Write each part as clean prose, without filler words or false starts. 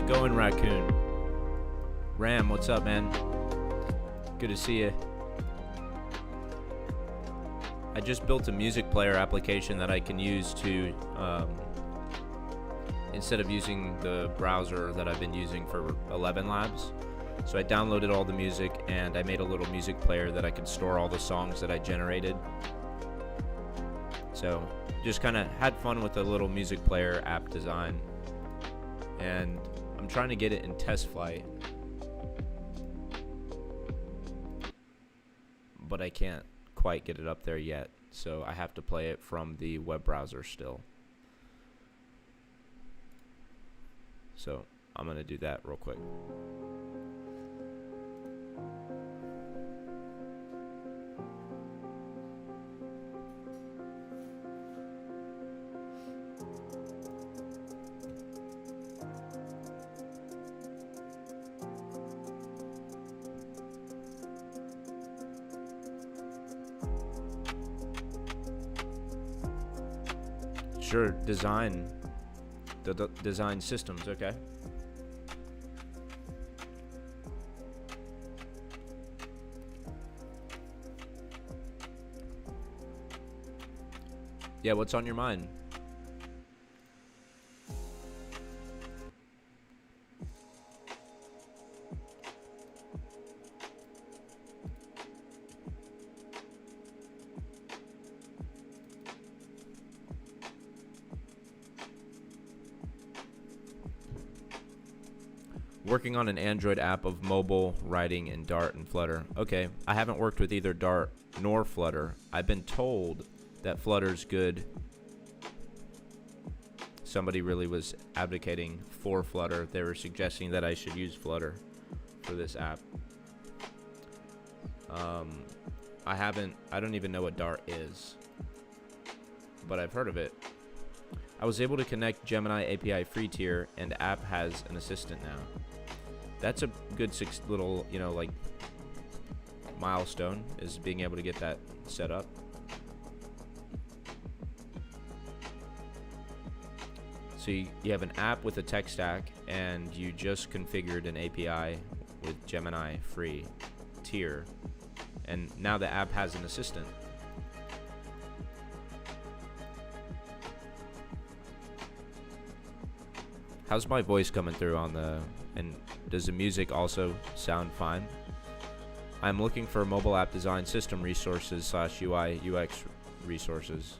going, Raccoon? Ram, what's up, man? Good to see you. I just built a music player application that I can use to, instead of using the browser that I've been using for 11 Labs. So I downloaded all the music and I made a little music player that I could store all the songs that I generated. So just kind of had fun with a little music player app design. And I'm trying to get it in test flight, but I can't quite get it up there yet, so I have to play it from the web browser still. So I'm gonna do that real quick. Sure, design systems, okay. Yeah, what's on your mind? Working on an Android app of mobile writing in Dart and Flutter. Okay, I haven't worked with either Dart nor Flutter. I've been told that Flutter's good. Somebody really was advocating for Flutter. They were suggesting that I should use Flutter for this app. I don't even know what Dart is, but I've heard of it. I was able to connect Gemini API free tier, and the app has an assistant now. That's a good little, like milestone, is being able to get that set up. So you have an app with a tech stack, and you just configured an API with Gemini free tier, and now the app has an assistant. How's my voice coming through on the, and does the music also sound fine? I'm looking for mobile app design system resources / UI UX resources.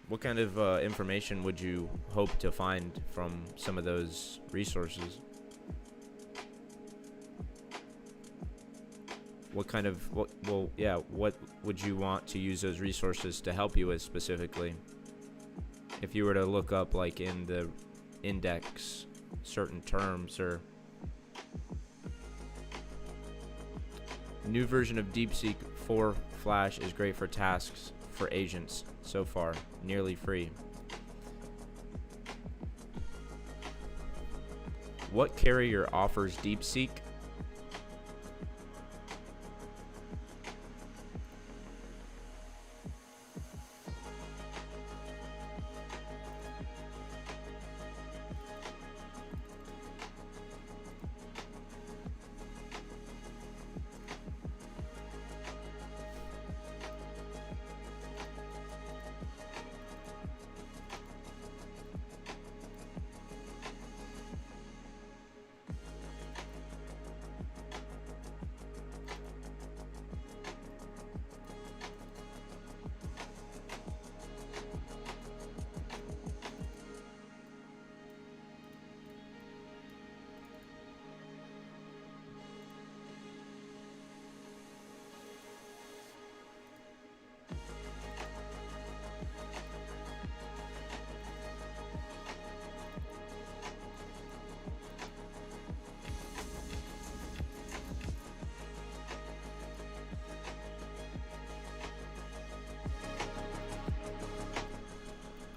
What kind of information would you hope to find from some of those resources? What would you want to use those resources to help you with specifically? If you were to look up, like, in the index certain terms, or new version of DeepSeek 4 Flash is great for tasks for agents so far, nearly free. What carrier offers DeepSeek?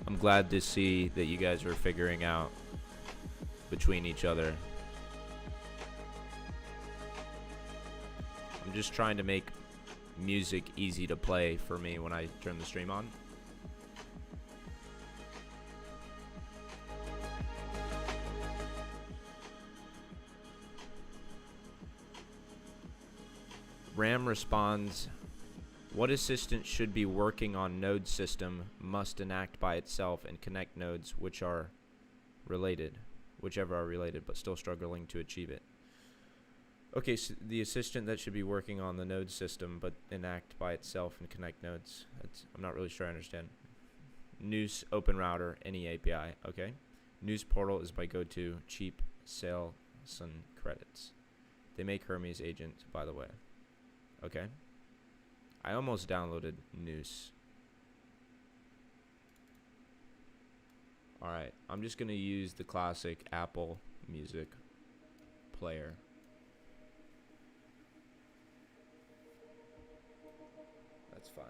I'm glad to see that you guys are figuring out between each other. I'm just trying to make music easy to play for me when I turn the stream on. RAM responds, what assistant should be working on node system must enact by itself and connect nodes whichever are related, but still struggling to achieve it. Okay, so the assistant that should be working on the node system but enact by itself and connect nodes. I'm not really sure I understand. Noose Open Router any API. Okay. Noose Portal is by GoTo. Cheap sale some credits. They make Hermes agent, by the way. Okay. I almost downloaded Noose. Alright, I'm just going to use the classic Apple Music player. That's fine.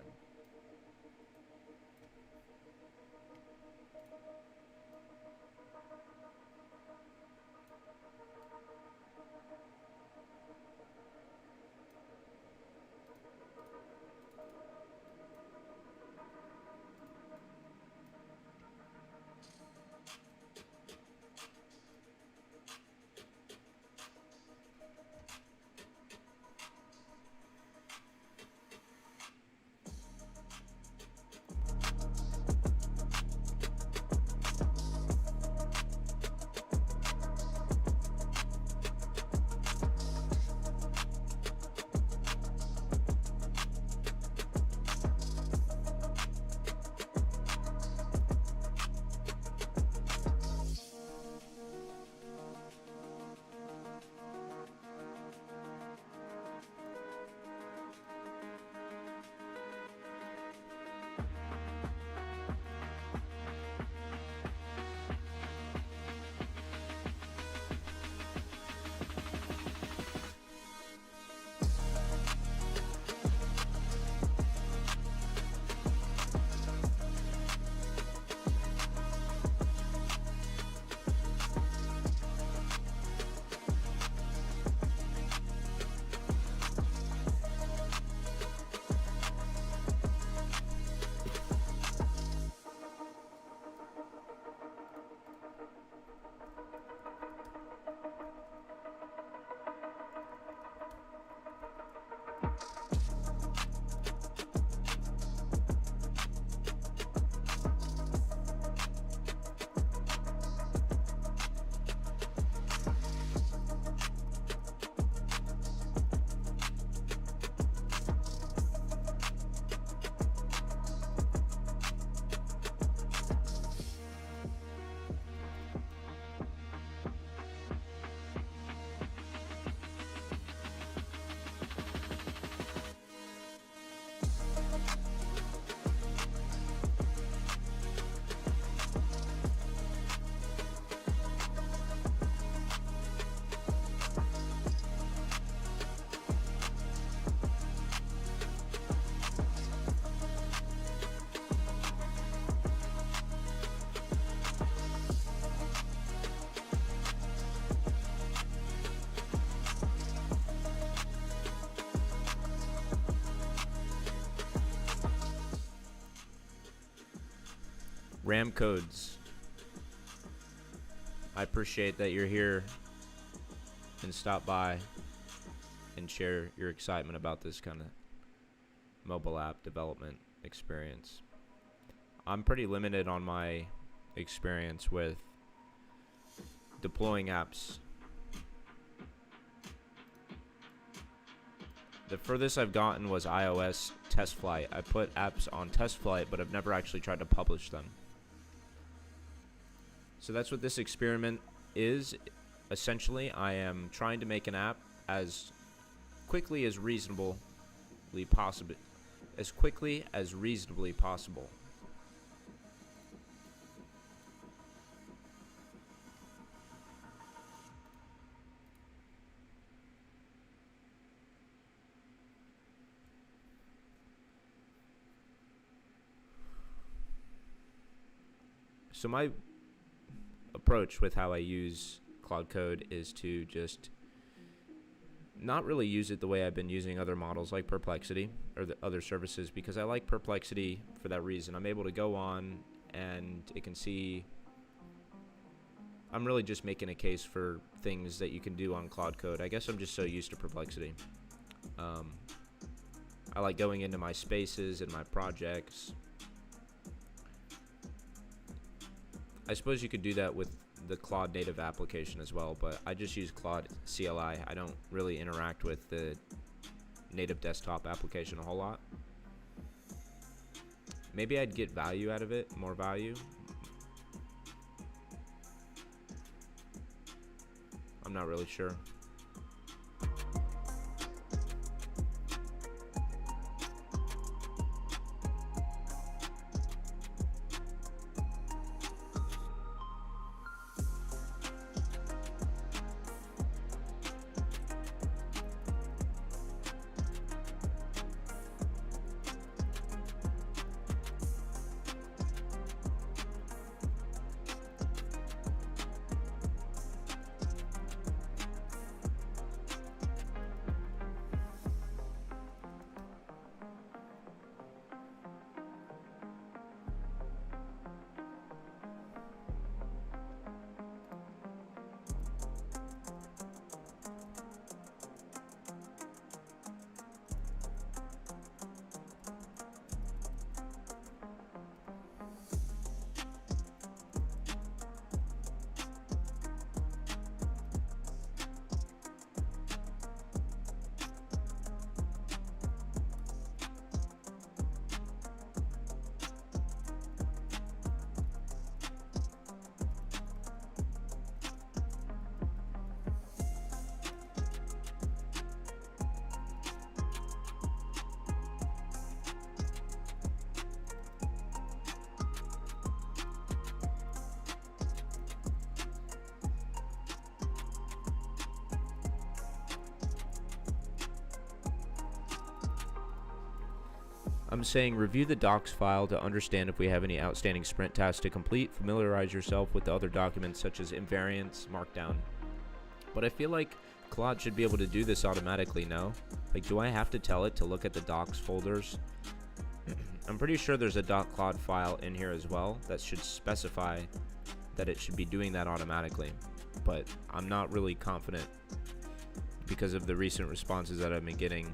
RAM codes. I appreciate that you're here and stop by and share your excitement about this kind of mobile app development experience. I'm pretty limited on my experience with deploying apps. The furthest I've gotten was iOS test flight. I put apps on test flight, but I've never actually tried to publish them. So that's what this experiment is. Essentially, I am trying to make an app as quickly as reasonably possible. So my approach with how I use Cloud Code is to just not really use it the way I've been using other models like Perplexity or the other services, because I like Perplexity for that reason. I'm able to go on and it can see. I'm really just making a case for things that you can do on Cloud Code. I guess I'm just so used to Perplexity. I like going into my spaces and my projects. I suppose you could do that with the Claude native application as well, but I just use Claude CLI. I don't really interact with the native desktop application a whole lot. Maybe I'd get value out of it, more value. I'm not really sure. I'm saying review the docs file to understand if we have any outstanding sprint tasks to complete. Familiarize yourself with the other documents such as invariants, markdown. But I feel like Claude should be able to do this automatically, no? Like, do I have to tell it to look at the docs folders? I'm pretty sure there's a .claude file in here as well that should specify that it should be doing that automatically. But I'm not really confident because of the recent responses that I've been getting.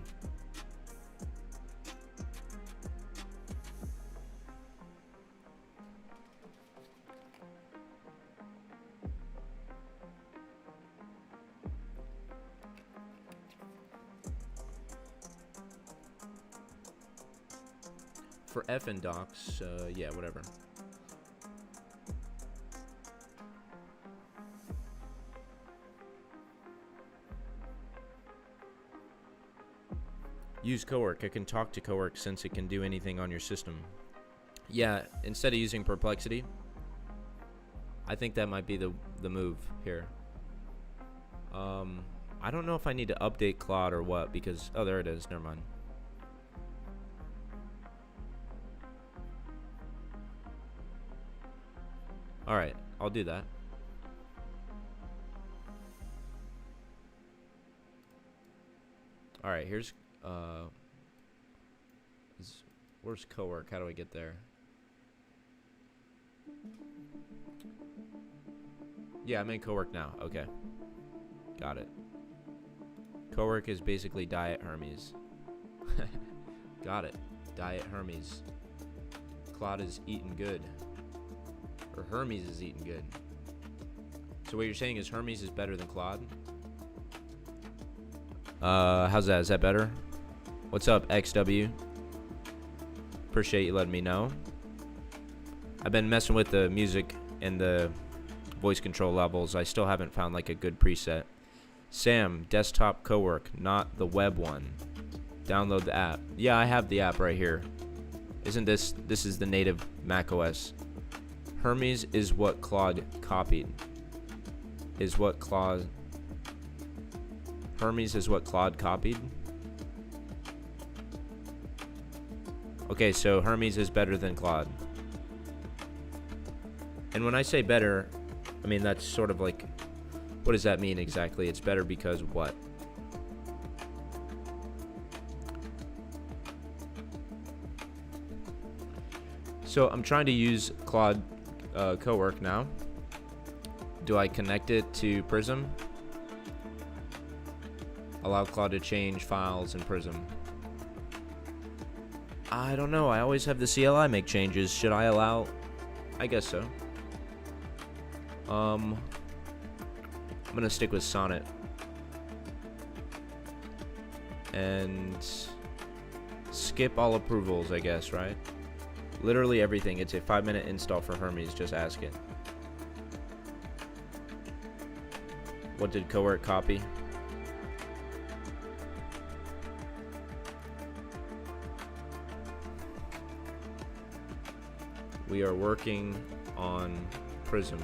For F and docs, yeah, whatever. Use Cowork. I can talk to Cowork since it can do anything on your system. Yeah, instead of using Perplexity, I think that might be the move here. I don't know if I need to update Claude or what, because, oh, there it is, never mind. Alright, I'll do that. Alright, here's where's Cowork? How do I get there? Yeah, I'm in Cowork now. Okay. Got it. Cowork is basically Diet Hermes. Got it. Diet Hermes. Claude is eating good. Or Hermes is eating good. So what you're saying is Hermes is better than Claude? How's that? Is that better? What's up, XW? Appreciate you letting me know. I've been messing with the music and the voice control levels. I still haven't found like a good preset. Sam, desktop Cowork, not the web one. Download the app. Yeah, I have the app right here. Isn't this is the native macOS. Hermes is what Claude copied. Hermes is what Claude copied. Okay, so Hermes is better than Claude. And when I say better, I mean that's sort of like, what does that mean exactly? It's better because what? So I'm trying to use Claude Cowork now. Do I connect it to PRism? Allow Claude to change files in Prism. I don't know. I always have the CLI make changes. Should I allow? I guess so. I'm gonna stick with Sonnet. And skip all approvals, I guess, right? Literally everything. It's a 5-minute install for Hermes. Just ask it. What did cowork copy? We are working on Prism.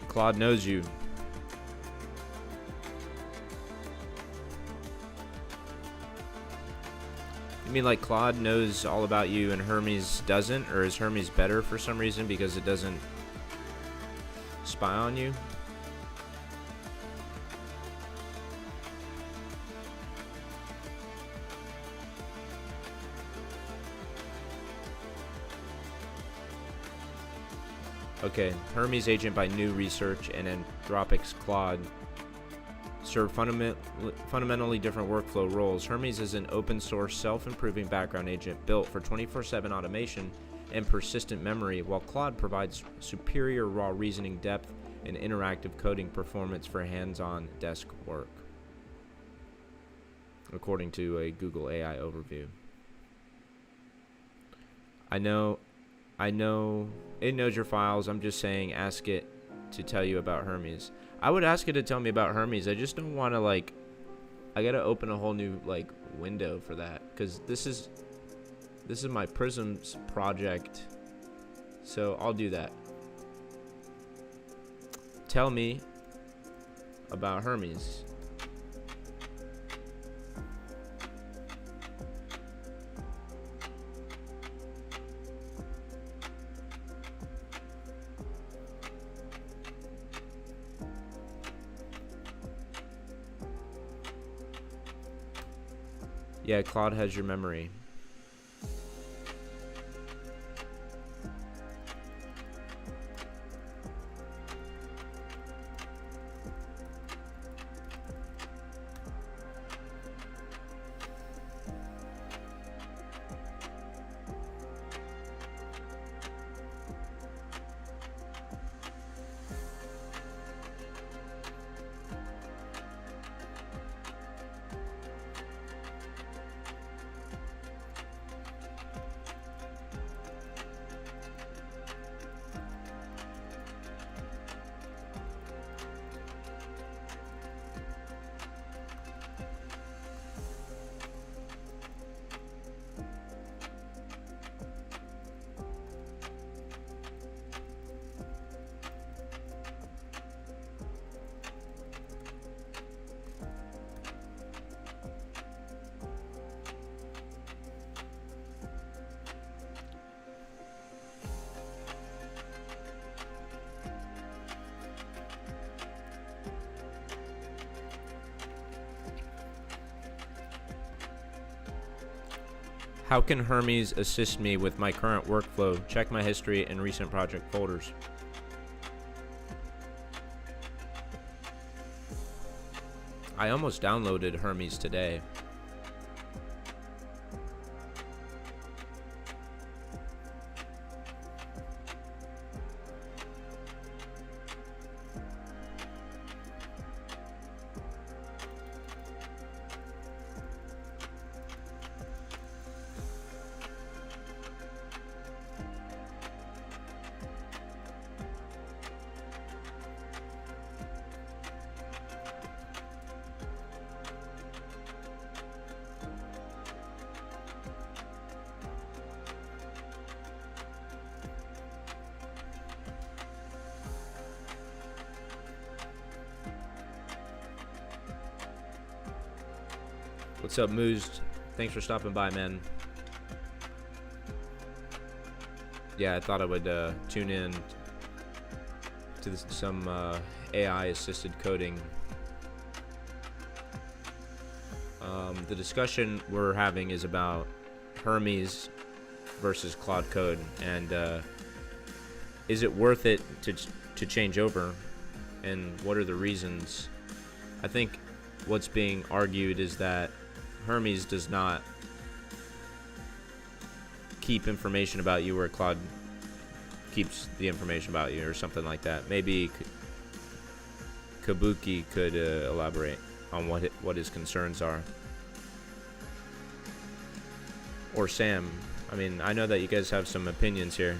Claude knows you. You mean like Claude knows all about you and Hermes doesn't? Or is Hermes better for some reason because it doesn't spy on you? Okay, Hermes agent by new research and Anthropic's Claude serve fundamentally different workflow roles. Hermes is an open source self-improving background agent built for 24/7 automation and persistent memory, while Claude provides superior raw reasoning depth and interactive coding performance for hands-on desk work, according to a Google AI overview. I know it knows your files. I'm just saying ask it to tell you about Hermes. I would ask it to tell me about Hermes. I just don't want to I gotta open a whole new window for that, because this is my Prisms project, so I'll do that. Tell me about Hermes. Yeah, Claude has your memory. How can Hermes assist me with my current workflow? Check my history and recent project folders. I almost downloaded Hermes today. What's up, Moose? Thanks for stopping by, man. Yeah, I thought I would tune in to some AI-assisted coding. The discussion we're having is about Hermes versus Claude Code, and is it worth it to change over, and what are the reasons? I think what's being argued is that Hermes does not keep information about you where Claude keeps the information about you, or something like that. Maybe Kabuki could elaborate on what his concerns are. Or Sam. I mean, I know that you guys have some opinions here.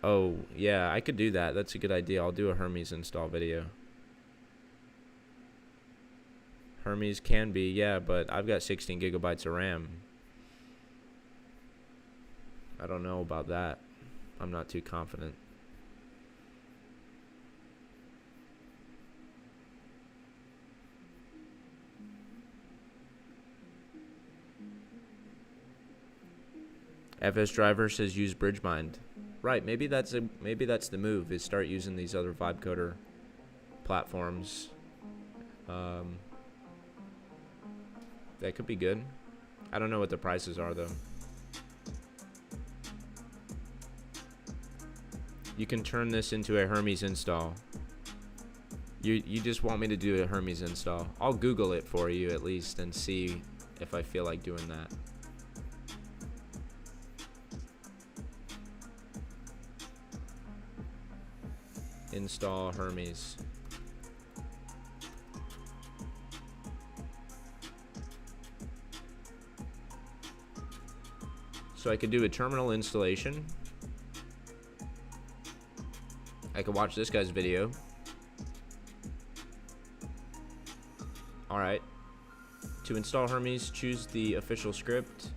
Oh, yeah, I could do that. That's a good idea. I'll do a Hermes install video. Hermes can be, yeah, but I've got 16 gigabytes of RAM. I don't know about that. I'm not too confident. FS Driver says use BridgeMind. Right, maybe that's the move, is start using these other Vibe Coder platforms. That could be good. I don't know what the prices are though. You can turn this into a Hermes install. You just want me to do a Hermes install. I'll Google it for you at least and see if I feel like doing that. Install Hermes. So I could do a terminal installation. I could watch this guy's video. Alright. To install Hermes, choose the official script.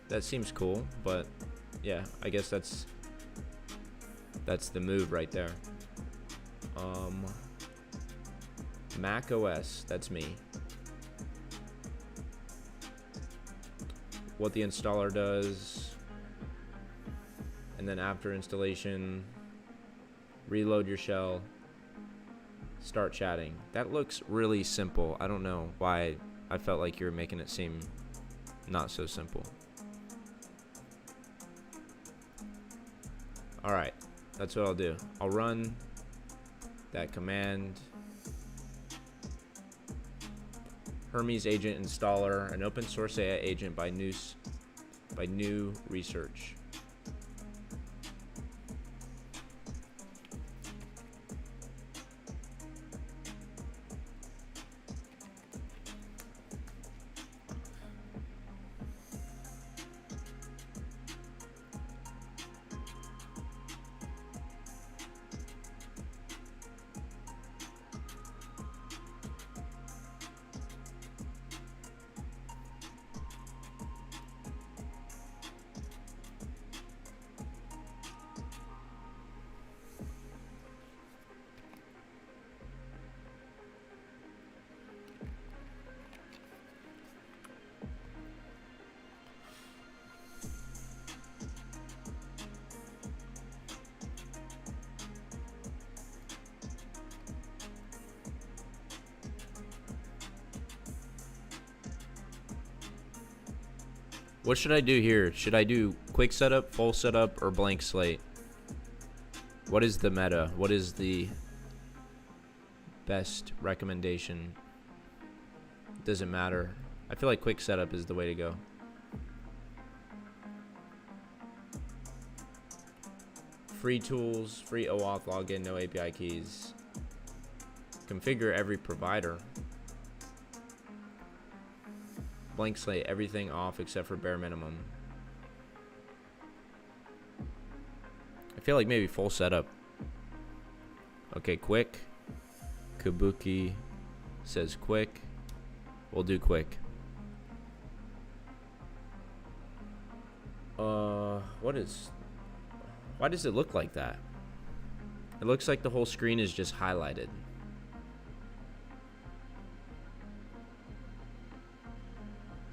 That seems cool, but yeah, I guess that's the move right there. Mac OS, that's me. What the installer does, and then after installation, reload your shell, start chatting. That looks really simple. I don't know why I felt like you were making it seem not so simple. Alright, that's what I'll do. I'll run that command. Hermes agent installer, an open source AI agent by new research. What should I do here? Should I do quick setup, full setup, or blank slate? What is the meta? What is the best recommendation? Doesn't matter. I feel like quick setup is the way to go. Free tools, free OAuth login, no API keys. Configure every provider. Blank slate, everything off except for bare minimum. I feel like maybe full setup. Okay, quick. Kabuki says quick. We'll do quick. Why does it look like that? It looks like the whole screen is just highlighted.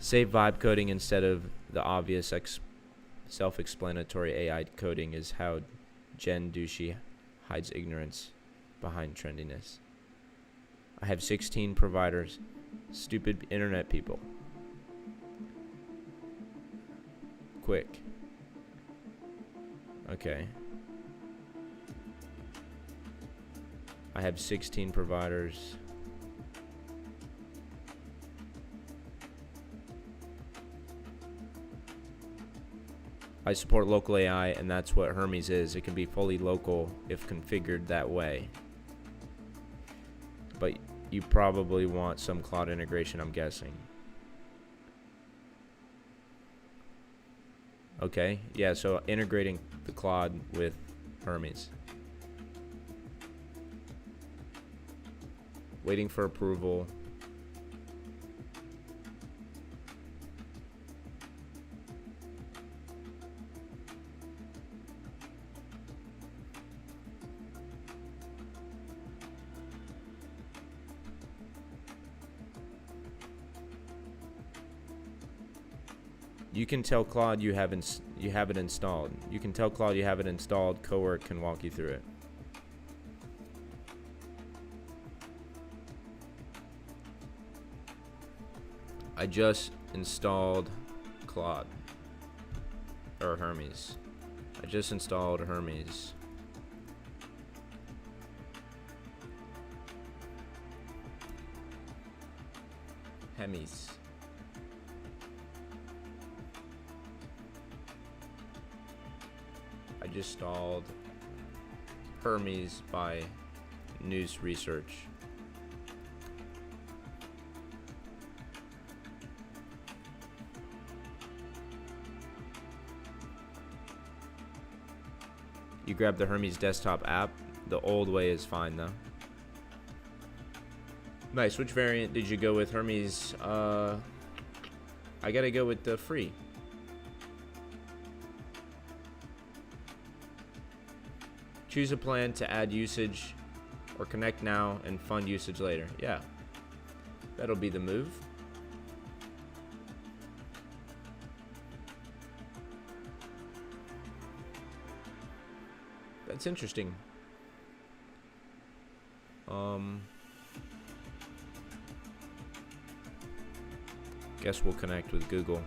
Save vibe coding instead of the obvious self-explanatory AI coding is how Jen Dushi hides ignorance behind trendiness. I have 16 providers. Stupid internet people. Quick. Okay. I have 16 providers. I support local AI, and that's what Hermes is. It can be fully local if configured that way. But you probably want some cloud integration, I'm guessing. Okay, yeah, so integrating the Claude with Hermes. Waiting for approval. You can tell Claude you have it installed. You can tell Claude you have it installed. Cowork can walk you through it. I just installed Claude or Hermes. I just installed Hermes. Hermes. I just installed Hermes by News Research. You grab the Hermes desktop app. The old way is fine though. Nice. Which variant did you go with? Hermes. I gotta go with the free. Choose a plan to add usage or connect now and fund usage later. Yeah, that'll be the move. That's interesting. Guess we'll connect with Google.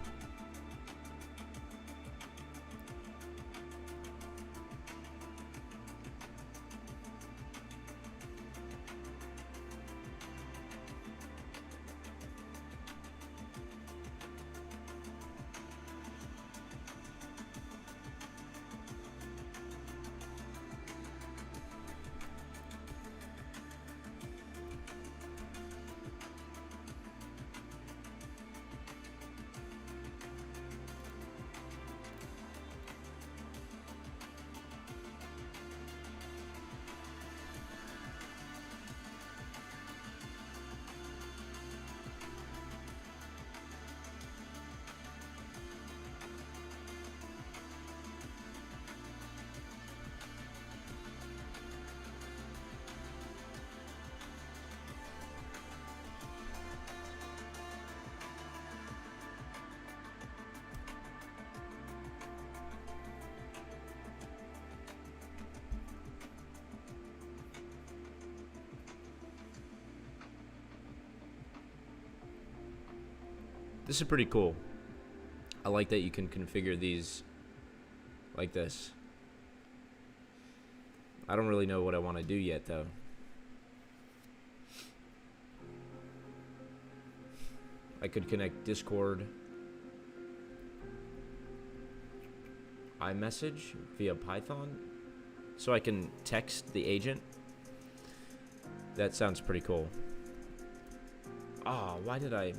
This is pretty cool. I like that you can configure these like this. I don't really know what I want to do yet though. I could connect Discord, iMessage via Python, so I can text the agent. That sounds pretty cool. Ah, why did I...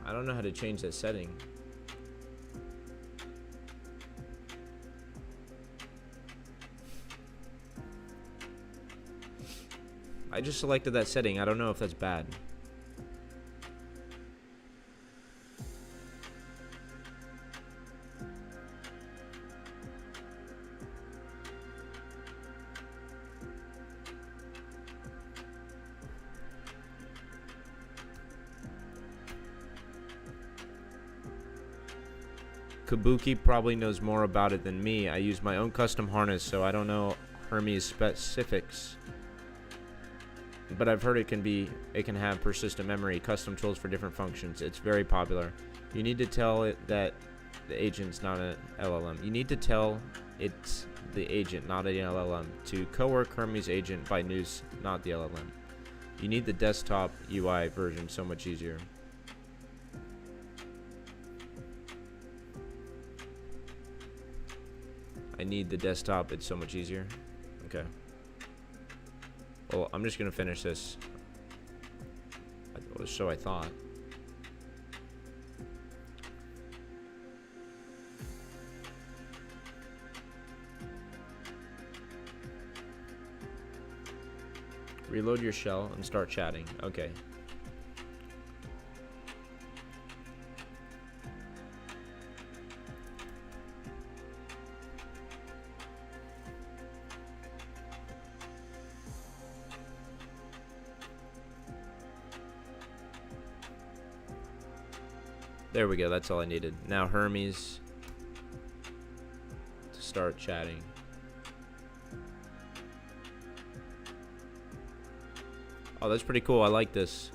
I don't know how to change that setting. I just selected that setting. I don't know if that's bad. Kabuki probably knows more about it than me. I use my own custom harness, so I don't know Hermes specifics. But I've heard it can have persistent memory, custom tools for different functions. It's very popular. You need to tell it that the agent's not an LLM. You need to tell it's the agent, not an LLM. To co-work Hermes agent by Noose, not the LLM. You need the desktop UI version, so much easier. I need the desktop, it's so much easier. Okay. Well, I'm just gonna finish this. So I thought. Reload your shell and start chatting. Okay. There we go, that's all I needed. Now Hermes to start chatting. Oh, that's pretty cool. I like this.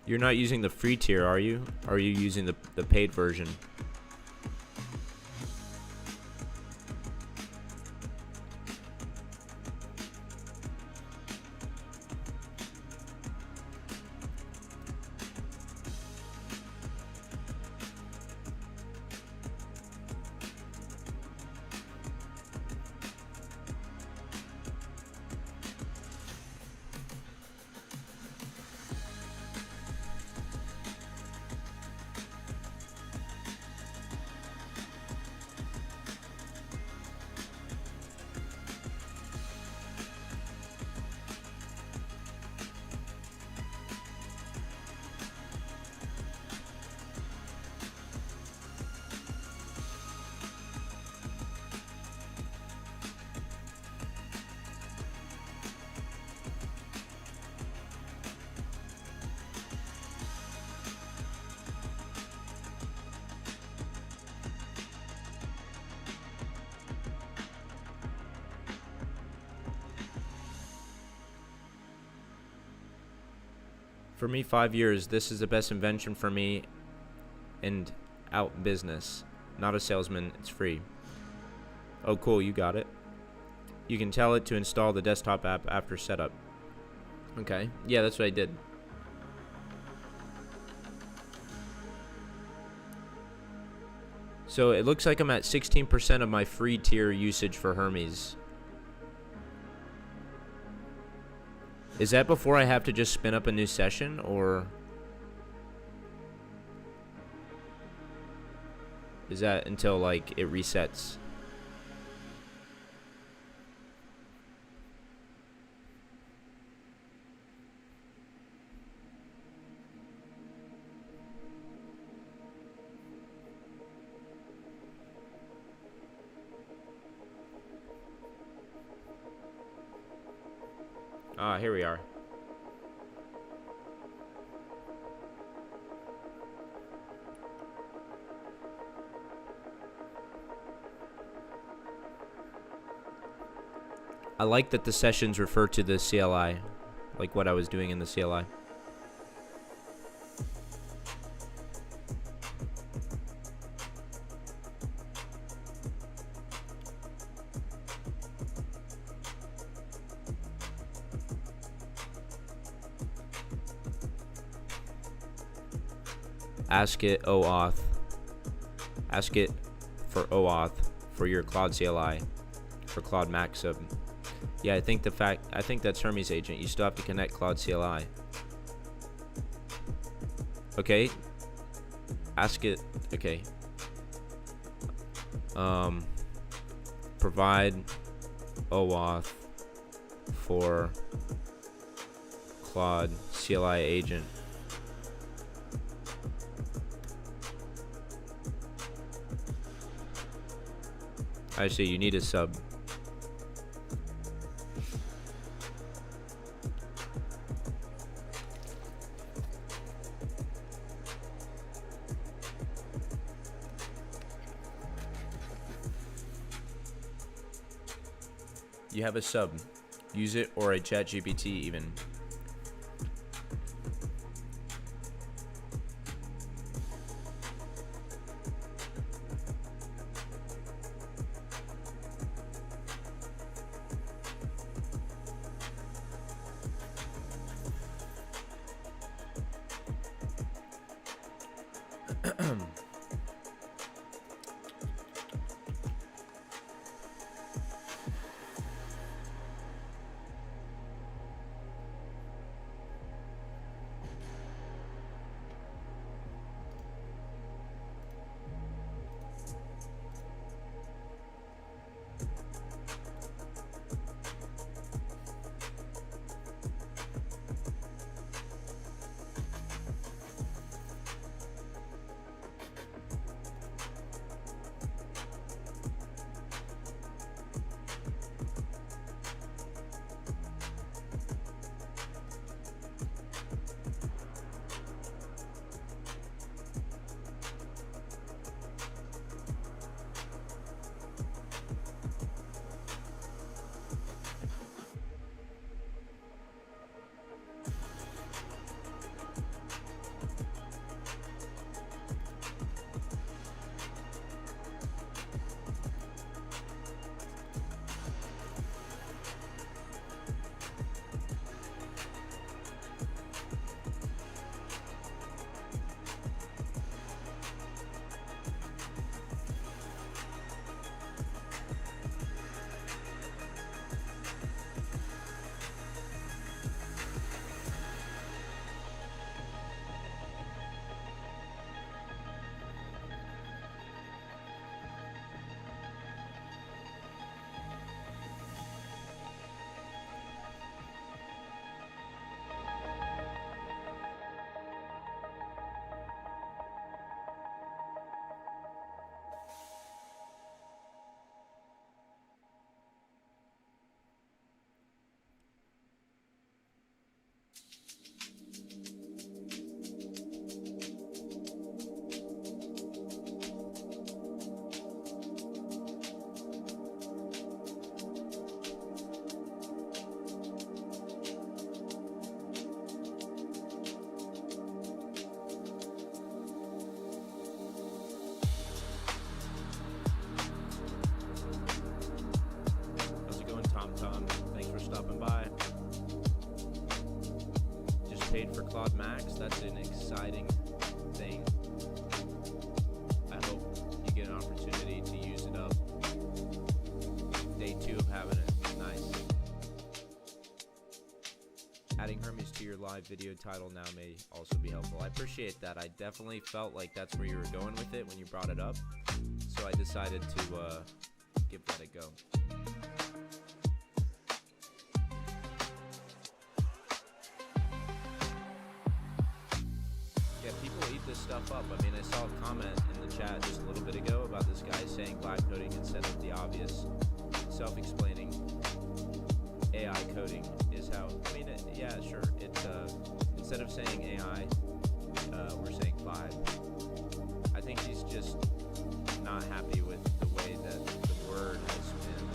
You're not using the free tier, are you? Or are you using the paid version? For me, 5 years. This is the best invention for me and out business. Not a salesman. It's free. Oh, cool. You got it. You can tell it to install the desktop app after setup. Okay. Yeah, that's what I did. So it looks like I'm at 16% of my free tier usage for Hermes. Is that before I have to just spin up a new session, or is that until like it resets? Ah, here we are. I like that the sessions refer to the CLI, like what I was doing in the CLI. Ask it OAuth. Ask it for OAuth for your Cloud CLI for Cloud Mac sub. Yeah, I think that's Hermes agent. You still have to connect Cloud CLI. Okay. Ask it. Okay. Provide OAuth for Cloud CLI agent. I see, you need a sub. You have a sub. Use it or a ChatGPT even. Claude Max. That's an exciting thing. I hope you get an opportunity to use it up. Day 2 of having it. Nice. Adding Hermes to your live video title now may also be helpful. I appreciate that. I definitely felt like that's where you were going with it when you brought it up. So I decided to give that a go. Yeah, people eat this stuff up. I mean, I saw a comment in the chat just a little bit ago about this guy saying vibe coding instead of the obvious self-explaining AI coding is how, I mean, yeah, sure. It's, instead of saying AI, we're saying vibe. I think he's just not happy with the way that the word has been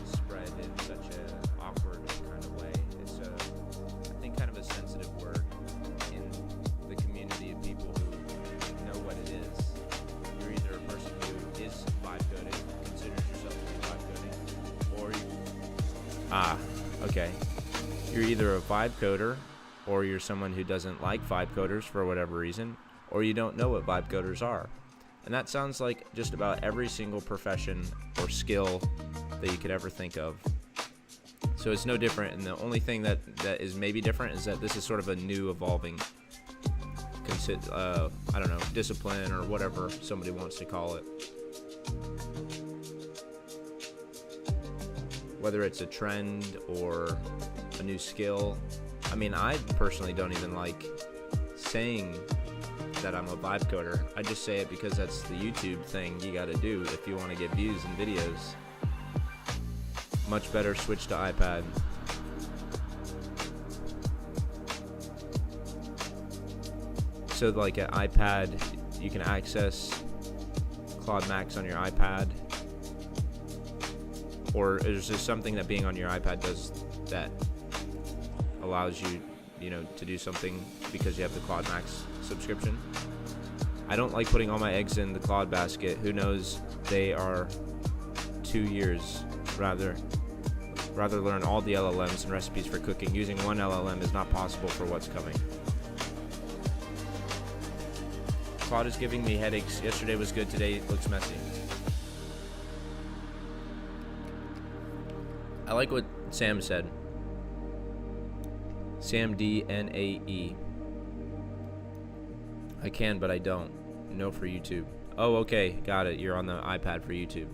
spread in such an awkward kind of way. It's I think kind of a sensitive word in the community of people who know what it is. You're either a person who is vibe coding, considers yourself to be vibe coding, or you, okay. You're either a vibe coder, or you're someone who doesn't like vibe coders for whatever reason, or you don't know what vibe coders are. And that sounds like just about every single profession or skill that you could ever think of. So it's no different, and the only thing that is maybe different is that this is sort of a new evolving, I don't know, discipline or whatever somebody wants to call it. Whether it's a trend or a new skill. I mean, I personally don't even like saying that I'm a vibe coder. I just say it because that's the YouTube thing you gotta do if you want to get views in videos. Much better switch to iPad. So like at iPad, you can access Claude Max on your iPad, or is there something that being on your iPad does that allows you, you know, to do something because you have the Claude Max subscription? I don't like putting all my eggs in the Claude basket. Who knows? They are 2 years. Rather learn all the LLMs and recipes for cooking. Using one LLM is not possible for what's coming. Claude is giving me headaches. Yesterday was good. Today looks messy. I like what Sam said. Sam DNAE. I can, but I don't. No for YouTube. Oh, okay. Got it. You're on the iPad for YouTube.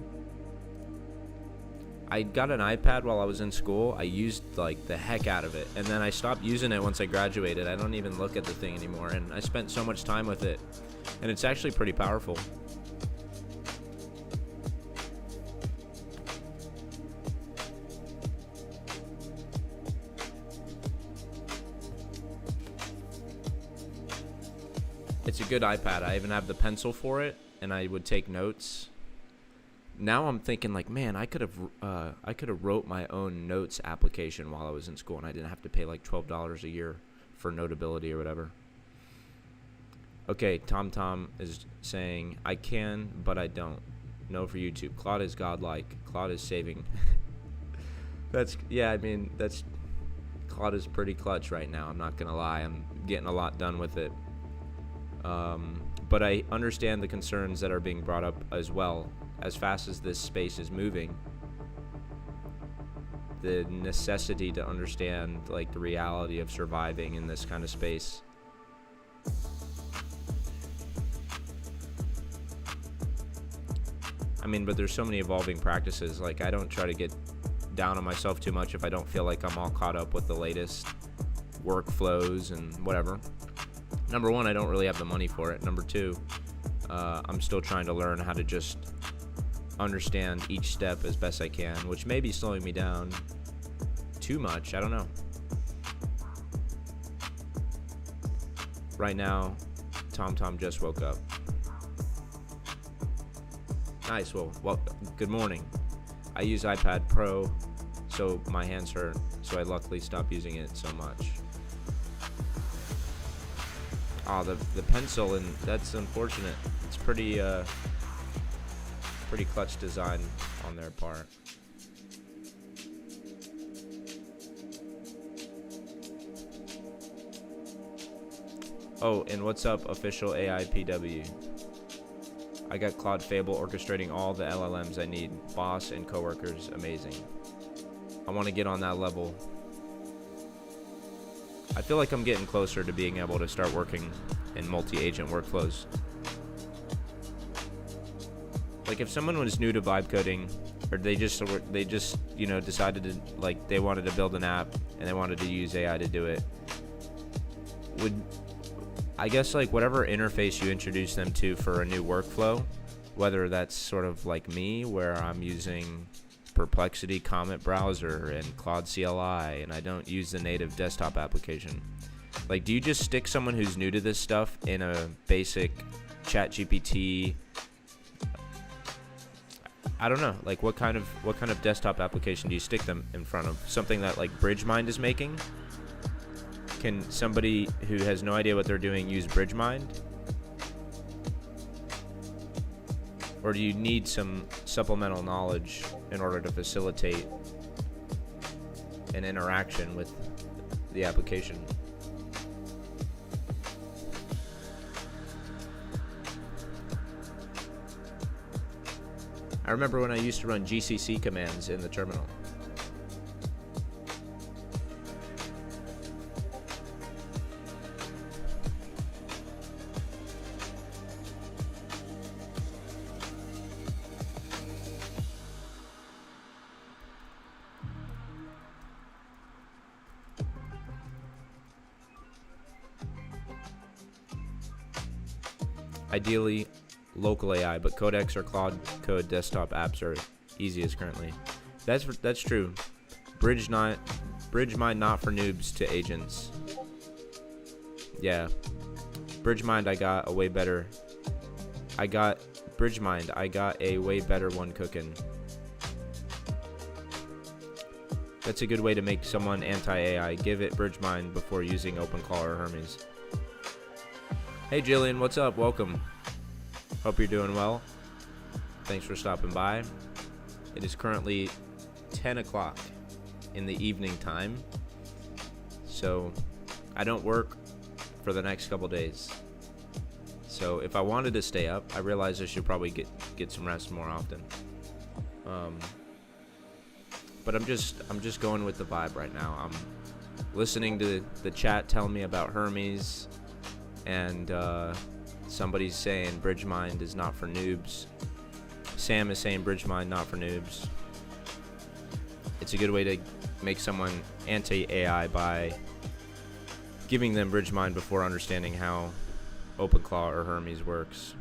I got an iPad while I was in school. I used like the heck out of it. And then I stopped using it once I graduated. I don't even look at the thing anymore. And I spent so much time with it. And it's actually pretty powerful. It's a good iPad. I even have the pencil for it, and I would take notes. Now I'm thinking like, man, I could have wrote my own notes application while I was in school, and I didn't have to pay like $12 a year for Notability or whatever. Okay, TomTom is saying, I can, but I don't. No for YouTube. Claude is godlike. Claude is saving. Yeah, I mean, Claude is pretty clutch right now. I'm not going to lie. I'm getting a lot done with it. But I understand the concerns that are being brought up as well. As fast as this space is moving, the necessity to understand like the reality of surviving in this kind of space. I mean, but there's so many evolving practices. Like, I don't try to get down on myself too much if I don't feel like I'm all caught up with the latest workflows and whatever. Number one, I don't really have the money for it. Number two, I'm still trying to learn how to just understand each step as best I can, which may be slowing me down too much. I don't know. Right now, TomTom just woke up. Nice. Well, good morning. I use iPad Pro, so my hands hurt, so I luckily stopped using it so much. The pencil, and that's unfortunate. It's pretty clutch design on their part. Oh, and what's up, official AIPW? I got Claude Fable orchestrating all the LLMs I need. Boss and coworkers, amazing. I want to get on that level. I feel like I'm getting closer to being able to start working in multi-agent workflows. Like if someone was new to vibe coding, or they just you know, decided to, like, they wanted to build an app and they wanted to use AI to do it, I guess like whatever interface you introduce them to for a new workflow, whether that's sort of like me where I'm using Perplexity Comet Browser and Claude CLI and I don't use the native desktop application. Like, do you just stick someone who's new to this stuff in a basic ChatGPT? I don't know, like what kind of desktop application do you stick them in front of? Something that like BridgeMind is making? Can somebody who has no idea what they're doing use BridgeMind? Or do you need some supplemental knowledge in order to facilitate an interaction with the application? I remember when I used to run GCC commands in the terminal. Ideally, local AI, but Codex or Claude Code desktop apps are easiest currently. That's true. BridgeMind not for noobs to agents. Yeah, BridgeMind I got a way better one cooking. That's a good way to make someone anti-AI. Give it BridgeMind before using OpenClaw or Hermes. Hey Jillian, what's up? Welcome. Hope you're doing well. Thanks for stopping by. It is currently 10 o'clock in the evening time, so I don't work for the next couple days. So if I wanted to stay up, I realize I should probably get some rest more often. But I'm just going with the vibe right now. I'm listening to the chat telling me about Hermes, and somebody's saying BridgeMind is not for noobs. Sam is saying BridgeMind not for noobs. It's a good way to make someone anti-AI by giving them BridgeMind before understanding how OpenClaw or Hermes works.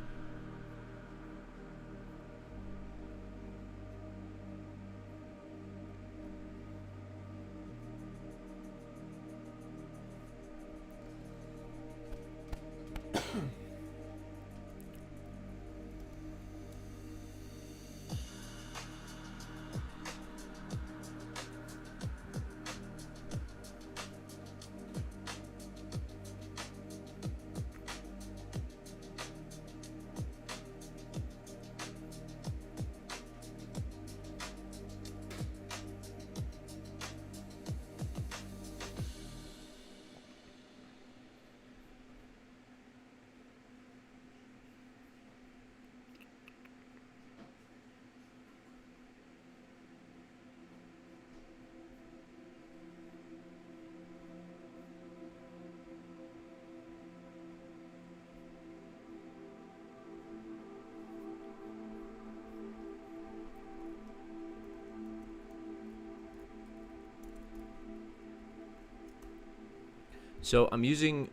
So I'm using,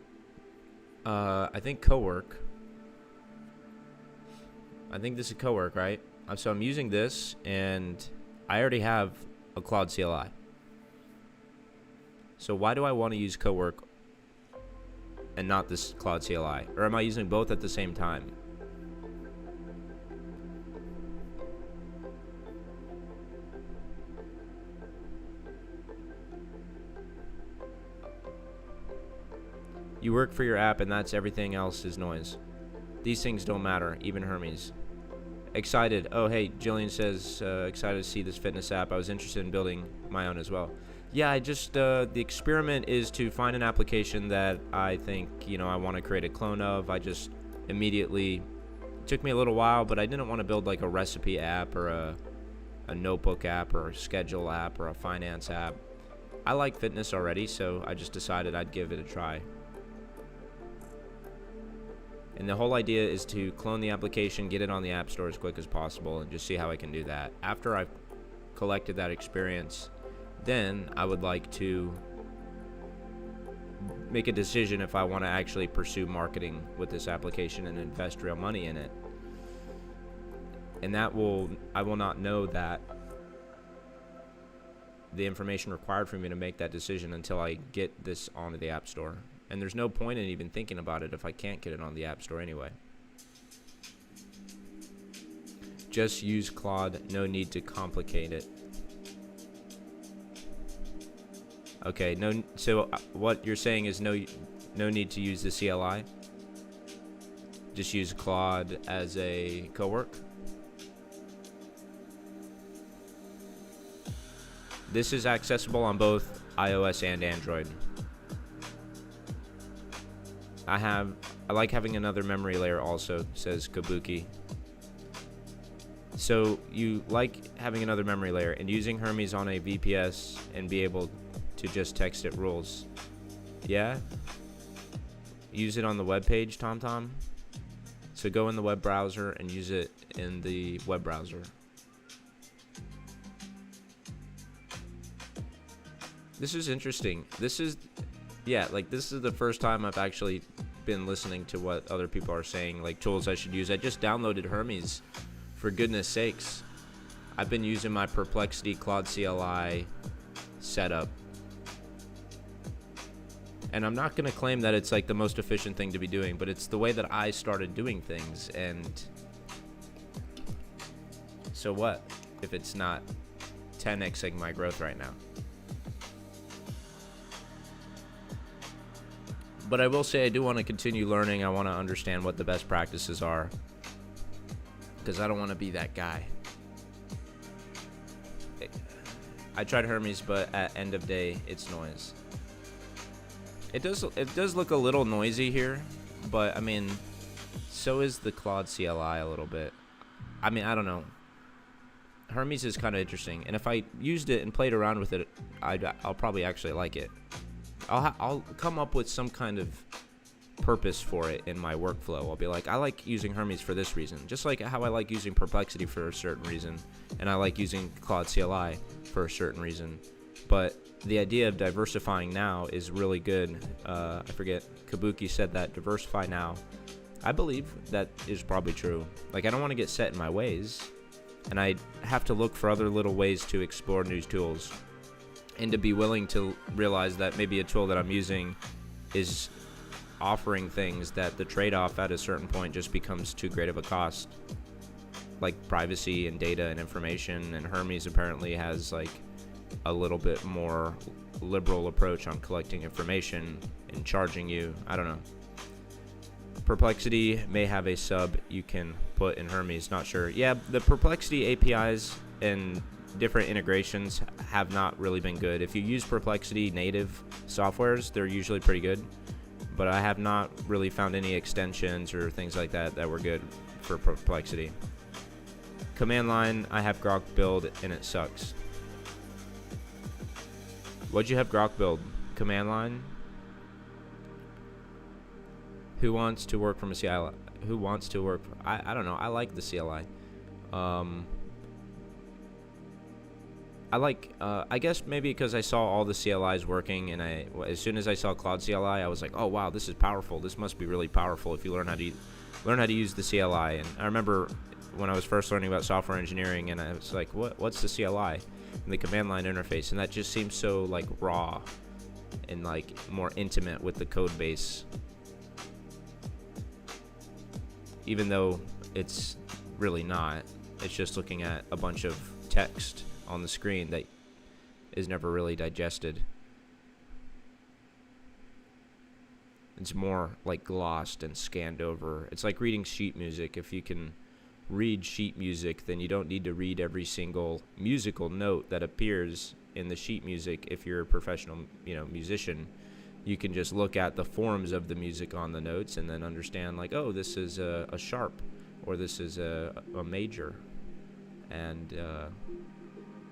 I think Cowork. I think this is Cowork, right? So I'm using this, and I already have a Claude CLI. So why do I want to use Cowork and not this Claude CLI? Or am I using both at the same time? You work for your app, and that's everything else is noise. These things don't matter, even Hermes. Excited. Oh, hey, Jillian says, excited to see this fitness app. I was interested in building my own as well. Yeah, I just, the experiment is to find an application that I think, I want to create a clone of. I just immediately, it took me a little while, but I didn't want to build like a recipe app or a notebook app or a schedule app or a finance app. I like fitness already, so I just decided I'd give it a try. And the whole idea is to clone the application, get it on the App Store as quick as possible, and just see how I can do that. After I've collected that experience, then I would like to make a decision if I want to actually pursue marketing with this application and invest real money in it. And I will not know that the information required for me to make that decision until I get this onto the App Store. And there's no point in even thinking about it if I can't get it on the App Store anyway. Just use Claude, no need to complicate it. Okay, so what you're saying is no need to use the CLI? Just use Claude as a cowork? This is accessible on both iOS and Android. I like having another memory layer also, says Kabuki. So you like having another memory layer and using Hermes on a VPS and be able to just text it rules. Yeah? Use it on the web page, TomTom. So go in the web browser and use it in the web browser. This is interesting. This is the first time I've actually been listening to what other people are saying, like tools I should use. I just downloaded Hermes, for goodness sakes. I've been using my Perplexity Claude CLI setup. And I'm not going to claim that it's like the most efficient thing to be doing, but it's the way that I started doing things. And so what if it's not 10xing my growth right now? But I will say I do want to continue learning. I want to understand what the best practices are, because I don't want to be that guy. I tried Hermes, but at end of day, it's noise. It does look a little noisy here, but I mean, so is the Claude CLI a little bit. I mean, I don't know. Hermes is kind of interesting, and if I used it and played around with it, I'll probably actually like it. I'll come up with some kind of purpose for it in my workflow. I'll be like, I like using Hermes for this reason, just like how I like using Perplexity for a certain reason, and I like using Claude CLI for a certain reason. But the idea of diversifying now is really good. I forget, Kabuki said that, diversify now. I believe that is probably true. Like, I don't want to get set in my ways, and I have to look for other little ways to explore new tools, and to be willing to realize that maybe a tool that I'm using is offering things that the trade-off at a certain point just becomes too great of a cost, like privacy and data and information. And Hermes apparently has like a little bit more liberal approach on collecting information and charging you. I don't know. Perplexity may have a sub you can put in Hermes, not sure. Yeah, the Perplexity APIs and different integrations have not really been good. If you use Perplexity native softwares, they're usually pretty good, but I have not really found any extensions or things like that that were good for Perplexity. Command line, I have Grok build and it sucks. What'd you have Grok build? Command line? Who wants to work from a CLI? Who wants to work? I don't know. I like the CLI. I guess maybe because I saw all the CLIs working, and as soon as I saw Claude CLI, I was like, oh wow, this is powerful. This must be really powerful if you learn how to use the CLI. And I remember when I was first learning about software engineering, and I was like, what's the CLI? And the command line interface, and that just seems so like raw and like more intimate with the code base, even though it's really not. It's just looking at a bunch of text on the screen that is never really digested. It's more like glossed and scanned over. It's like reading sheet music. If you can read sheet music, then you don't need to read every single musical note that appears in the sheet music, if you're a professional, musician, you can just look at the forms of the music on the notes and then understand, like, oh, this is a sharp, or this is a major. And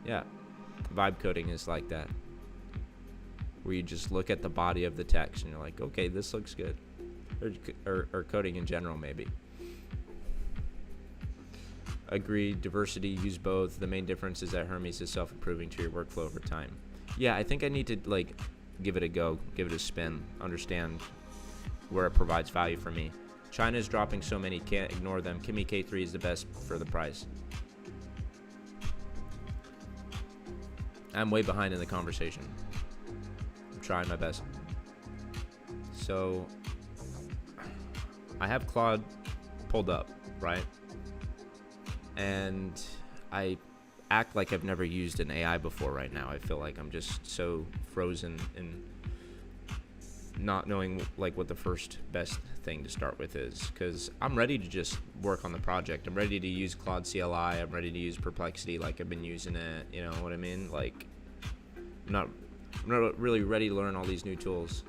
yeah, vibe coding is like that, where you just look at the body of the text and you're like, okay, this looks good. Or coding in general, maybe. Agree, diversity, use both. The main difference is that Hermes is self-improving to your workflow over time. Yeah, I think I need to give it a go, give it a spin, understand where it provides value for me. China's dropping so many, can't ignore them. Kimi K3 is the best for the price. I'm way behind in the conversation. I'm trying my best. So I have Claude pulled up, right? And I act like I've never used an AI before right now. I feel like I'm just so frozen in not knowing what the first best thing to start with is, because I'm ready to just work on the project. I'm ready to use Claude CLI. I'm ready to use Perplexity like I've been using it. You know what I mean? I'm not really ready to learn all these new tools.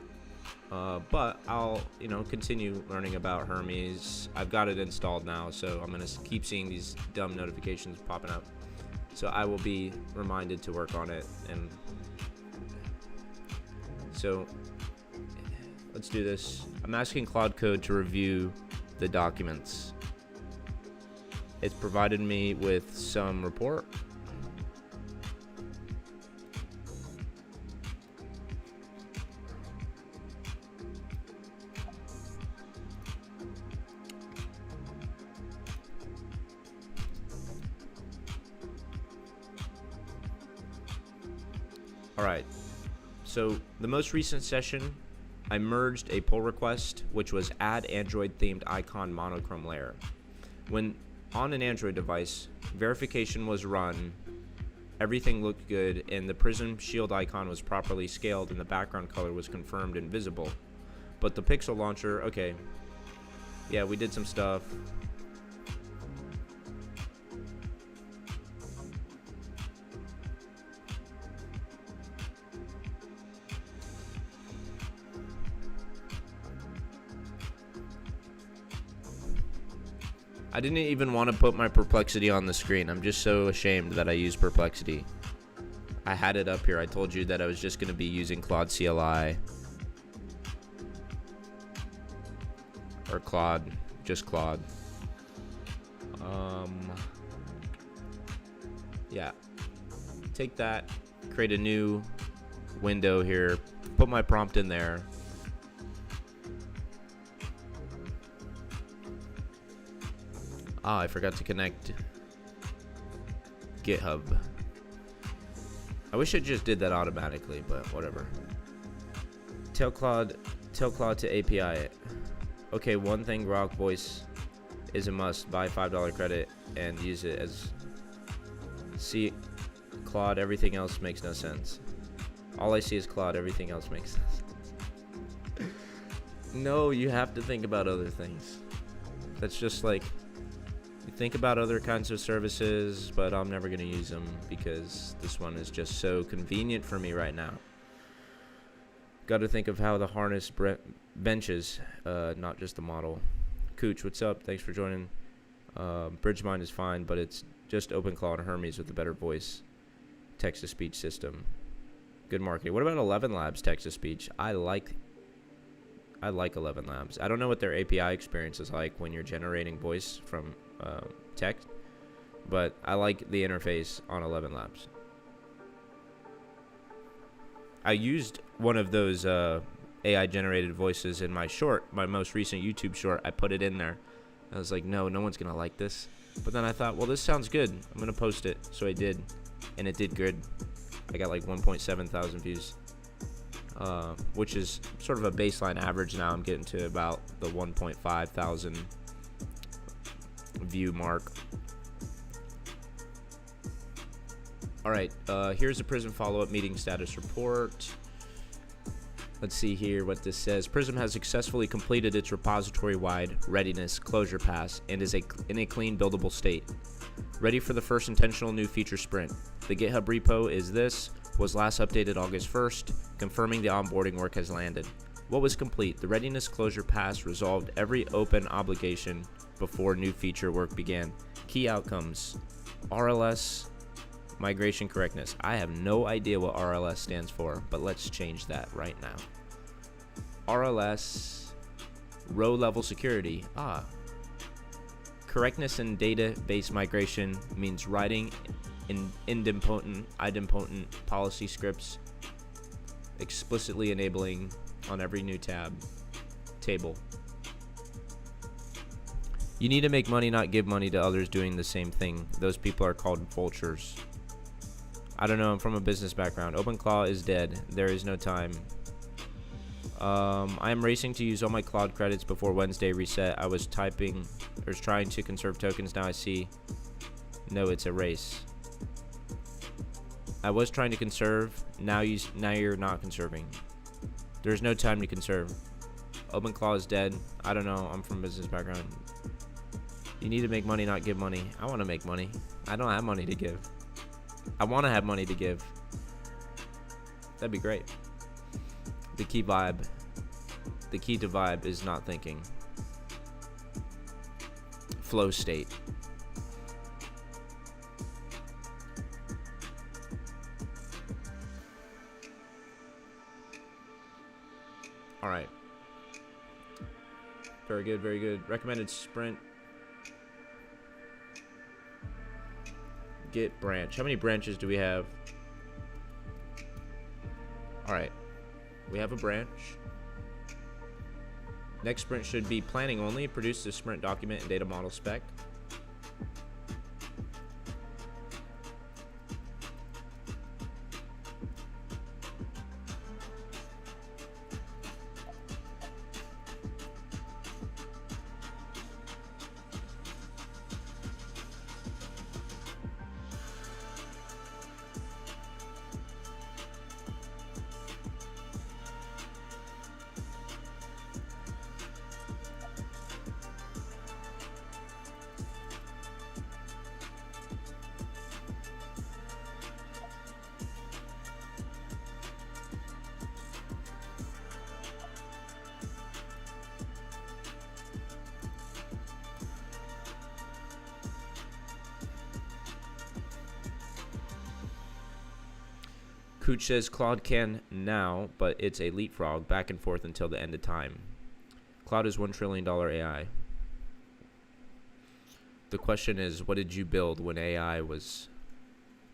But I'll, continue learning about Hermes. I've got it installed now, so I'm going to keep seeing these dumb notifications popping up. So I will be reminded to work on it. And so let's do this. I'm asking Claude Code to review the documents. It's provided me with some report. Alright, so the most recent session, I merged a pull request, which was add Android themed icon monochrome layer. When on an Android device, verification was run, everything looked good, and the Prism shield icon was properly scaled and the background color was confirmed and visible. But the Pixel launcher, okay, yeah, we did some stuff. I didn't even want to put my Perplexity on the screen. I'm just so ashamed that I use Perplexity. I had it up here. I told you that I was just going to be using Claude CLI. Or Claude. Just Claude. Yeah. Take that. Create a new window here. Put my prompt in there. I forgot to connect GitHub. I wish it just did that automatically, but whatever. Tell Claude to API it. Okay, one thing, Grok voice is a must. Buy $5 credit and use it as... See, Claude, everything else makes no sense. All I see is Claude, everything else makes sense. No, you have to think about other things. That's just like... You think about other kinds of services, but I'm never going to use them because this one is just so convenient for me right now. Got to think of how the harness benches, not just the model. Cooch, what's up? Thanks for joining. Bridgemind is fine, but it's just OpenClaw and Hermes with a better voice text-to-speech system. Good marketing. What about 11 Labs text-to-speech? I like 11 Labs. I don't know what their API experience is like when you're generating voice from text, but I like the interface on 11 Labs. I used one of those AI generated voices in my short, my most recent YouTube short. I put it in there. I was like, no one's gonna like this. But then I thought, well, this sounds good. I'm gonna post it. So I did, and it did good. I got like 1.7 thousand views, which is sort of a baseline average now. I'm getting to about the 1.5 thousand view mark. All right, here's a Prism follow-up meeting status report. Let's see here what this says. Prism has successfully completed its repository-wide readiness closure pass and is in a clean, buildable state. Ready for the first intentional new feature sprint. The GitHub repo is this. was last updated August 1st, confirming the onboarding work has landed. What was complete? The readiness closure pass resolved every open obligation before new feature work began. Key outcomes: RLS migration correctness. I have no idea what RLS stands for, but let's change that right now. RLS, row level security. Correctness in database migration means writing in idempotent policy scripts, explicitly enabling on every new table. You need to make money, not give money to others doing the same thing. Those people are called vultures. I don't know, I'm from a business background. OpenClaw is dead. There is no time. I am racing to use all my Claude credits before Wednesday reset. I was trying to conserve tokens. Now I see. No, it's a race. I was trying to conserve. Now you're not conserving. There's no time to conserve. OpenClaw is dead. I don't know. I'm from a business background. You need to make money, not give money. I want to make money. I don't have money to give. I want to have money to give. That'd be great. The key to vibe is not thinking. Flow state. All right. Very good, very good. Recommended sprint. Get branch. How many branches do we have? All right. We have a branch. Next sprint should be planning only. Produce the sprint document and data model spec. Cooch says Claude can now, but it's a leapfrog back and forth until the end of time. Claude is $1 trillion AI. The question is, what did you build when AI was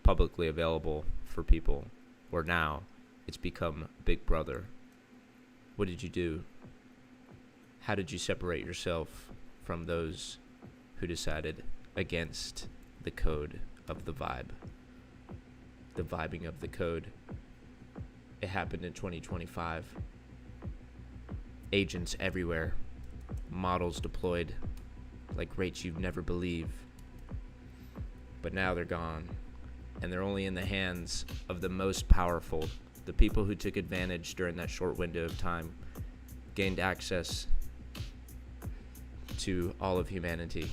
publicly available for people? Or now it's become Big Brother. What did you do? How did you separate yourself from those who decided against the code of the vibe? The vibing of the code. It happened in 2025. Agents everywhere. Models deployed like rates you'd never believe. But now they're gone. And they're only in the hands of the most powerful. The people who took advantage during that short window of time gained access to all of humanity.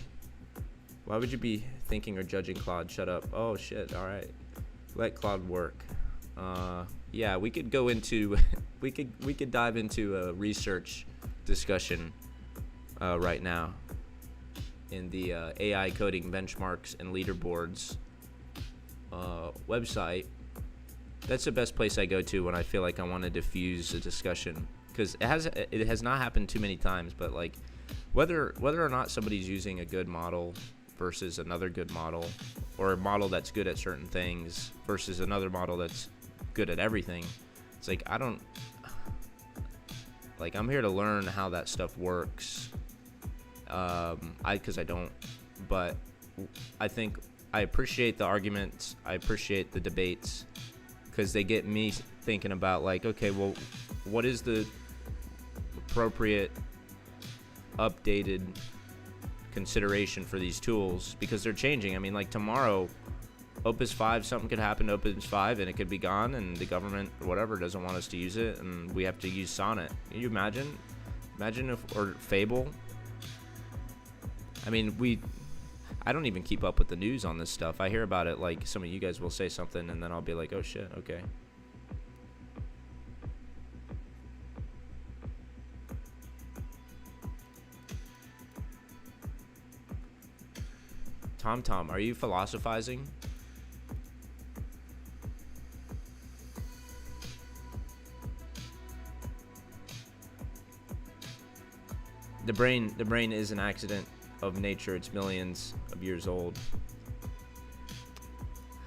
Why would you be thinking or judging Claude? Shut up. Oh shit, alright. Let Claude work. Yeah, we could go into we could dive into a research discussion right now in the AI coding benchmarks and leaderboards website. That's the best place I go to when I feel like I want to diffuse a discussion, because it has not happened too many times, but like whether or not somebody's using a good model versus another good model, or a model that's good at certain things versus another model that's good at everything. It's like, I'm here to learn how that stuff works. Because I don't, but I think I appreciate the arguments. I appreciate the debates, because they get me thinking about like, okay, well, what is the appropriate updated consideration for these tools, because they're changing. I mean, like tomorrow, Opus 5, something could happen to Opus 5 and it could be gone, and the government or whatever doesn't want us to use it, and we have to use Sonnet. Can you imagine? Imagine if, or Fable. I mean, I don't even keep up with the news on this stuff. I hear about it, like some of you guys will say something and then I'll be like, oh shit, okay. Tom, are you philosophizing? The brain is an accident of nature. It's millions of years old.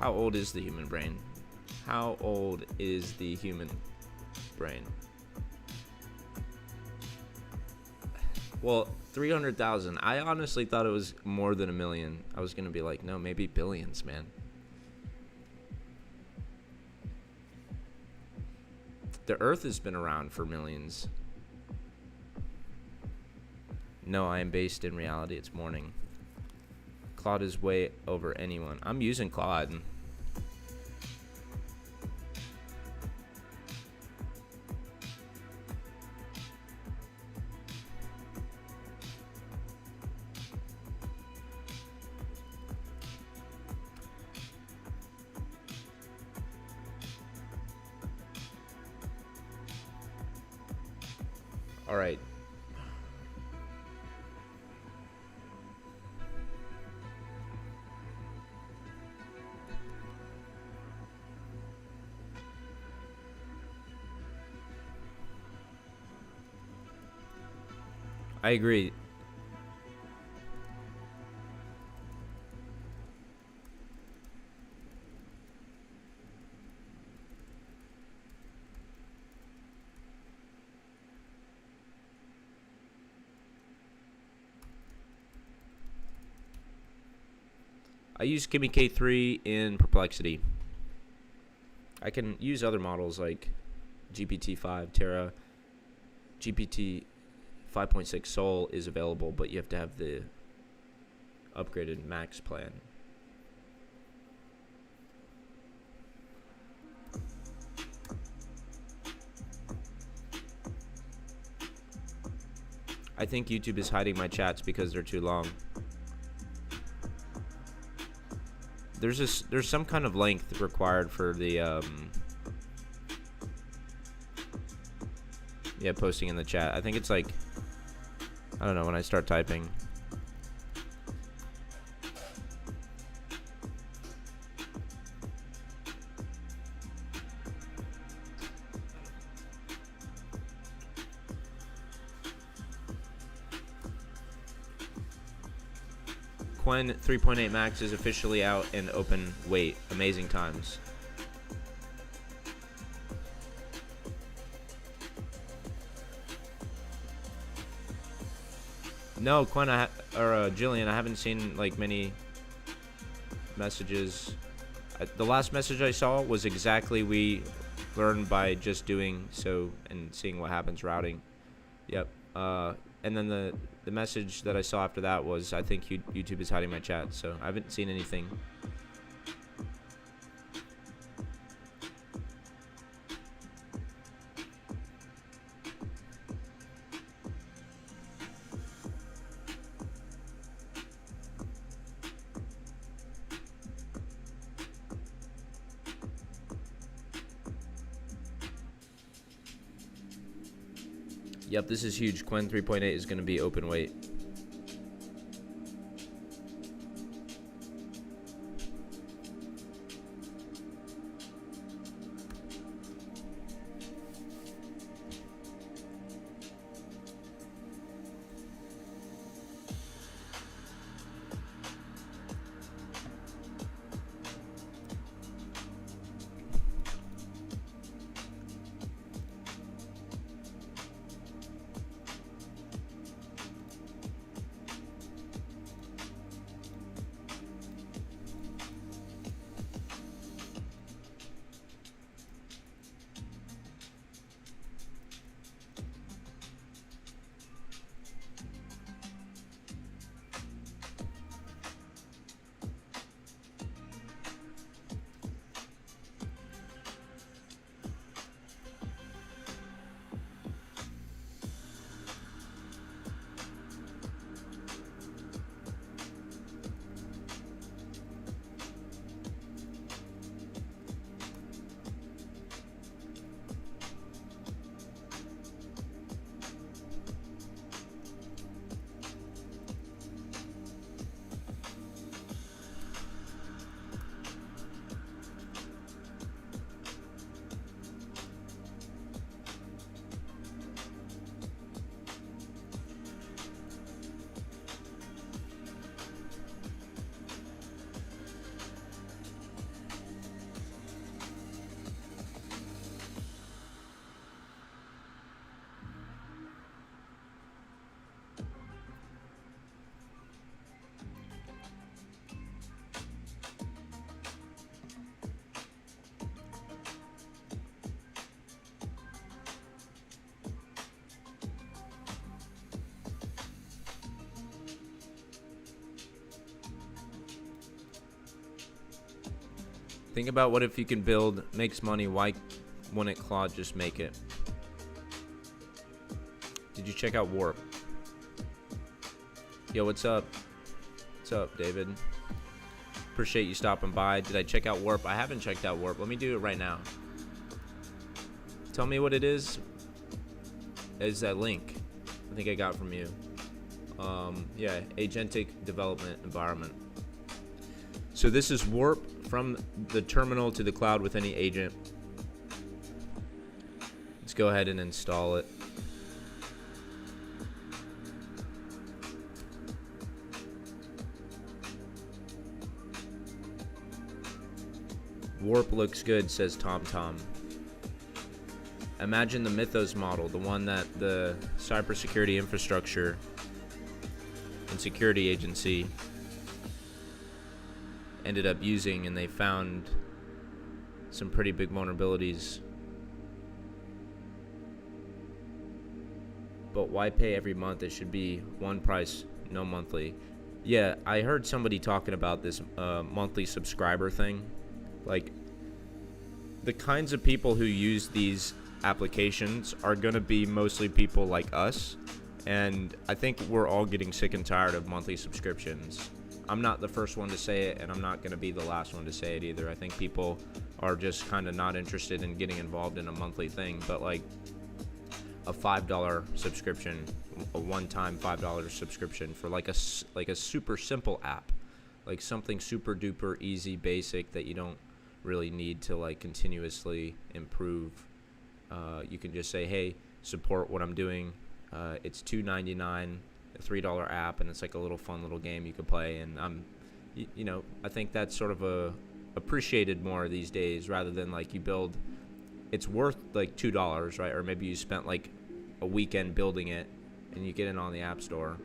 How old is the human brain? How old is the human brain? Well, 300,000. I honestly thought it was more than a million. I was gonna be like, no, maybe billions, man. The Earth has been around for millions. No, I am based in reality. It's morning. Claude is way over anyone. I'm using Claude. All right. I agree. I use Kimi K3 in Perplexity. I can use other models like GPT-5, Terra, GPT 5.6 Sol is available, but you have to have the upgraded max plan. I think YouTube is hiding my chats because they're too long. There's some kind of length required for the posting in the chat. I think it's like, I don't know, when I start typing. Quen 3.8 Max is officially out and open. Wait, amazing times. No, Quen, Jillian, I haven't seen like many messages. The last message I saw was exactly we learned by just doing so and seeing what happens routing. Yep. And then the message that I saw after that was, I think YouTube is hiding my chat, so I haven't seen anything. Yep, this is huge. Quen 3.8 is going to be open weight. Think about what if you can build, makes money, why wouldn't Claude just make it? Did you check out Warp? Yo, what's up? What's up, David? Appreciate you stopping by. Did I check out Warp? I haven't checked out Warp. Let me do it right now. Tell me what it is. Is that link I think I got from you. Yeah, agentic development environment. So this is Warp from the terminal to the cloud with any agent. Let's go ahead and install it. Warp looks good, says TomTom. Imagine the Mythos model, the one that the cybersecurity infrastructure and security agency ended up using, and they found some pretty big vulnerabilities. But why pay every month? It should be one price, no monthly. Yeah, I heard somebody talking about this monthly subscriber thing. Like, the kinds of people who use these applications are going to be mostly people like us, and I think we're all getting sick and tired of monthly subscriptions. I'm not the first one to say it, and I'm not going to be the last one to say it either. I think people are just kind of not interested in getting involved in a monthly thing, but like a $5 subscription, a one-time $5 subscription for like a super simple app, like something super duper easy, basic that you don't really need to like continuously improve. You can just say, hey, support what I'm doing. It's $2.99, a $3 app, and it's like a little fun little game you can play. And you know, I think that's sort of appreciated more these days, rather than like you build, it's worth like $2, right? Or maybe you spent like a weekend building it, and you get it on the App Store,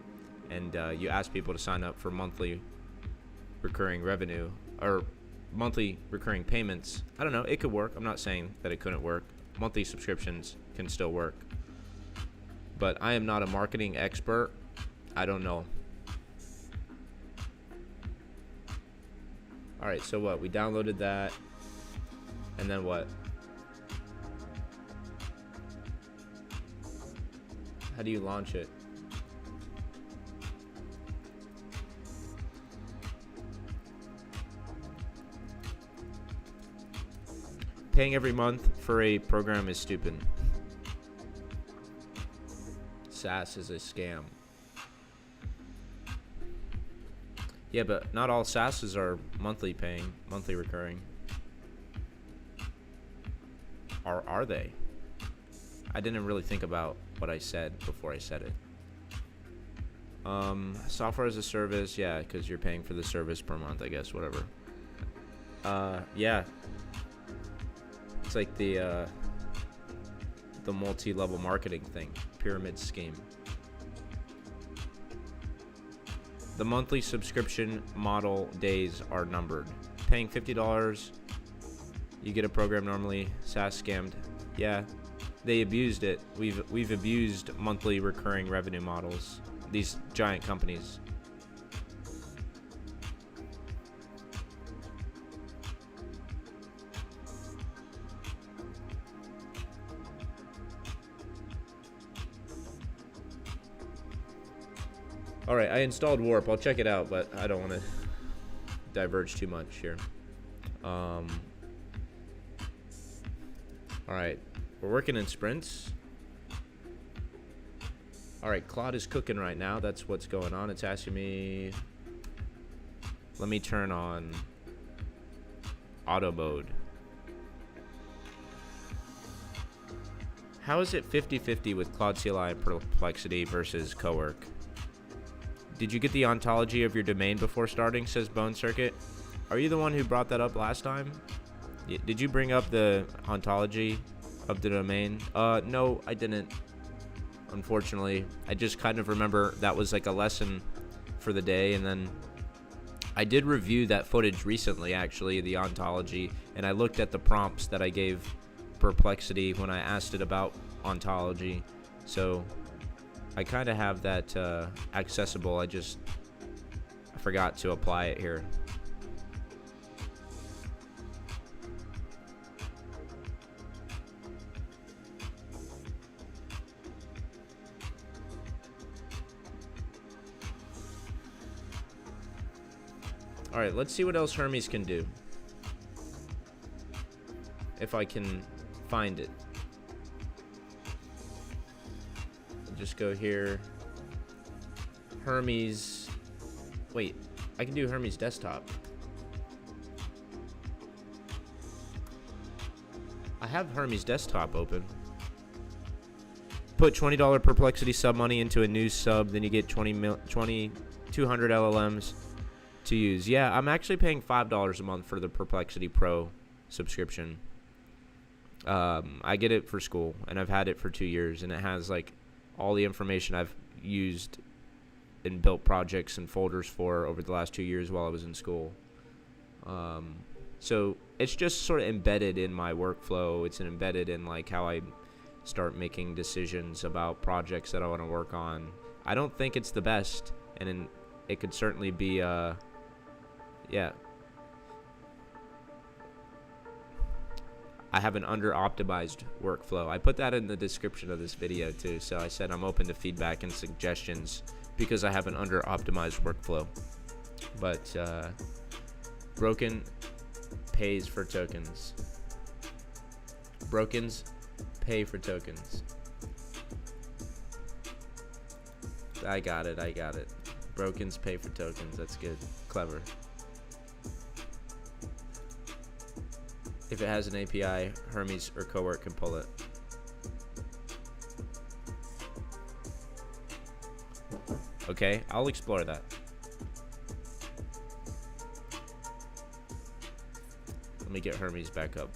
and you ask people to sign up for monthly recurring revenue or monthly recurring payments. I don't know, it could work. I'm not saying that it couldn't work. Monthly subscriptions can still work. But I am not a marketing expert. I don't know. All right, so what? We downloaded that. And then what? How do you launch it? Paying every month for a program is stupid. SaaS is a scam. Yeah, but not all SaaSes are monthly paying, monthly recurring. Or are they? I didn't really think about what I said before I said it. Software as a service, yeah, because you're paying for the service per month, I guess, whatever. Yeah. It's like the multi-level marketing thing, pyramid scheme. The monthly subscription model days are numbered. Paying $50, you get a program normally. SaaS scammed. Yeah, they abused it. We've abused monthly recurring revenue models. These giant companies. All right, I installed Warp. I'll check it out, but I don't want to diverge too much here. All right, we're working in sprints. All right, Claude is cooking right now. That's what's going on. It's asking me. Let me turn on auto mode. How is it 50-50 with Claude CLI and Perplexity versus Cowork? Did you get the ontology of your domain before starting, says Bone Circuit? Are you the one who brought that up last time? Did you bring up the ontology of the domain? No, I didn't. Unfortunately, I just kind of remember that was like a lesson for the day, and then I did review that footage recently, actually, the ontology, and I looked at the prompts that I gave Perplexity when I asked it about ontology. So I kind of have that accessible. I forgot to apply it here. All right, let's see what else Hermes can do. If I can find it. I'll just go here. Hermes. Wait, I can do Hermes desktop. I have Hermes desktop open. Put $20 Perplexity sub money into a new sub, then you get 200 LLMs to use. Yeah, I'm actually paying $5 a month for the Perplexity Pro subscription. I get it for school, and I've had it for 2 years, and it has like all the information I've used and built projects and folders for over the last 2 years while I was in school. So it's just sort of embedded in my workflow. It's embedded in like how I start making decisions about projects that I want to work on. I don't think it's the best, and it could certainly be, yeah. I have an under-optimized workflow. I put that in the description of this video too, so I said I'm open to feedback and suggestions because I have an under-optimized workflow. But broken pays for tokens. Brokens pay for tokens. I got it. Brokens pay for tokens. That's good. Clever. If it has an API, Hermes or Cowork can pull it. Okay, I'll explore that. Let me get Hermes back up.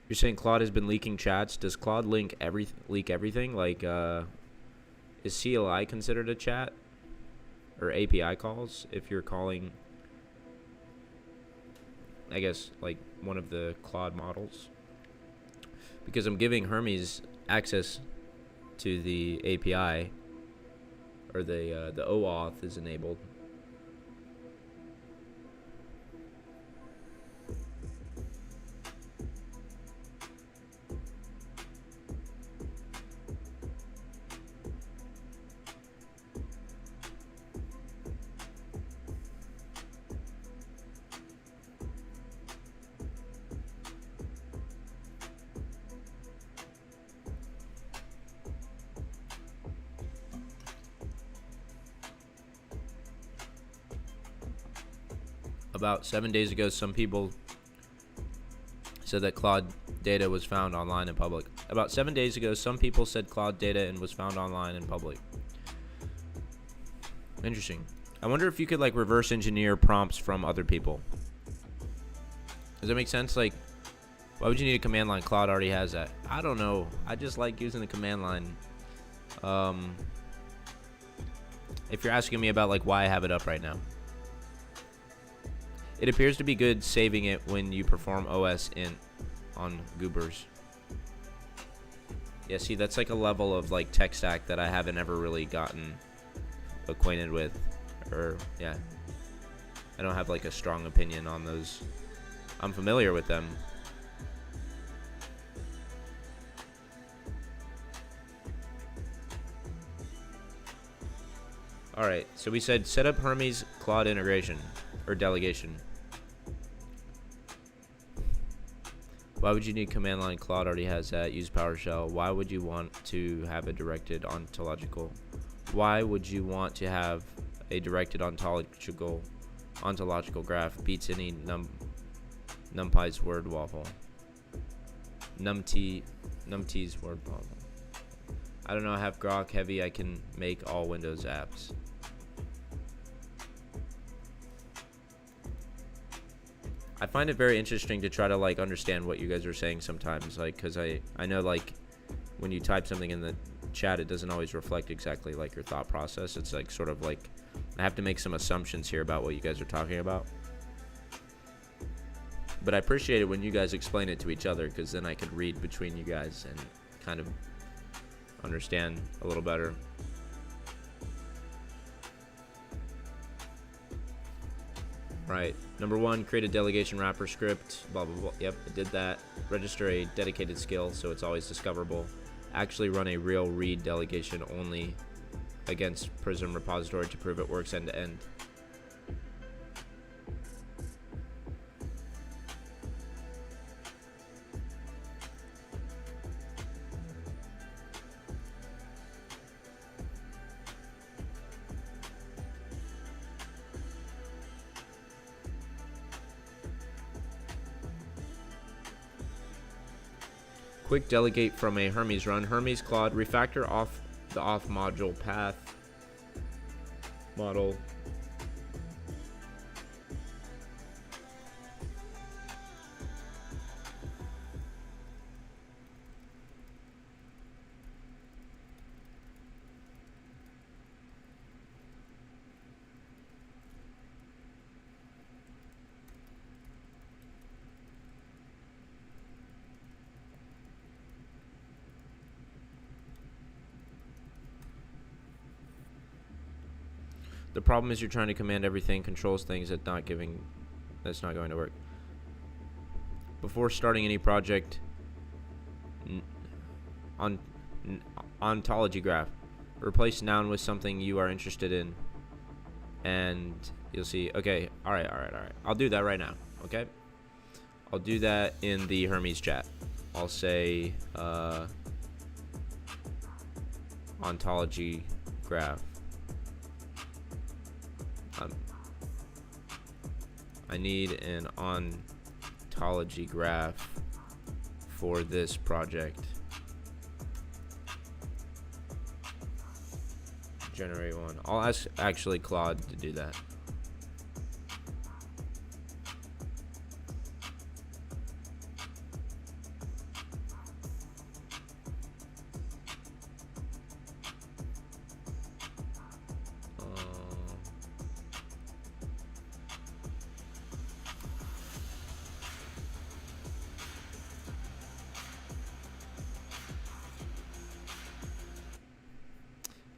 You're saying Claude has been leaking chats. Does Claude leak everything? Like, is CLI considered a chat? Or API calls if you're calling, I guess, like one of the Claude models? Because I'm giving Hermes access to the API, or the OAuth is enabled. About 7 days ago, some people said that Claude data was found online in public. About 7 days ago, some people said Claude data and was found online in public. Interesting. I wonder if you could like reverse engineer prompts from other people. Does that make sense? Like, why would you need a command line? Claude already has that. I don't know. I just like using the command line. If you're asking me about like why I have it up right now. It appears to be good saving it when you perform OS int on goobers. Yeah, see, that's like a level of like tech stack that I haven't ever really gotten acquainted with. Or, yeah. I don't have like a strong opinion on those. I'm familiar with them. Alright, so we said set up Hermes Claude integration or delegation. Why would you need command line? Claude already has that. Use PowerShell. Why would you want to have a directed ontological? Why would you want to have a directed ontological graph? Beats any NumPy's word waffle. NumT's word waffle. I don't know. I have Grok heavy. I can make all Windows apps. I find it very interesting to try to like understand what you guys are saying sometimes, like, because I know like when you type something in the chat, it doesn't always reflect exactly like your thought process. It's like sort of like I have to make some assumptions here about what you guys are talking about. But I appreciate it when you guys explain it to each other, because then I could read between you guys and kind of understand a little better. Right. Number 1, create a delegation wrapper script. Blah, blah, blah. Yep, I did that. Register a dedicated skill so it's always discoverable. Actually run a real read delegation only against PRism repository to prove it works end to end. Quick delegate from a Hermes run. Hermes Claude refactor off the auth module path model. The problem is you're trying to command everything, controls things that's not going to work. Before starting any project, ontology graph. Replace noun with something you are interested in, and you'll see. Okay, all right. I'll do that right now. Okay, I'll do that in the Hermes chat. I'll say ontology graph. I need an ontology graph for this project. Generate one. I'll ask actually Claude to do that.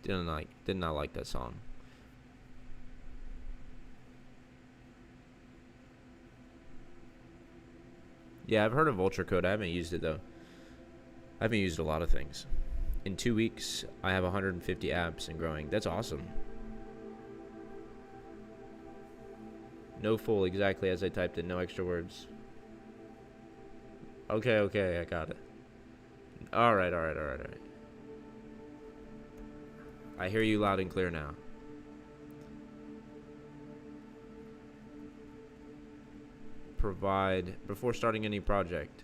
Did not like that song. Yeah, I've heard of UltraCode. I haven't used it though. I haven't used a lot of things. In 2 weeks, I have 150 apps and growing. That's awesome. No full, exactly as I typed it. No extra words. Okay, I got it. All right. I hear you loud and clear now. Provide before starting any project.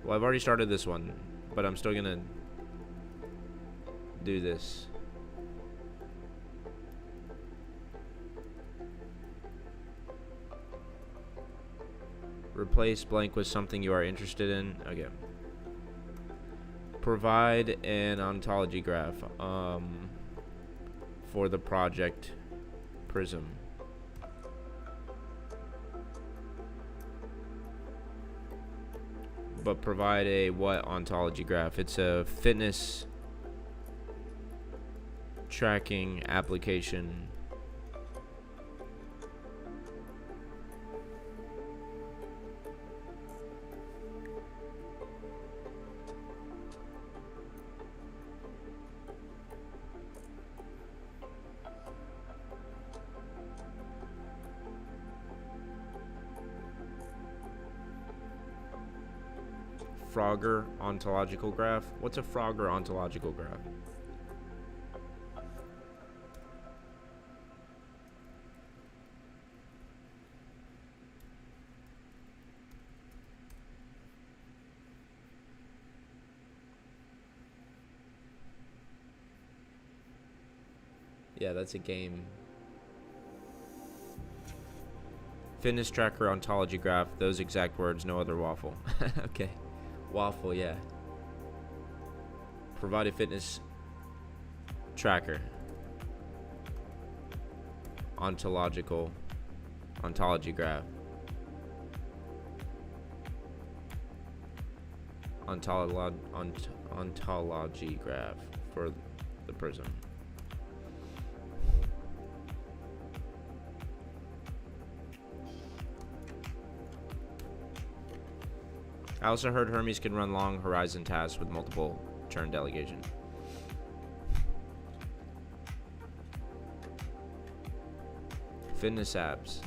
Well, I've already started this one, but I'm still gonna do this. Replace blank with something you are interested in. Okay. Provide an ontology graph for the project PRism. But provide a what ontology graph? It's a fitness tracking application. Frogger ontological graph. What's a Frogger ontological graph? Yeah, that's a game. Fitness tracker ontology graph. Those exact words, no other waffle. Okay. Waffle, yeah. Provide a fitness tracker. Ontology graph. Ontology graph for the PRism. I also heard Hermes can run long horizon tasks with multiple turn delegation. Fitness apps.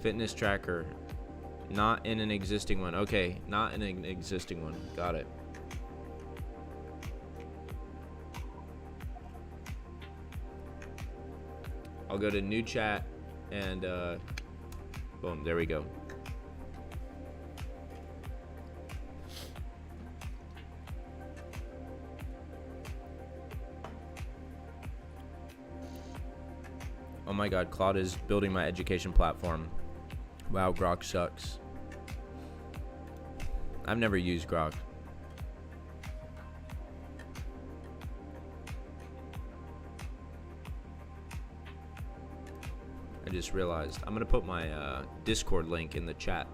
Fitness tracker. Not in an existing one. Okay, not in an existing one. Got it. I'll go to new chat and boom, there we go. Oh my god, Claude is building my education platform. Wow, Grok sucks. I've never used Grok. I just realized. I'm going to put my Discord link in the chat.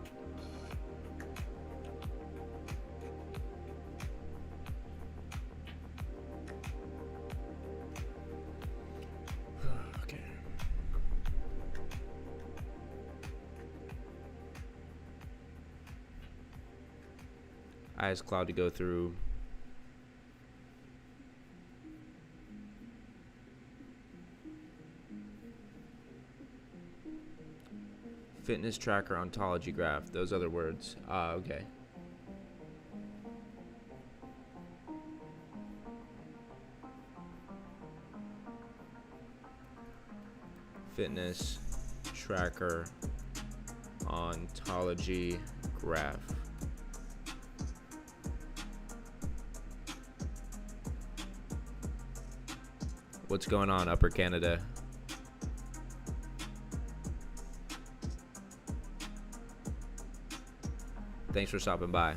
I asked Claude to go through fitness tracker ontology graph, those other words. Okay. Fitness tracker ontology graph. What's going on, Upper Canada? Thanks for stopping by.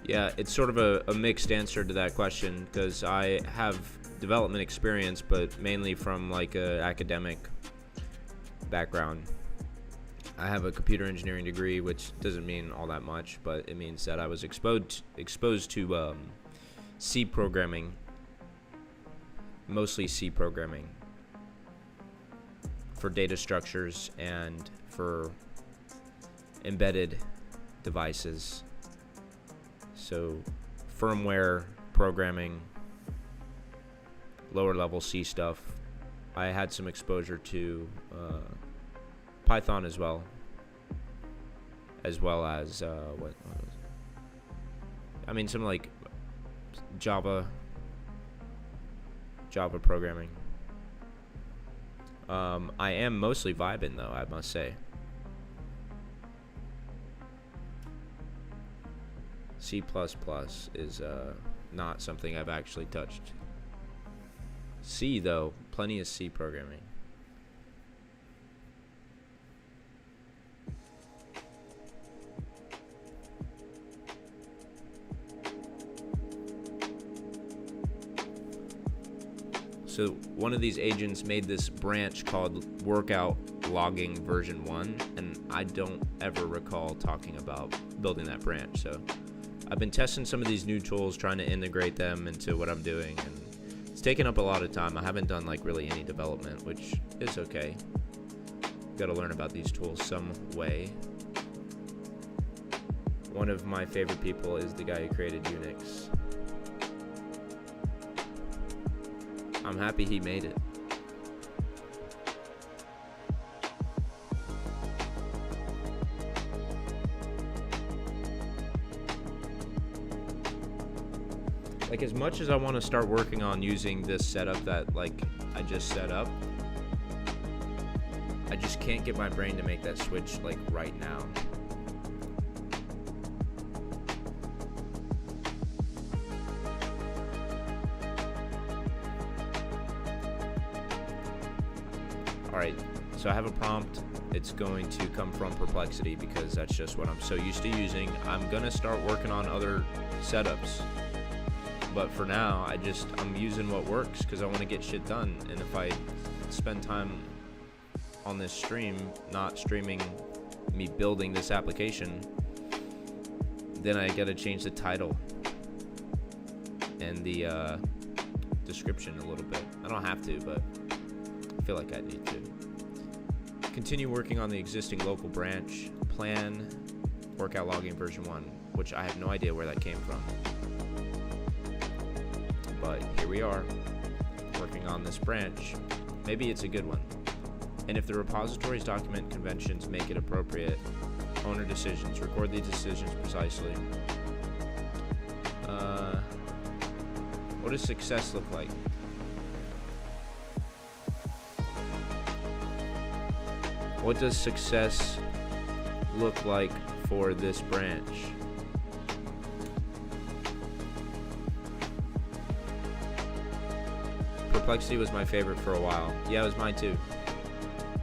Yeah, it's sort of a mixed answer to that question, because I have development experience, but mainly from like a academic background. I have a computer engineering degree, which doesn't mean all that much, but it means that I was exposed to C programming, mostly C programming, for data structures and for embedded devices. So firmware programming, lower level C stuff. I had some exposure to Python as well as what was it? I mean, some like Java programming. I am mostly vibing though, I must say. C++ is not something I've actually touched. C though, plenty of C programming. So one of these agents made this branch called workout logging version 1, and I don't ever recall talking about building that branch. So I've been testing some of these new tools, trying to integrate them into what I'm doing, and it's taken up a lot of time. I haven't done like really any development, which is okay. Got to learn about these tools some way. One of my favorite people is the guy who created Unix. I'm happy he made it. Like, as much as I want to start working on using this setup that like I just set up, I just can't get my brain to make that switch like right now. Alright, so I have a prompt. It's going to come from Perplexity because that's just what I'm so used to using. I'm gonna start working on other setups, but for now I'm using what works because I want to get shit done. And if I spend time on this stream not streaming me building this application, then I gotta change the title and the description a little bit. I don't have to, but I feel like I need to. Continue working on the existing local branch, plan, workout logging version 1, which I have no idea where that came from. But here we are, working on this branch. Maybe it's a good one. And if the repository's document conventions make it appropriate, owner decisions, record the decisions precisely. What does success look like? What does success look like for this branch? Perplexity was my favorite for a while. Yeah, it was mine too.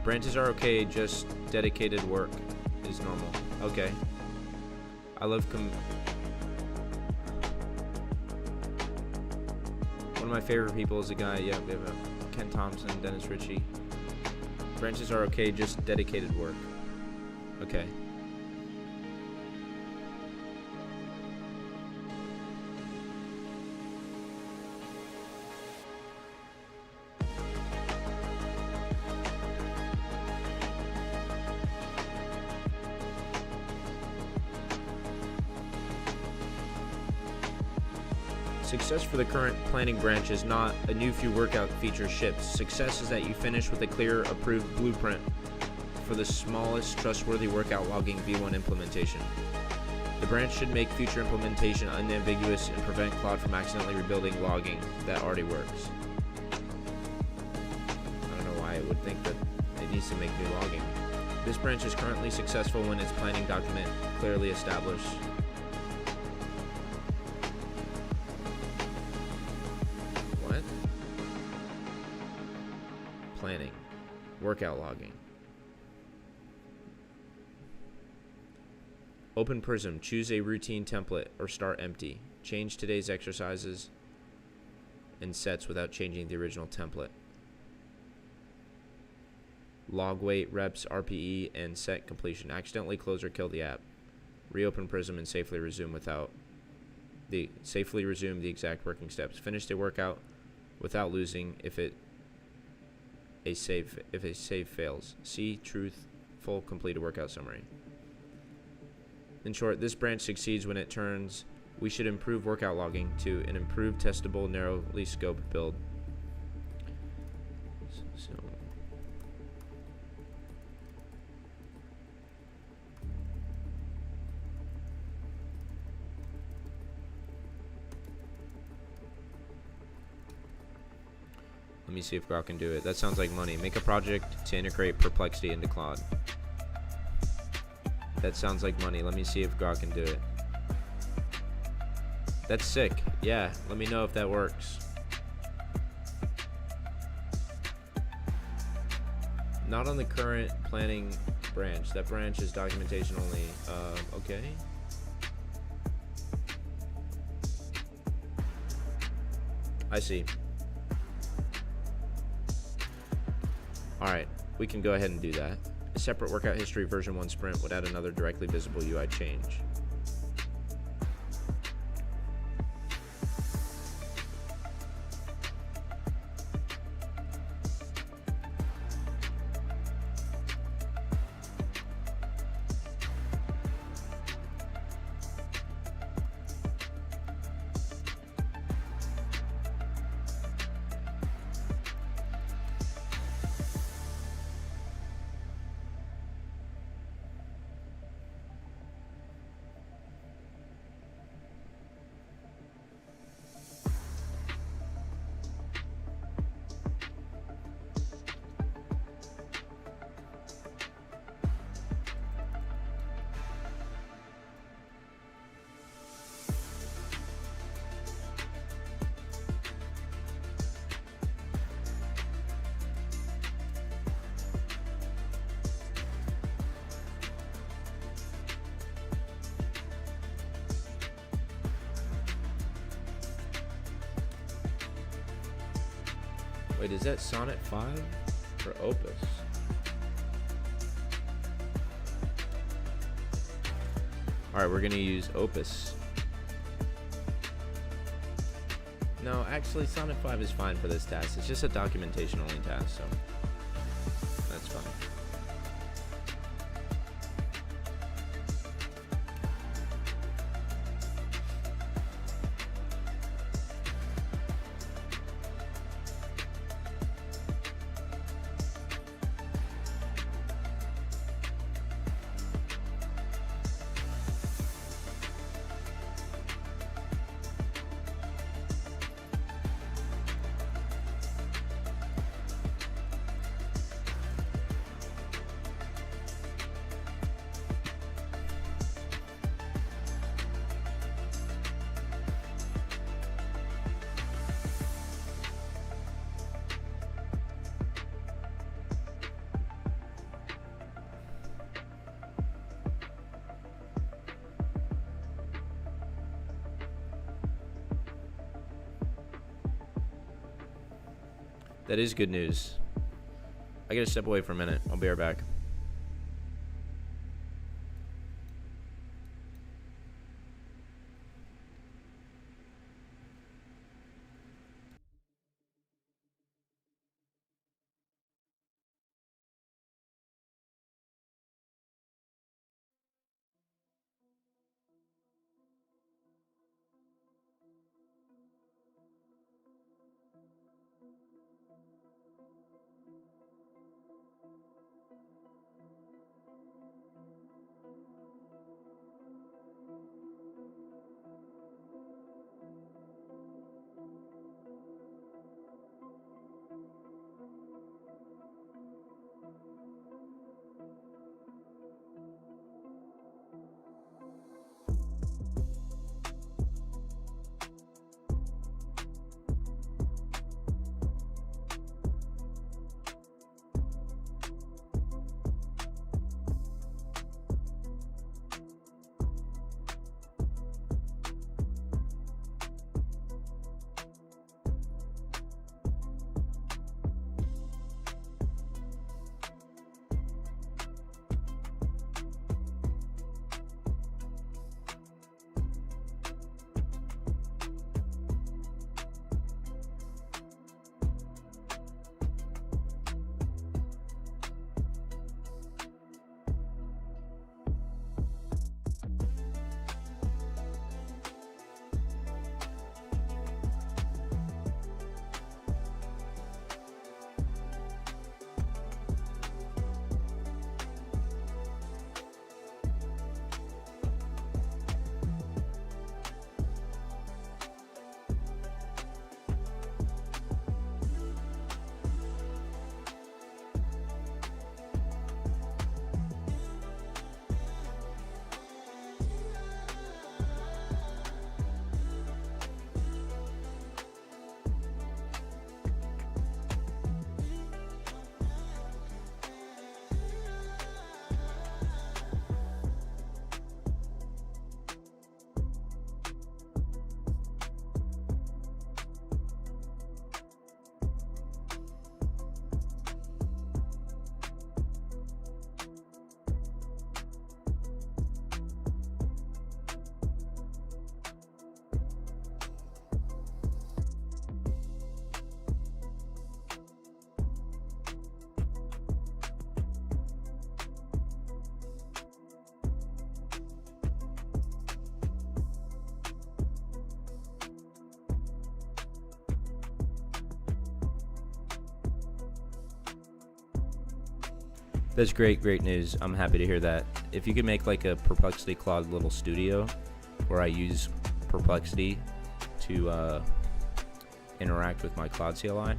Branches are okay, just dedicated work is normal. Okay. I love one of my favorite people is a guy, yeah, we have Ken Thompson, Dennis Ritchie. Branches are okay, just dedicated work. Okay. Success for the current planning branch is not a new few workout feature ships. Success is that you finish with a clear, approved blueprint for the smallest trustworthy workout logging v1 implementation. The branch should make future implementation unambiguous and prevent Claude from accidentally rebuilding logging that already works. I don't know why it would think that it needs to make new logging. This branch is currently successful when its planning document clearly established. Planning, workout logging. Open Prism. Choose a routine template or start empty. Change today's exercises and sets without changing the original template. Log weight, reps, RPE, and set completion. Accidentally close or kill the app. Reopen Prism and safely resume the exact working steps. Finish the workout without losing if a save fails. See truthful completed workout summary. In short, this branch succeeds when it turns we should improve workout logging to an improved testable narrowly scoped build. So let me see if Grok can do it. That sounds like money. Make a project to integrate Perplexity into Claude. That sounds like money. Let me see if Grok can do it. That's sick. Yeah, let me know if that works. Not on the current planning branch. That branch is documentation only. Okay. I see. Alright, we can go ahead and do that. A separate workout history version 1 sprint would add another directly visible UI change. Wait, is that Sonnet 5 or Opus? Alright, we're gonna use Opus. No, actually Sonnet 5 is fine for this task. It's just a documentation only task, so that's fine. That is good news. I gotta step away for a minute. I'll be right back. That's great news. I'm happy to hear that. If you could make like a Perplexity Claude little studio where I use Perplexity to interact with my Claude CLI.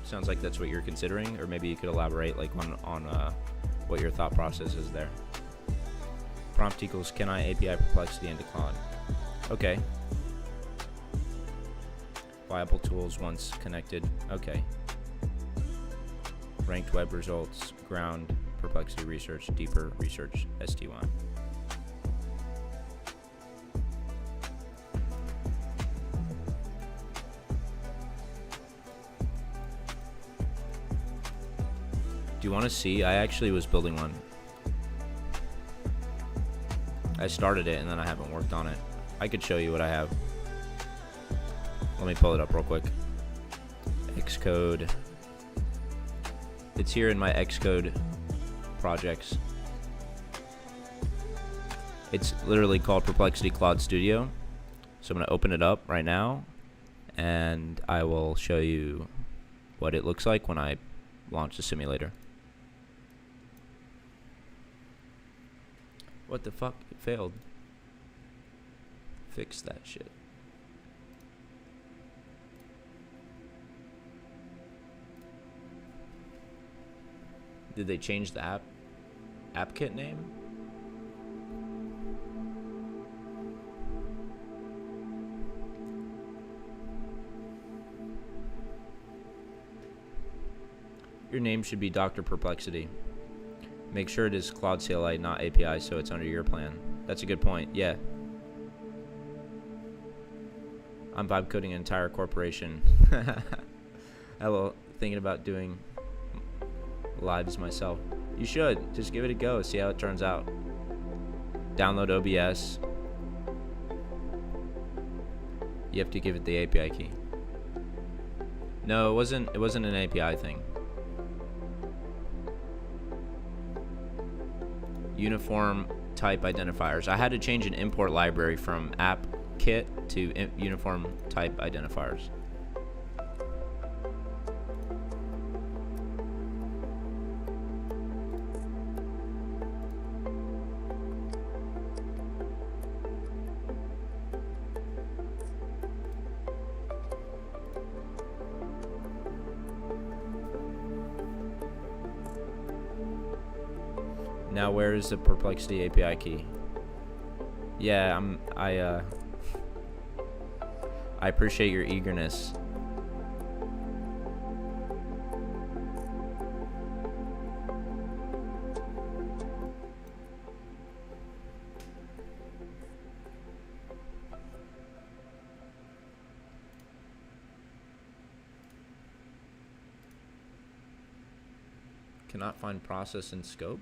Sounds like that's what you're considering, or maybe you could elaborate like on what your thought process is there. Prompt equals can I API Perplexity into Claude? Okay. Viable tools once connected. Okay. Ranked web results, ground, Perplexity research, deeper research, STY. Do you want to see? I actually was building one. I started it and then I haven't worked on it. I could show you what I have. Let me pull it up real quick. Xcode. It's here in my Xcode projects. It's literally called Perplexity Claude Studio. So I'm going to open it up right now and I will show you what it looks like when I launch the simulator. What the fuck? It failed. Fix that shit. Did they change the app kit name? Your name should be Dr. Perplexity. Make sure it is Claude CLI, not API, so it's under your plan. That's a good point. Yeah. I'm vibe coding an entire corporation. Hello, thinking about doing lives myself. You should. Just give it a go. See how it turns out. Download OBS. You have to give it the API key. No, it wasn't an API thing. Uniform type identifiers. I had to change an import library from AppKit to uniform type identifiers. Now where is the Perplexity API key? Yeah, I appreciate your eagerness. Cannot find process and scope.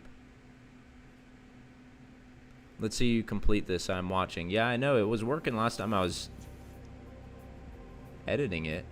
Let's see you complete this. I'm watching. Yeah, I know. It was working last time I was editing it.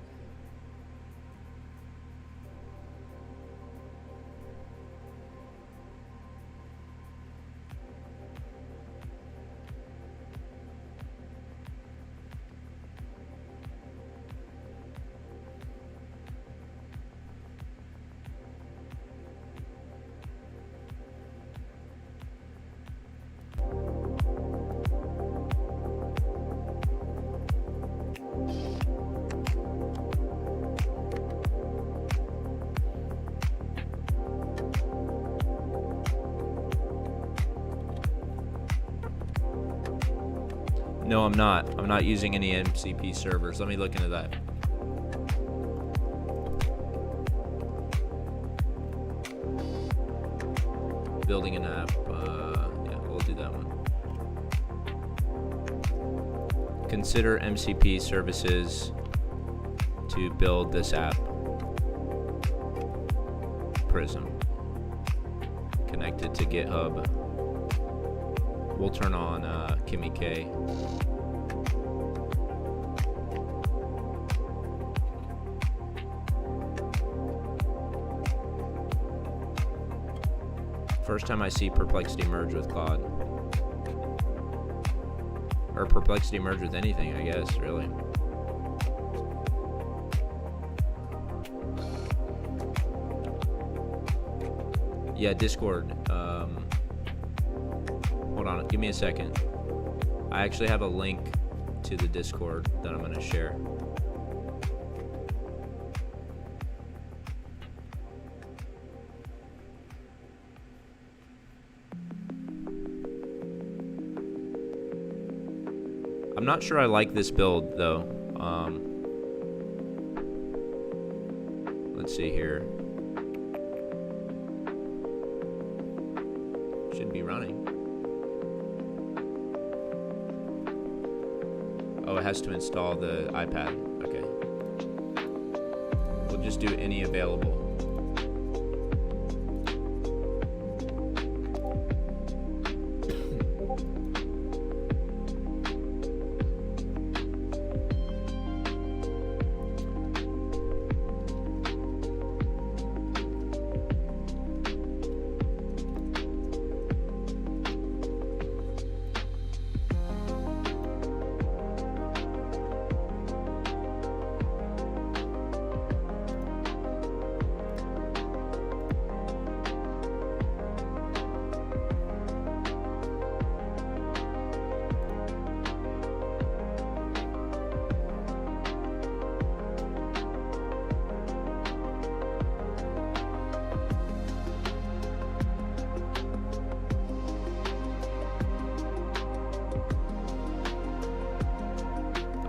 No, I'm not. I'm not using any MCP servers. Let me look into that. Building an app. Yeah, we'll do that one. Consider MCP services to build this app. PRism. Connected to GitHub. We'll turn on Kimi K. First time I see Perplexity merge with Claude. Or Perplexity merge with anything, I guess, really. Yeah, Discord. Hold on, give me a second. I actually have a link to the Discord that I'm going to share. I'm not sure I like this build though. Let's see here. Should be running. Oh, it has to install the iPad. Okay. We'll just do any available.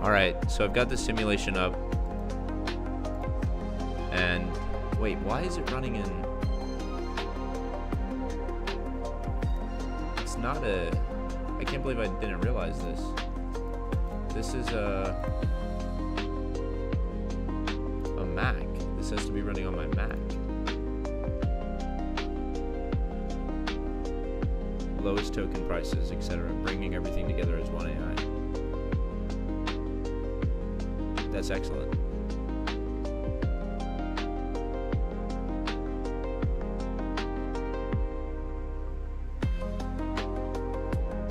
Alright, so I've got the simulation up. And wait, why is it running in? It's not a... I can't believe I didn't realize this. This is a Mac. This has to be running on my Mac. Lowest token prices, etc. Bringing everything together as one AI. That's excellent.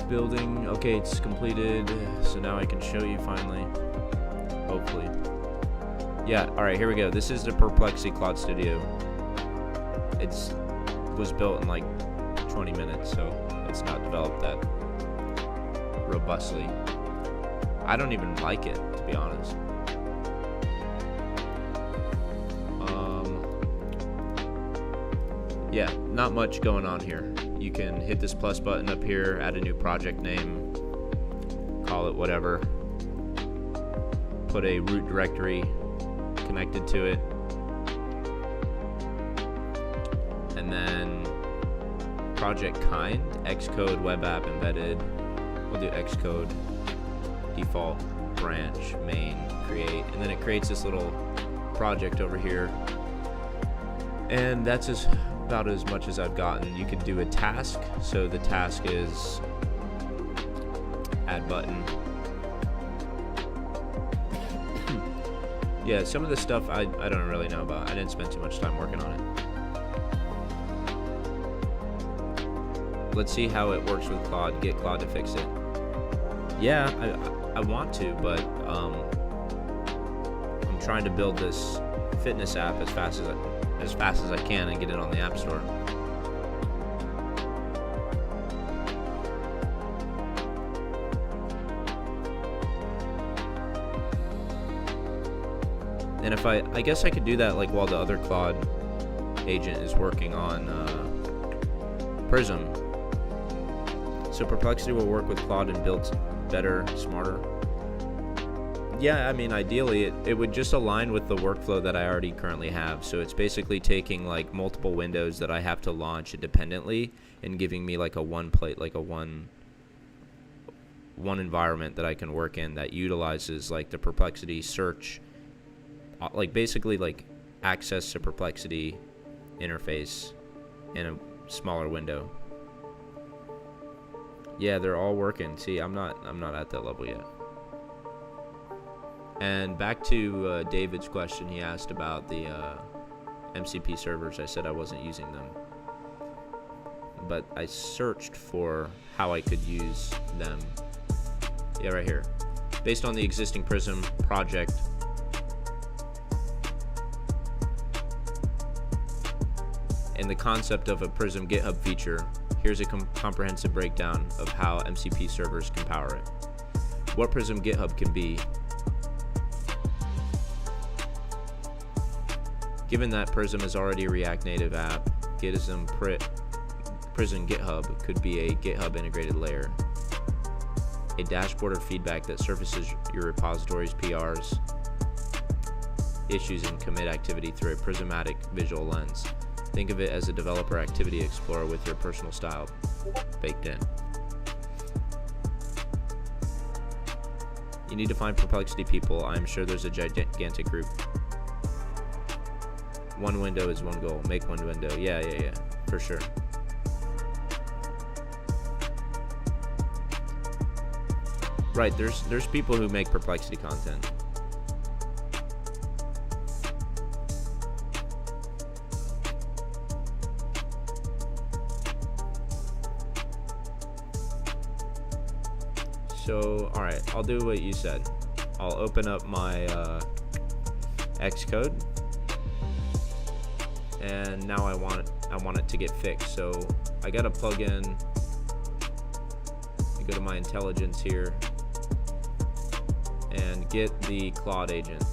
Building, okay, it's completed. So now I can show you finally. Hopefully. Yeah, alright, here we go. This is the Perplexity Cloud Studio. It's was built in like 20 minutes, so it's not developed that robustly. I don't even like it, to be honest. Yeah, not much going on here. You can hit this plus button up here, add a new project name, call it whatever, put a root directory connected to it, and then project kind, Xcode, web app, embedded. We'll do Xcode, default, branch, main, create, and then it creates this little project over here. And that's about as much as I've gotten. You can do a task, so the task is add button. Yeah, some of the stuff I don't really know about. I didn't spend too much time working on it. Let's see how it works with Claude. Get Claude to fix it. Yeah, I want to, but I'm trying to build this fitness app as fast as I can and get it on the App Store. And if I guess I could do that like while the other Claude agent is working on PRism. So Perplexity will work with Claude and build better, smarter. Yeah, I mean, ideally, it would just align with the workflow that I already currently have. So it's basically taking like multiple windows that I have to launch independently and giving me like a one environment that I can work in that utilizes like the Perplexity search, like basically like access to Perplexity interface in a smaller window. Yeah, they're all working. See, I'm not at that level yet. And back to David's question, he asked about the MCP servers. I said I wasn't using them, but I searched for how I could use them. Yeah, right here. Based on the existing PRism project, and the concept of a PRism GitHub feature, here's a comprehensive breakdown of how MCP servers can power it. What PRism GitHub can be. Given that PRism is already a React Native app, PRism GitHub could be a GitHub integrated layer. A dashboard or feedback that surfaces your repository's PRs, issues, and commit activity through a prismatic visual lens. Think of it as a developer activity explorer with your personal style baked in. You need to find Perplexity people. I'm sure there's a gigantic group. One window is one goal. Make one window. Yeah, for sure. Right, there's people who make Perplexity content. So, alright, I'll do what you said. I'll open up my Xcode, and now I want it to get fixed. So I got a plugin. I go to my intelligence here and get the Claude agent.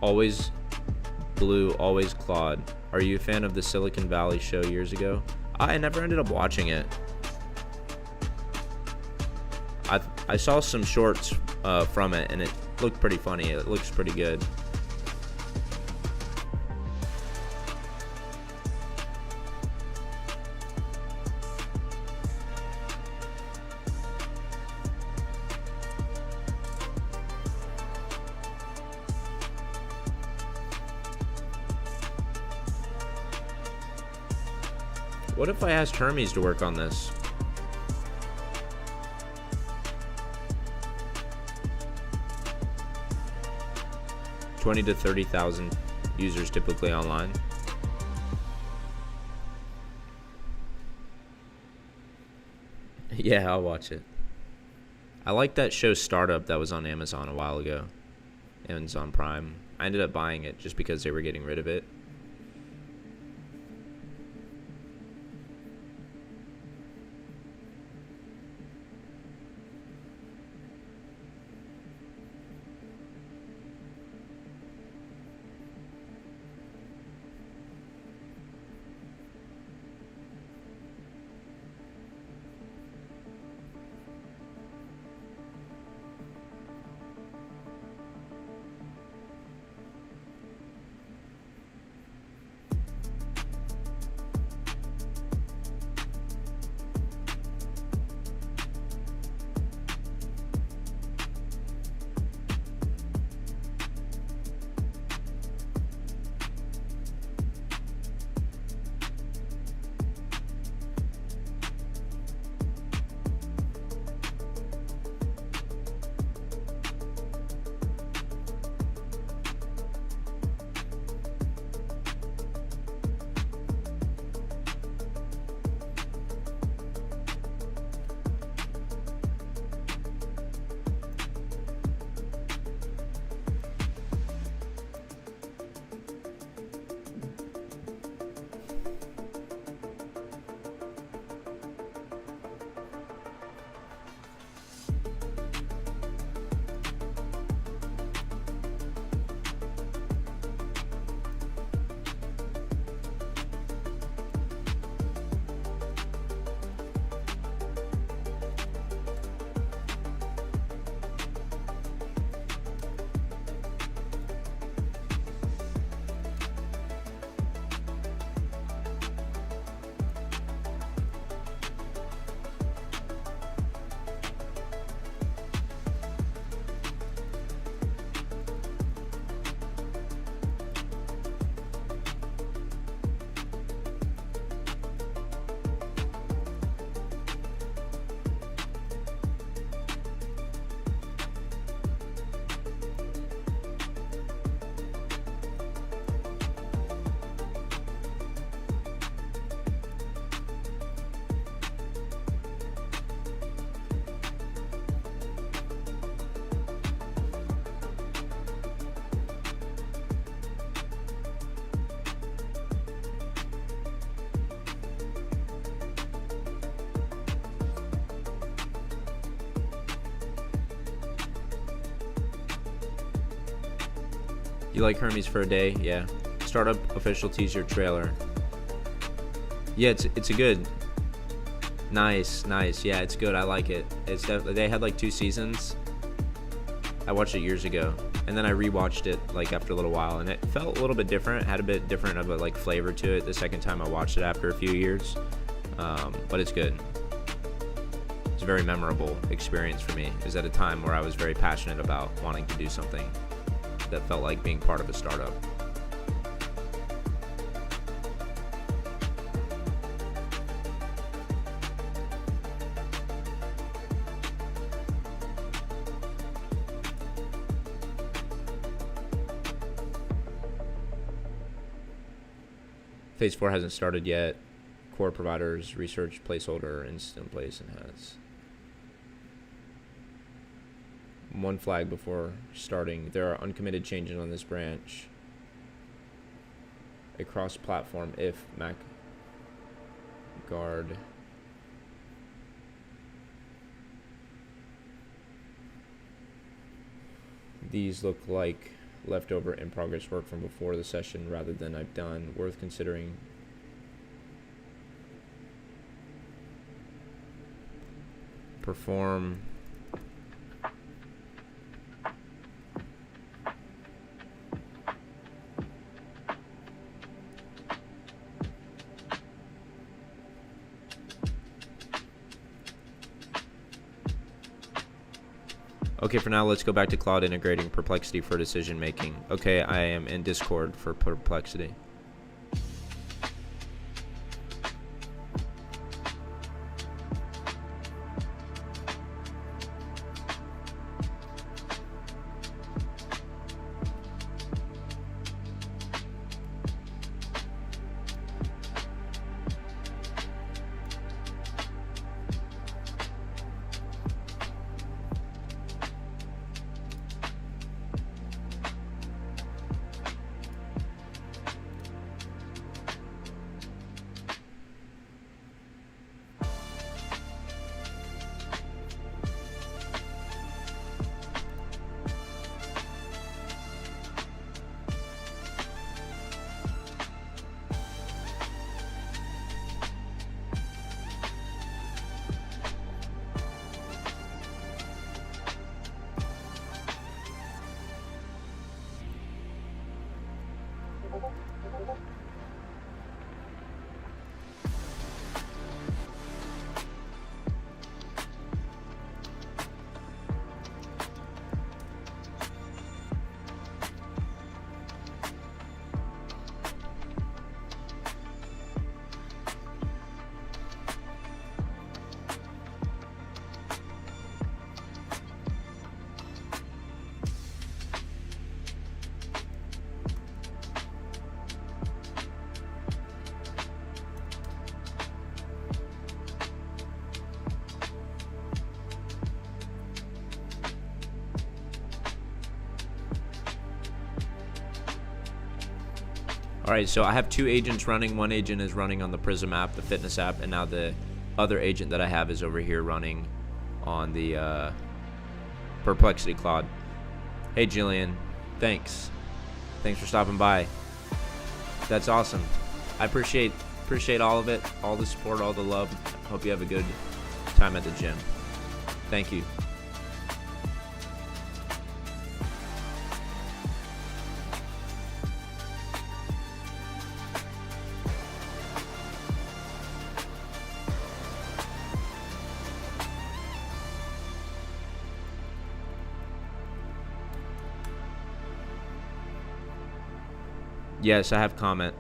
Always Blue, always Claude. Are you a fan of the Silicon Valley show years ago? I never ended up watching it. I saw some shorts from it, and it looked pretty funny. It looks pretty good. What if I asked Hermes to work on this? $20,000 to $30,000 users typically online. Yeah, I'll watch it. I like that show Startup that was on Amazon a while ago. Amazon Prime. I ended up buying it just because they were getting rid of it. You like Hermes for a day? Yeah. Startup official teaser trailer. Yeah, it's a good. Nice. Yeah, it's good. I like it. It's they had like 2 seasons. I watched it years ago, and then I rewatched it like after a little while, and it felt a little bit different. It had a bit different of a like flavor to it the second time I watched it after a few years. But it's good. It's a very memorable experience for me. It was at a time where I was very passionate about wanting to do something that felt like being part of a startup. Phase 4 hasn't started yet. Core providers, research placeholder, instant place, and has 1 flag before starting. There are uncommitted changes on this branch. A cross-platform if Mac guard. These look like leftover in progress work from before the session rather than I've done. Worth considering. Perform. Okay, for now, let's go back to Claude integrating Perplexity for decision making. Okay, I am in Discord for Perplexity. All right, so I have 2 agents running. One agent is running on the PRism app, the fitness app, and now the other agent that I have is over here running on the Perplexity Claude. Hey, Jillian, thanks. Thanks for stopping by. That's awesome. I appreciate all of it, all the support, all the love. Hope you have a good time at the gym. Thank you. Yes, I have Comet.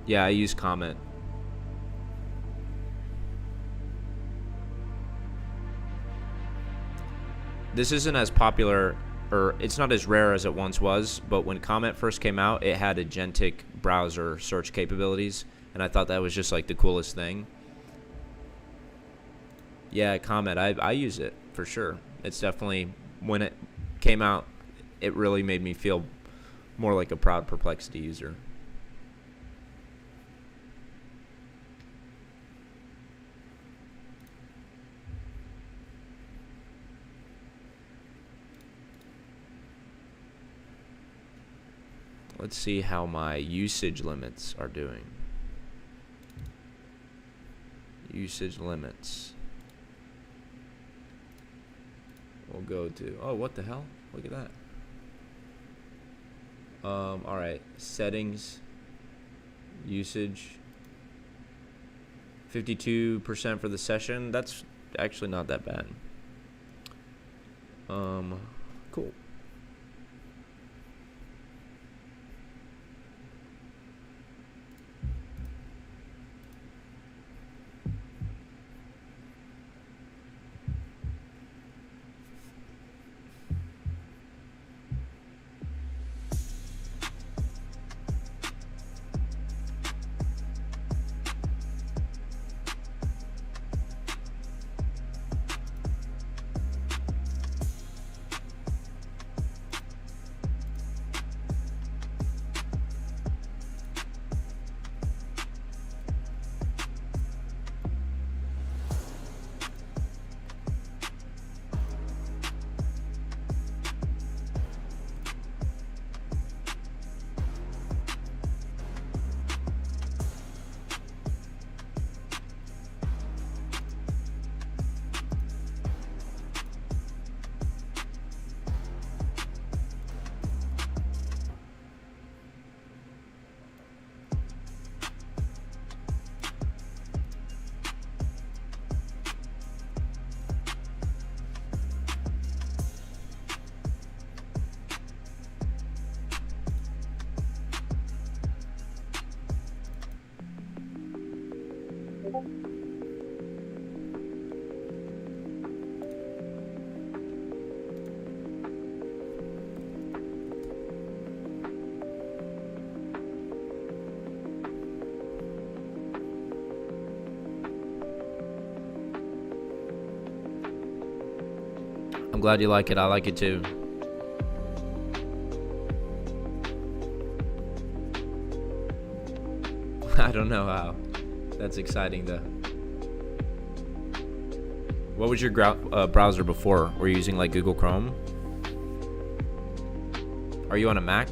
Yeah, I use Comet. This isn't as popular, or it's not as rare as it once was, but when Comet first came out, it had agentic browser search capabilities, and I thought that was just like the coolest thing. Yeah, Comet, I use it for sure. It's definitely, when it came out, it really made me feel more like a proud Perplexity user. Let's see how my usage limits are doing. Usage limits. We'll go to, oh, what the hell? Look at that. All right, settings, usage, 52% for the session. That's actually not that bad. Cool. I'm glad you like it. I like it too. I don't know how. That's exciting though. What was your browser before? Were you using like Google Chrome? Are you on a Mac?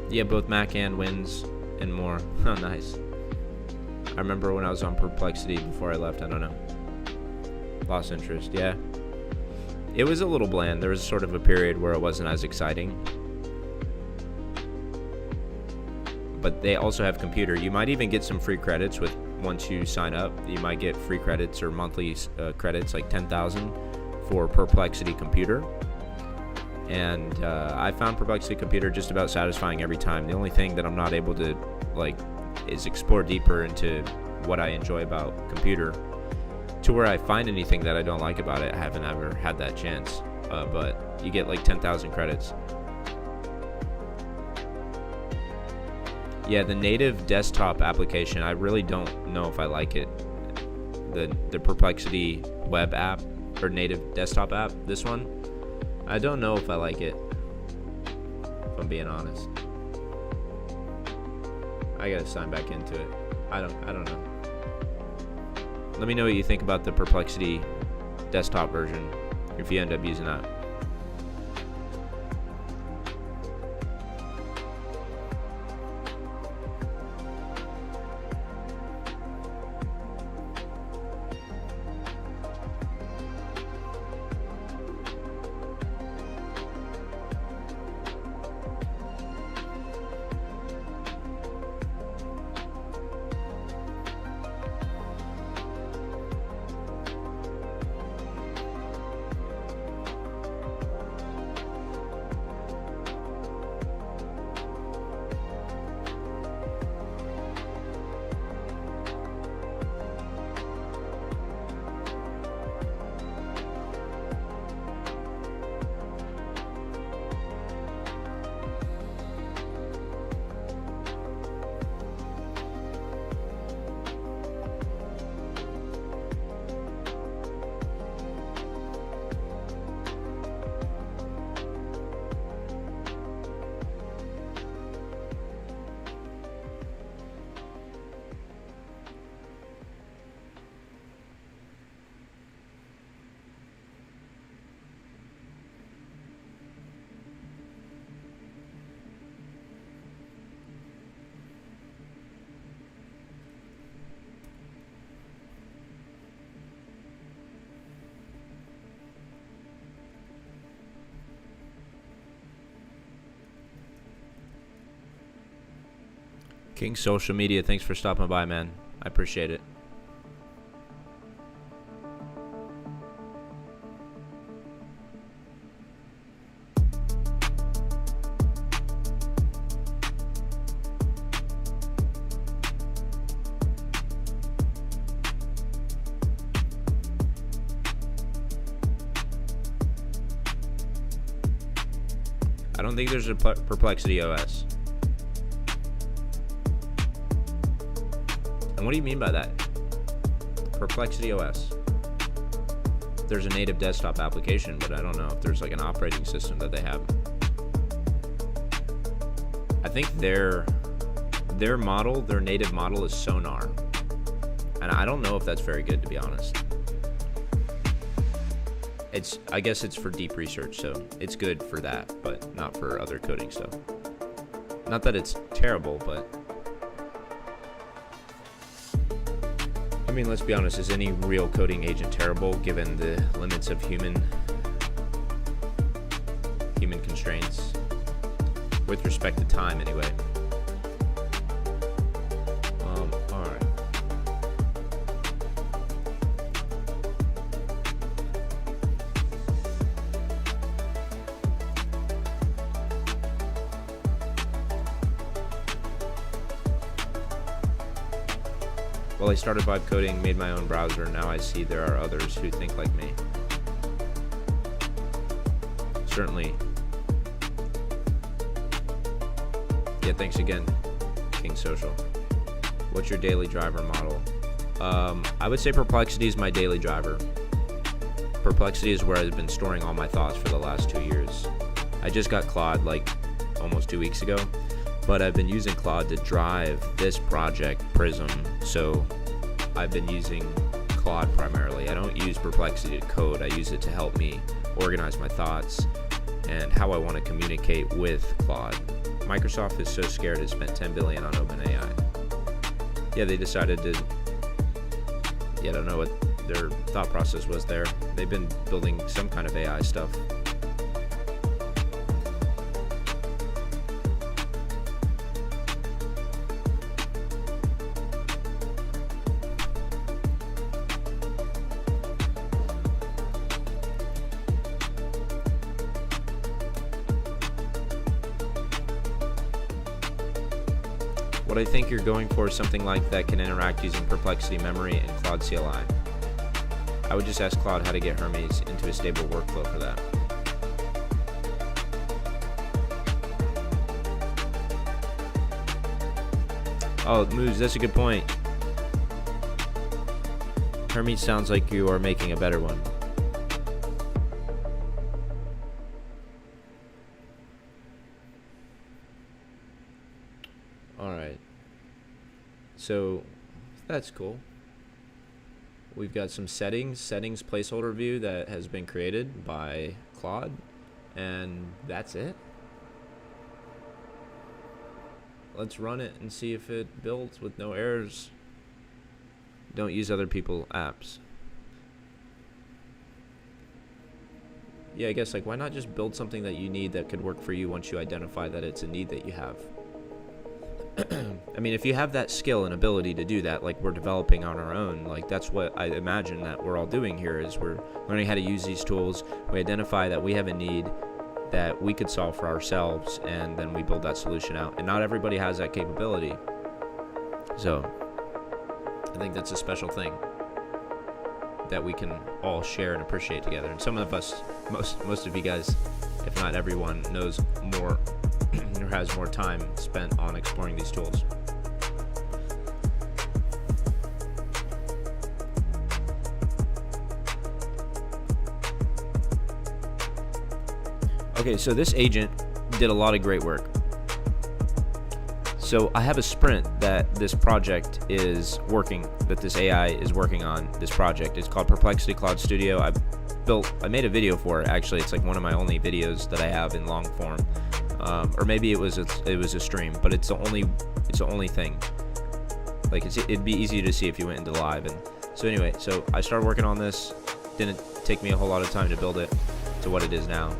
Yeah, both Mac and Wins and more. Oh, nice. I remember when I was on Perplexity before I left, I don't know. Lost interest, yeah. It was a little bland. There was sort of a period where it wasn't as exciting. But they also have computer. You might even get some free credits with once you sign up. You might get free credits or monthly credits, like 10,000 for Perplexity Computer. And I found Perplexity Computer just about satisfying every time. The only thing that I'm not able to like is explore deeper into what I enjoy about computer to where I find anything that I don't like about it. I haven't ever had that chance, but you get like 10,000 credits. Yeah, the native desktop application, I really don't know if I like it. The Perplexity web app or native desktop app, this one, I don't know if I like it, if I'm being honest. I gotta sign back into it. I don't know. Let me know what you think about the Perplexity desktop version if you end up using that. King Social Media, thanks for stopping by, man. I appreciate it. I don't think there's a Perplexity OS. And what do you mean by that? Perplexity OS. There's a native desktop application, but I don't know if there's like an operating system that they have. I think their model, their native model is Sonar. And I don't know if that's very good, to be honest. I guess it's for deep research, so it's good for that, but not for other coding stuff. Not that it's terrible, but I mean, let's be honest, is any real coding agent terrible given the limits of human constraints? With respect to time, anyway. Alright. Well, I started Vibe Coding, made my own browser, now I see there are others who think like me. Certainly. Yeah, thanks again, King Social. What's your daily driver model? I would say Perplexity is my daily driver. Perplexity is where I've been storing all my thoughts for the last 2 years. I just got Claude like almost 2 weeks ago, but I've been using Claude to drive this project, PRism, so I've been using Claude primarily. I don't use Perplexity to code, I use it to help me organize my thoughts and how I want to communicate with Claude. Microsoft is so scared it spent $10 billion on OpenAI. Yeah, they decided to, yeah, I don't know what their thought process was there. They've been building some kind of AI stuff. What I think you're going for is something like that can interact using Perplexity memory and Claude CLI. I would just ask Claude how to get Hermes into a stable workflow for that. Oh, Moose, that's a good point. Hermes sounds like you are making a better one. Alright. So, that's cool. We've got some settings placeholder view that has been created by Claude, and that's it. Let's run it and see if it builds with no errors. Don't use other people's apps. Yeah, I guess, like, why not just build something that you need that could work for you once you identify that it's a need that you have? I mean, if you have that skill and ability to do that, like we're developing on our own, like that's what I imagine that we're all doing here, is we're learning how to use these tools. We identify that we have a need that we could solve for ourselves, and then we build that solution out. And not everybody has that capability. So I think that's a special thing that we can all share and appreciate together. And some of us, most of you guys, if not everyone, knows more or has more time spent on exploring these tools. Okay, so this agent did a lot of great work. So I have a sprint that this project is working, that this AI is working on this project. It's called Perplexity Cloud Studio. I made a video for it, actually. It's like one of my only videos that I have in long form. Or maybe it was a stream, but it's the only thing. Like it'd be easy to see if you went into live. And so anyway, so I started working on this. Didn't take me a whole lot of time to build it to what it is now.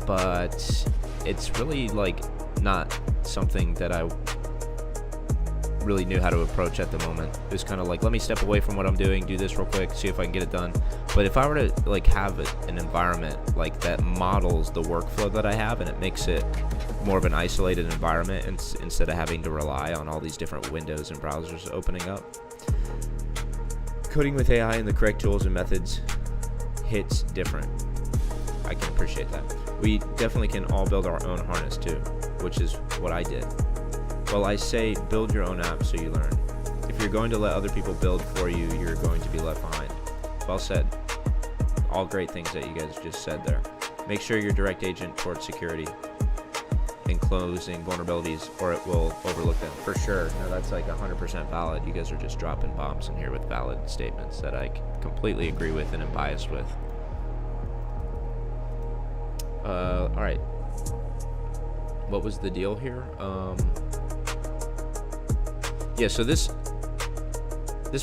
But it's really like not something that I really knew how to approach at the moment. It was kind of like, let me step away from what I'm doing, do this real quick, see if I can get it done. But if I were to like have an environment like that models the workflow that I have, and it makes it more of an isolated environment instead of having to rely on all these different windows and browsers opening up. Coding with AI and the correct tools and methods hits different. I can appreciate that. We definitely can all build our own harness too, which is what I did. Well, I say build your own app so you learn. If you're going to let other people build for you, you're going to be left behind. Well said. All great things that you guys just said there. Make sure you're direct agent towards security and closing vulnerabilities, or it will overlook them. For sure. No, that's like 100% valid. You guys are just dropping bombs in here with valid statements that I completely agree with and am biased with. All right. What was the deal here? Yeah, so this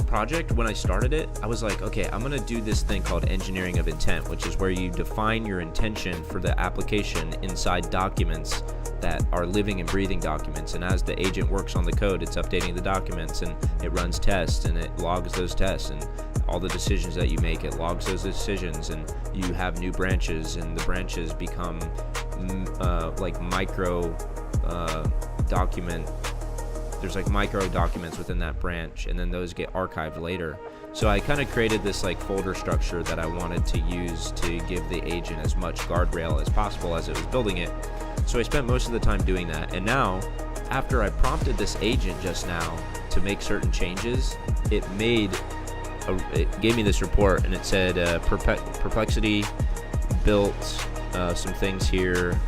project, when I started it, I was like, okay, I'm gonna do this thing called engineering of intent, which is where you define your intention for the application inside documents that are living and breathing documents. And as the agent works on the code, it's updating the documents, and it runs tests, and it logs those tests, and all the decisions that you make, it logs those decisions, and you have new branches, and the branches become like micro document. There's like micro documents within that branch, and then those get archived later. So I kind of created this like folder structure that I wanted to use to give the agent as much guardrail as possible as it was building it. So I spent most of the time doing that. And now, after I prompted this agent just now to make certain changes, it gave me this report, and it said Perplexity built some things here,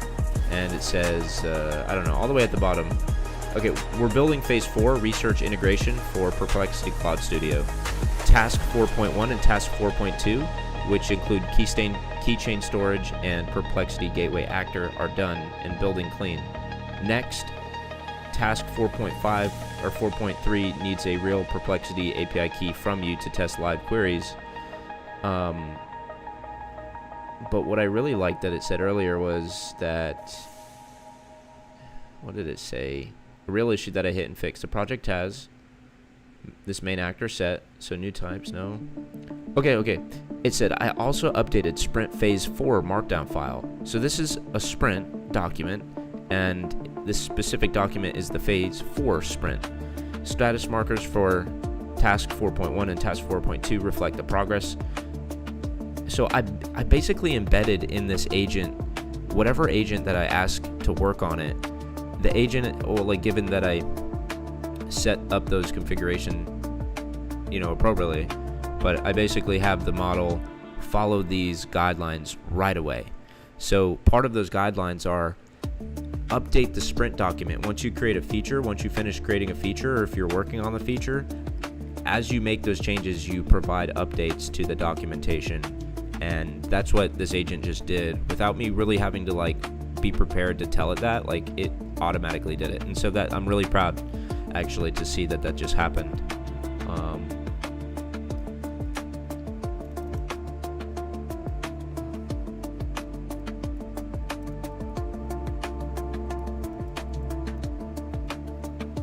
and it says I don't know, all the way at the bottom. Okay, we're building phase 4 research integration for Perplexity Cloud Studio. Task 4.1 and task 4.2, which include keychain storage and Perplexity Gateway Actor, are done and building clean. Next, task 4.5 or 4.3 needs a real Perplexity API key from you to test live queries. But what I really liked that it said earlier was that, what did it say? A real issue that I hit and fixed. The project has this main actor set, so new types, no. Okay. It said, I also updated sprint phase 4 markdown file. So this is a sprint document, and this specific document is the phase 4 sprint. Status markers for task 4.1 and task 4.2 reflect the progress. So I basically embedded in this agent, whatever agent that I ask to work on it, the agent, or like given that I set up those configuration, appropriately, but I basically have the model follow these guidelines right away. So part of those guidelines are update the sprint document. Once you create a feature, once you finish creating a feature, or if you're working on the feature, as you make those changes, you provide updates to the documentation. And that's what this agent just did without me really having to be prepared to tell it that. It automatically did it. And so that I'm really proud actually to see that just happened.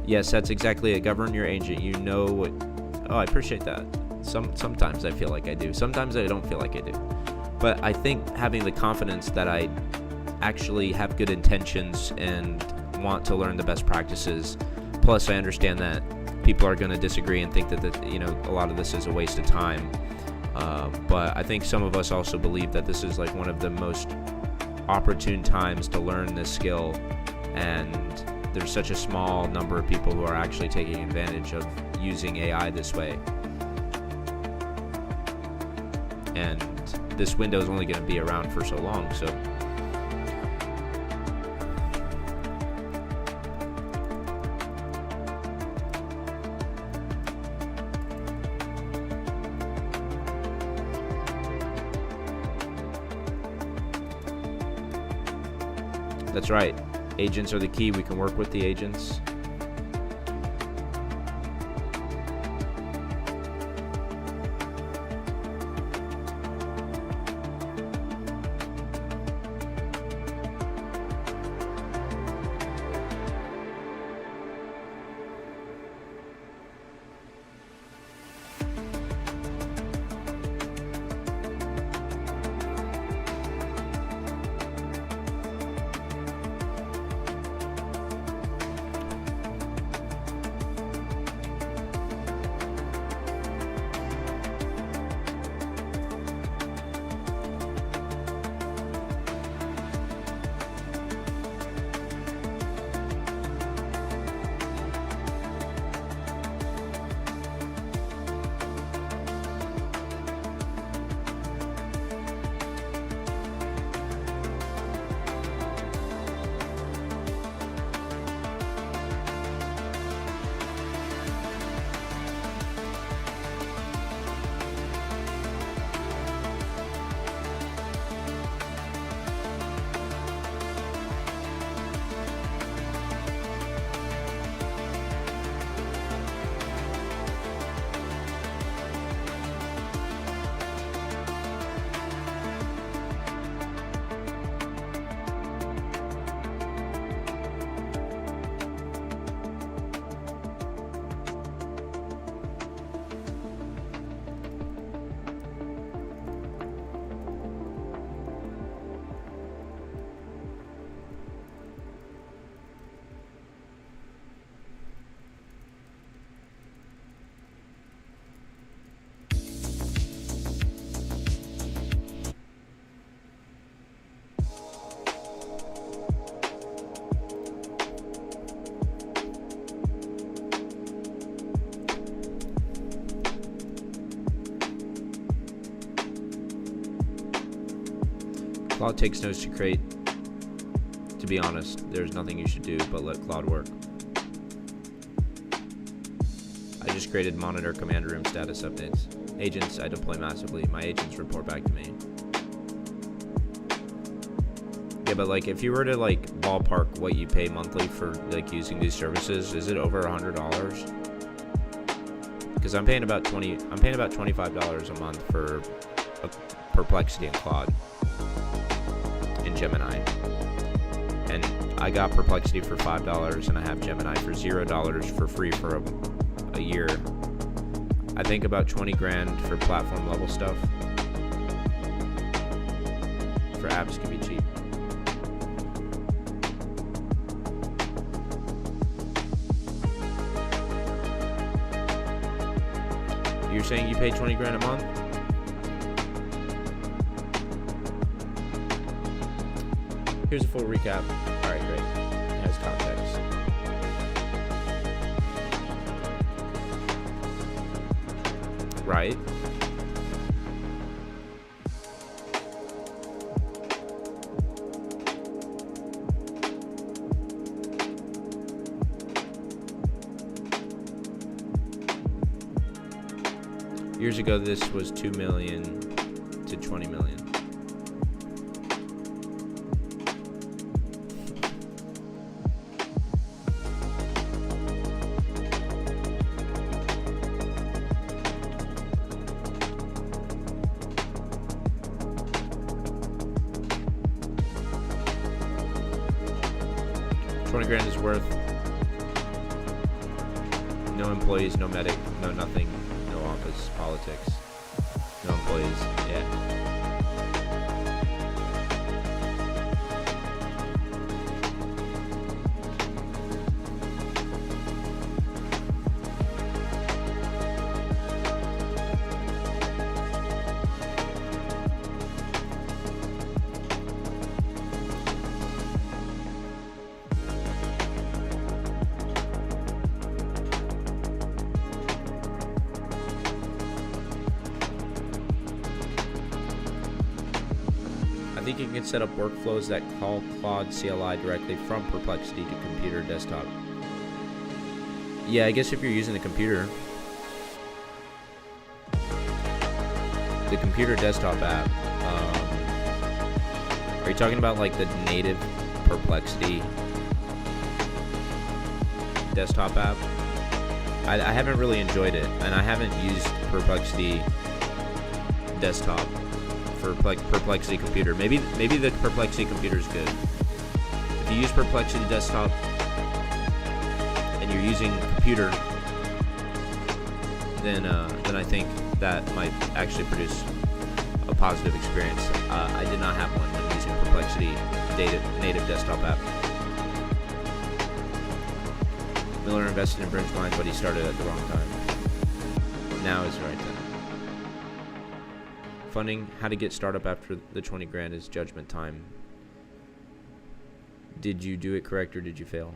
Yes, that's exactly it. Govern your agent. You know what. Oh, I appreciate that. Sometimes I feel like I do. Sometimes I don't feel like I do. But I think having the confidence that I actually have good intentions and want to learn the best practices, plus I understand that people are going to disagree and think that a lot of this is a waste of time. But I think some of us also believe that this is one of the most opportune times to learn this skill, and there's such a small number of people who are actually taking advantage of using AI this way. And this window is only going to be around for so long, so that's right. Agents are the key. We can work with the agents. Claude takes notes to create. To be honest, there's nothing you should do but let Claude work. I just created monitor command room status updates. Agents I deploy massively. My agents report back to me. Yeah, but like if you were to like ballpark what you pay monthly for like using these services, is it over $100? Because I'm paying about $25 a month for Perplexity and Claude in Gemini. And I got Perplexity for $5 and I have Gemini for $0 for free for a year. I think about 20 grand for platform level stuff. For apps can be cheap. You're saying you pay 20 grand a month? Here's a full recap. All right, great. It has context. Right. Years ago, this was 2 million to 20 million. $20,000 is worth. No employees, no medic, no nothing, no office, politics, no employees, yeah. I think you can set up workflows that call Claude CLI directly from Perplexity to computer desktop. Yeah, I guess if you're using the computer. The computer desktop app. Are you talking about like the native Perplexity desktop app? I haven't really enjoyed it, and I haven't used Perplexity desktop for Perplexity computer. Maybe the Perplexity computer is good. If you use Perplexity desktop and you're using computer, then I think that might actually produce a positive experience. I did not have one when using Perplexity native desktop app. Miller invested in Bridgeline, but he started at the wrong time. Now is the right time. Funding, how to get startup after the 20 grand is judgment time. Did you do it correct or did you fail?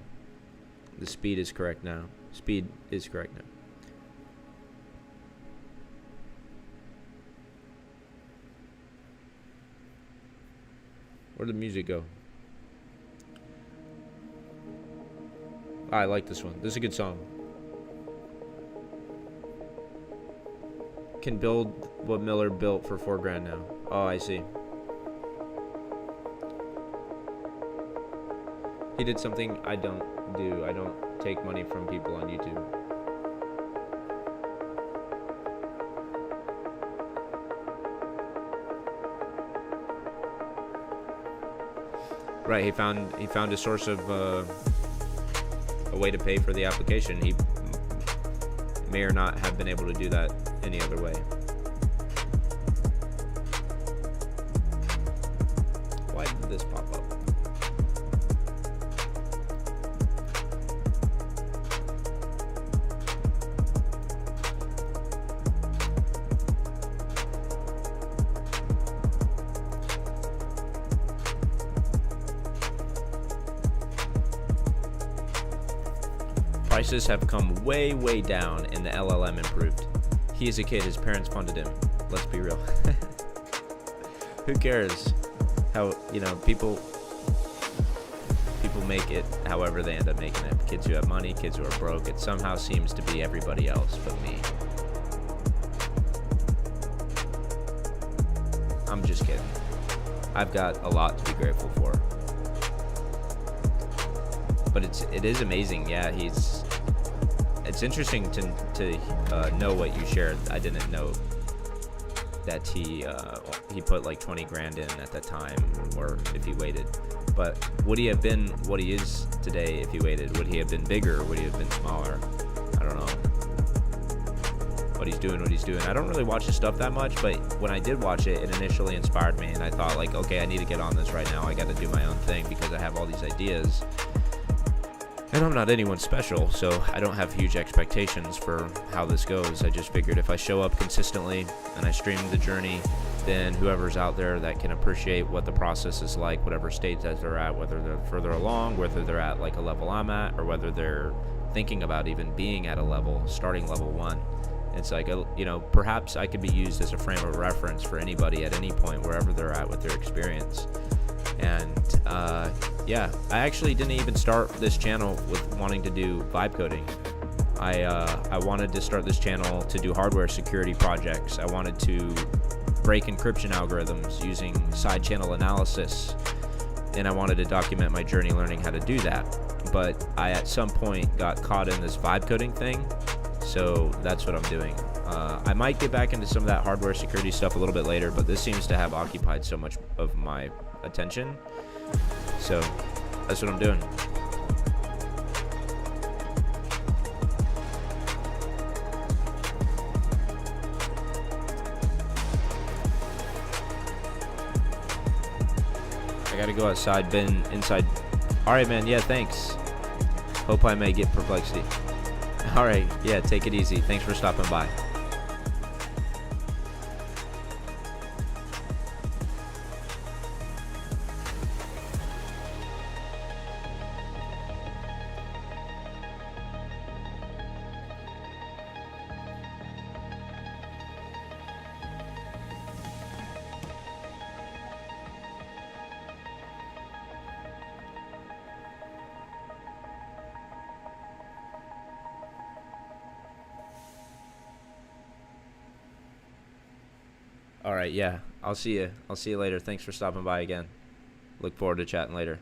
The speed is correct now. Speed is correct now. Where'd the music go? I like this one. This is a good song. Can build what Miller built for 4 grand now. Oh, I see. He did something I don't do. I don't take money from people on YouTube. Right, he found a source of a way to pay for the application. He may or not have been able to do that any other way. Why did this pop up? Prices have come way, way down and the LLM improved. He is a kid, his parents funded him. Let's be real. Who cares? how, you know, people make it however they end up making it. Kids who have money, kids who are broke. It somehow seems to be everybody else but me. I'm just kidding. I've got a lot to be grateful for. But it is amazing. Yeah, it's interesting to know what you shared. I didn't know that he put like 20 grand in at that time, or if he waited. But would he have been what he is today if he waited? Would he have been bigger? Would he have been smaller? I don't know. What he's doing. I don't really watch his stuff that much, but when I did watch it, it initially inspired me, and I thought like, okay, I need to get on this right now. I got to do my own thing because I have all these ideas. And I'm not anyone special, so I don't have huge expectations for how this goes. I just figured if I show up consistently and I stream the journey, then whoever's out there that can appreciate what the process is like, whatever stage that they're at, whether they're further along, whether they're at like a level I'm at, or whether they're thinking about even being at a level, starting level 1. It's like, you know, perhaps I could be used as a frame of reference for anybody at any point, wherever they're at with their experience. And yeah, I actually didn't even start this channel with wanting to do vibe coding. I wanted to start this channel to do hardware security projects. I wanted to break encryption algorithms using side channel analysis, and I wanted to document my journey learning how to do that. But I at some point got caught in this vibe coding thing, so that's what I'm doing. I might get back into some of that hardware security stuff a little bit later, but this seems to have occupied so much of my attention, so that's what I'm doing. I gotta go outside, been inside. Alright, man, yeah, thanks. Hope I may get Perplexity. Alright, yeah, take it easy. Thanks for stopping by. All right, yeah. I'll see you. I'll see you later. Thanks for stopping by again. Look forward to chatting later.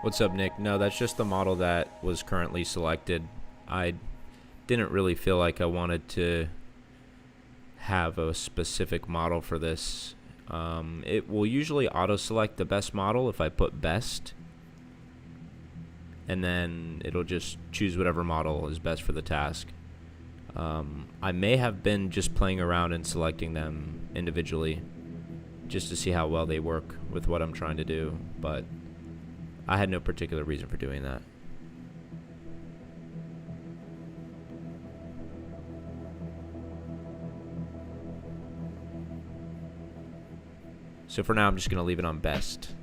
What's up, Nick? No, that's just the model that was currently selected. I didn't really feel like I wanted to have a specific model for this. It will usually auto-select the best model if I put best, and then it'll just choose whatever model is best for the task. I may have been just playing around and selecting them individually just to see how well they work with what I'm trying to do, but I had no particular reason for doing that. So for now, I'm just going to leave it on best.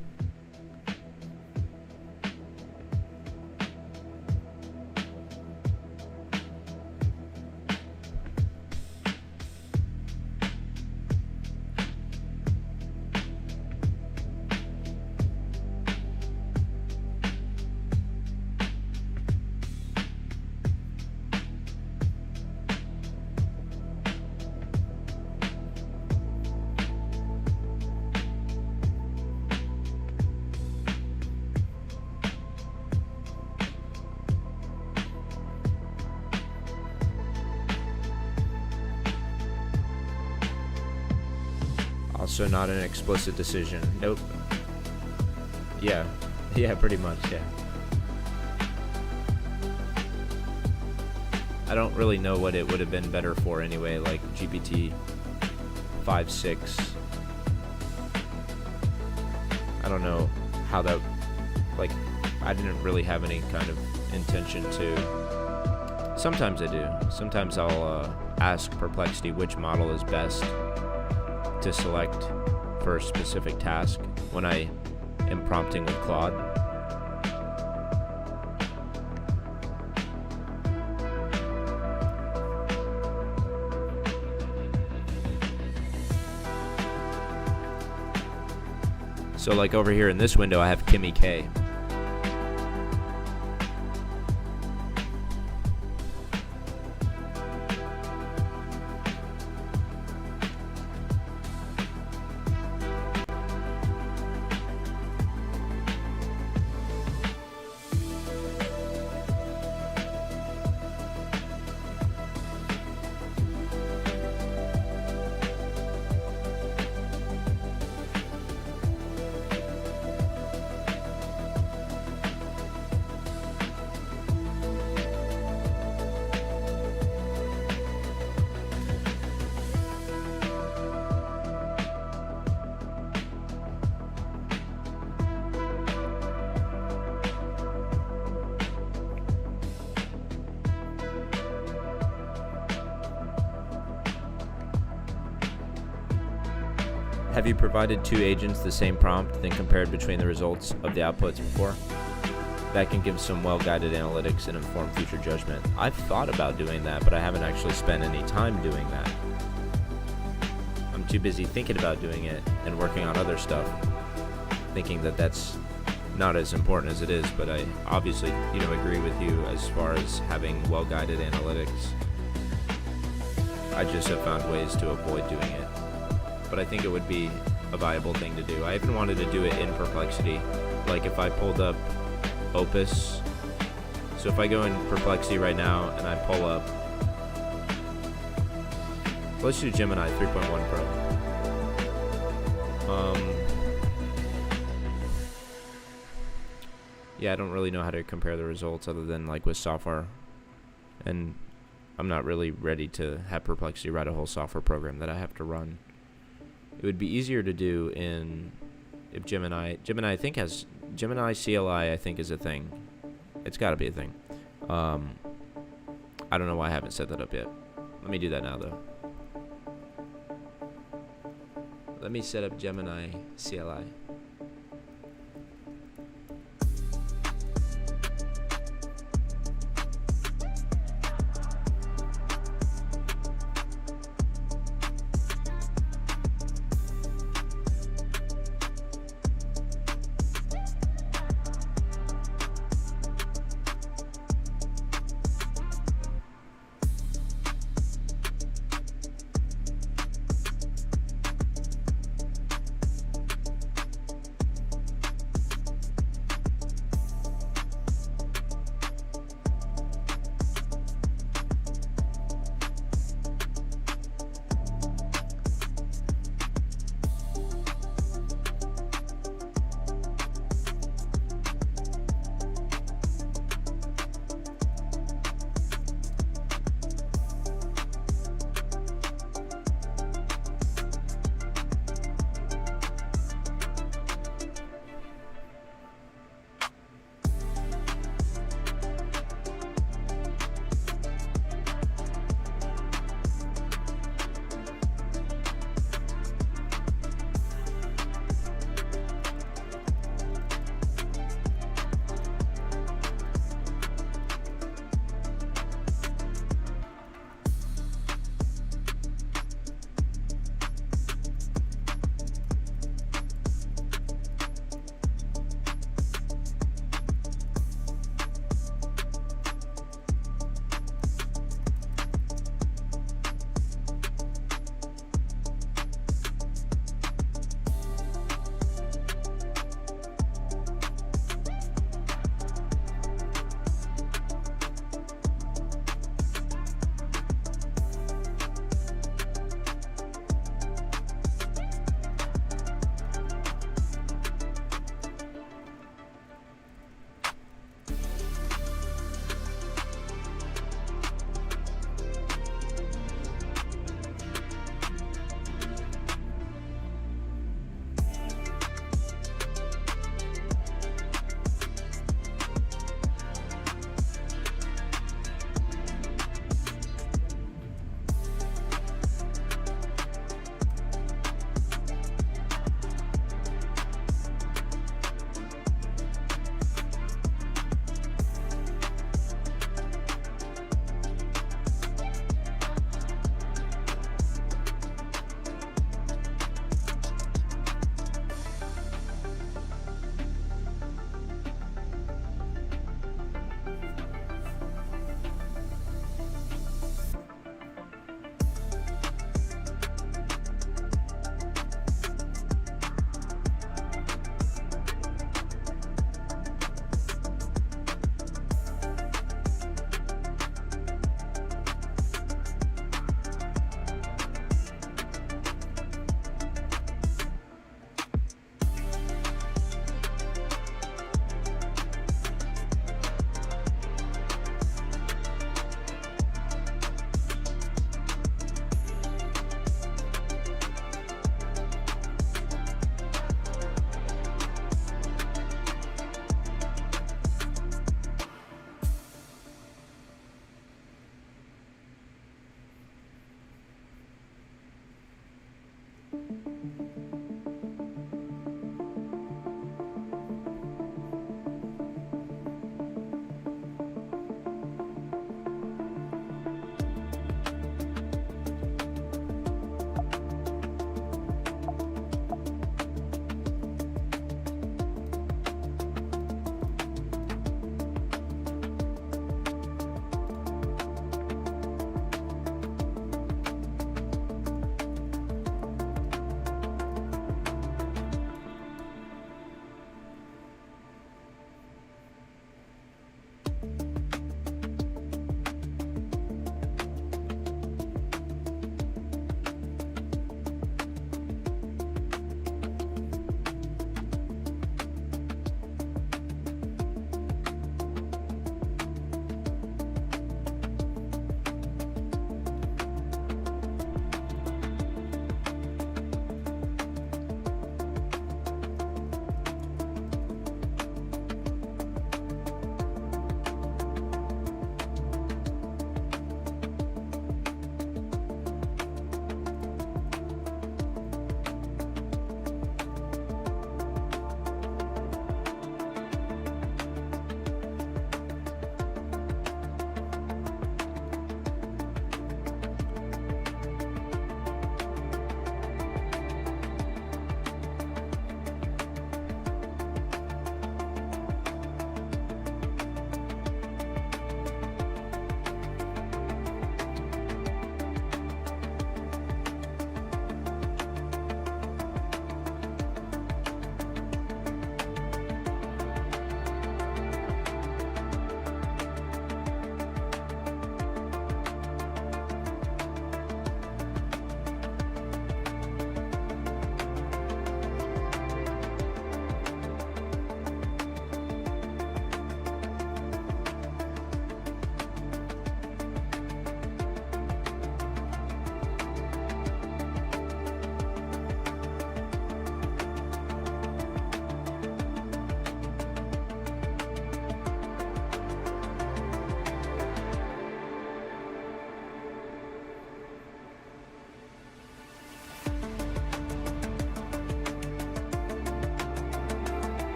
Also not an explicit decision. Nope. Yeah, pretty much, yeah. I don't really know what it would have been better for anyway, like GPT 5.6. I don't know how that, like, I didn't really have any kind of intention to. Sometimes I do. Sometimes I'll ask Perplexity which model is best to select for a specific task when I am prompting with Claude. So like over here in this window, I have Kimi K. Have you provided two agents the same prompt, then compared between the results of the outputs before? That can give some well-guided analytics and inform future judgment. I've thought about doing that, but I haven't actually spent any time doing that. I'm too busy thinking about doing it and working on other stuff, thinking that that's not as important as it is, but I obviously, agree with you as far as having well-guided analytics. I just have found ways to avoid doing it. But I think it would be a viable thing to do. I even wanted to do it in Perplexity. Like if I pulled up Opus, so if I go in Perplexity right now and I pull up, let's do Gemini 3.1 Pro. Yeah, I don't really know how to compare the results other than like with software, and I'm not really ready to have Perplexity write a whole software program that I have to run. It would be easier to do if Gemini I think has Gemini CLI, I think is a thing. It's got to be a thing. I don't know why I haven't set that up yet. Let me do that now though. Let me set up Gemini CLI.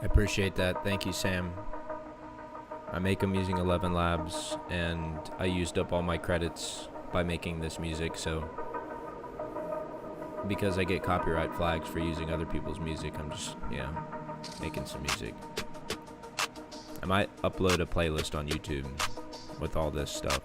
appreciate that. Thank you, Sam. I make them using 11 Labs, and I used up all my credits by making this music, so because I get copyright flags for using other people's music, I'm just, making some music. I might upload a playlist on YouTube with all this stuff.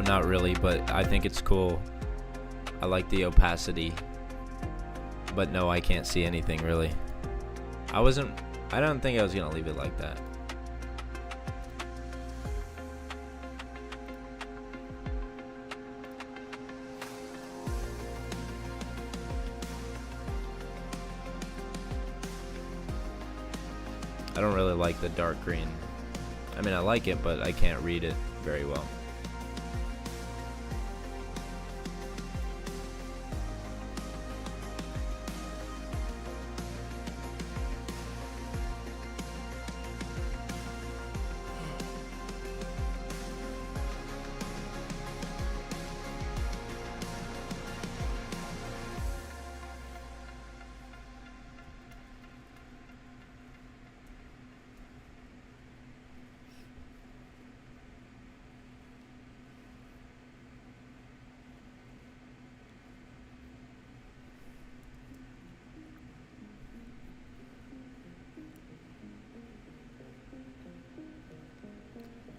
No, not really, but I think it's cool. I like the opacity. But no, I can't see anything really. I don't think I was gonna leave it like that. I don't really like the dark green. I mean, I like it, but I can't read it very well.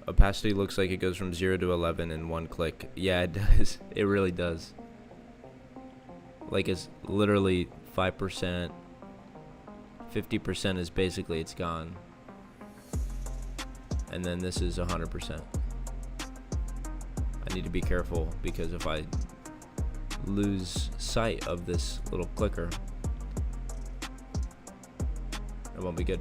Opacity looks like it goes from 0 to 11 in one click. Yeah, it does. It really does. Like, it's literally 5%. 50% is basically it's gone. And then this is 100%. I need to be careful because if I lose sight of this little clicker, it won't be good.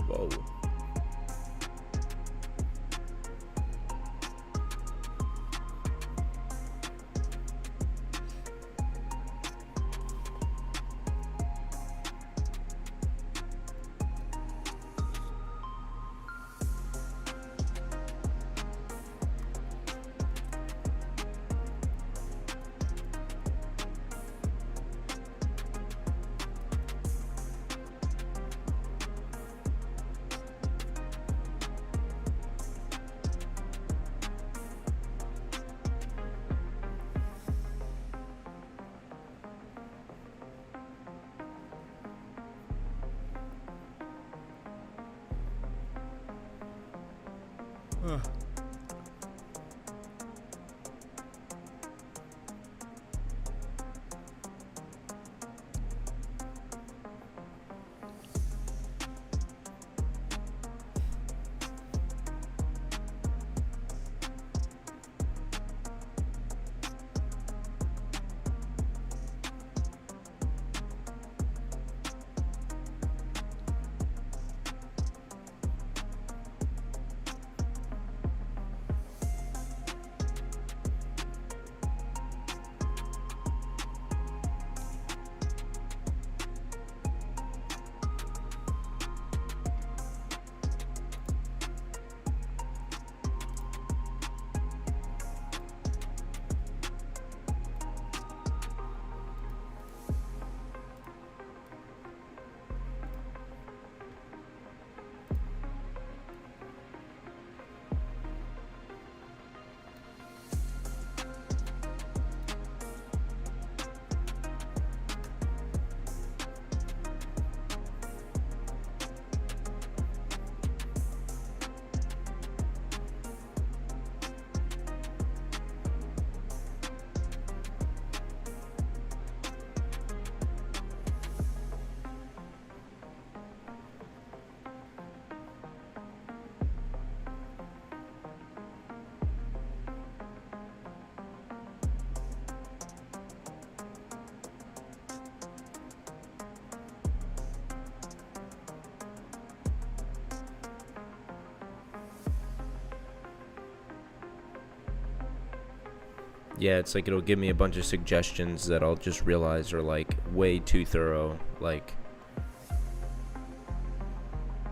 Whoa. Yeah, it's like it'll give me a bunch of suggestions that I'll just realize are like way too thorough. Like,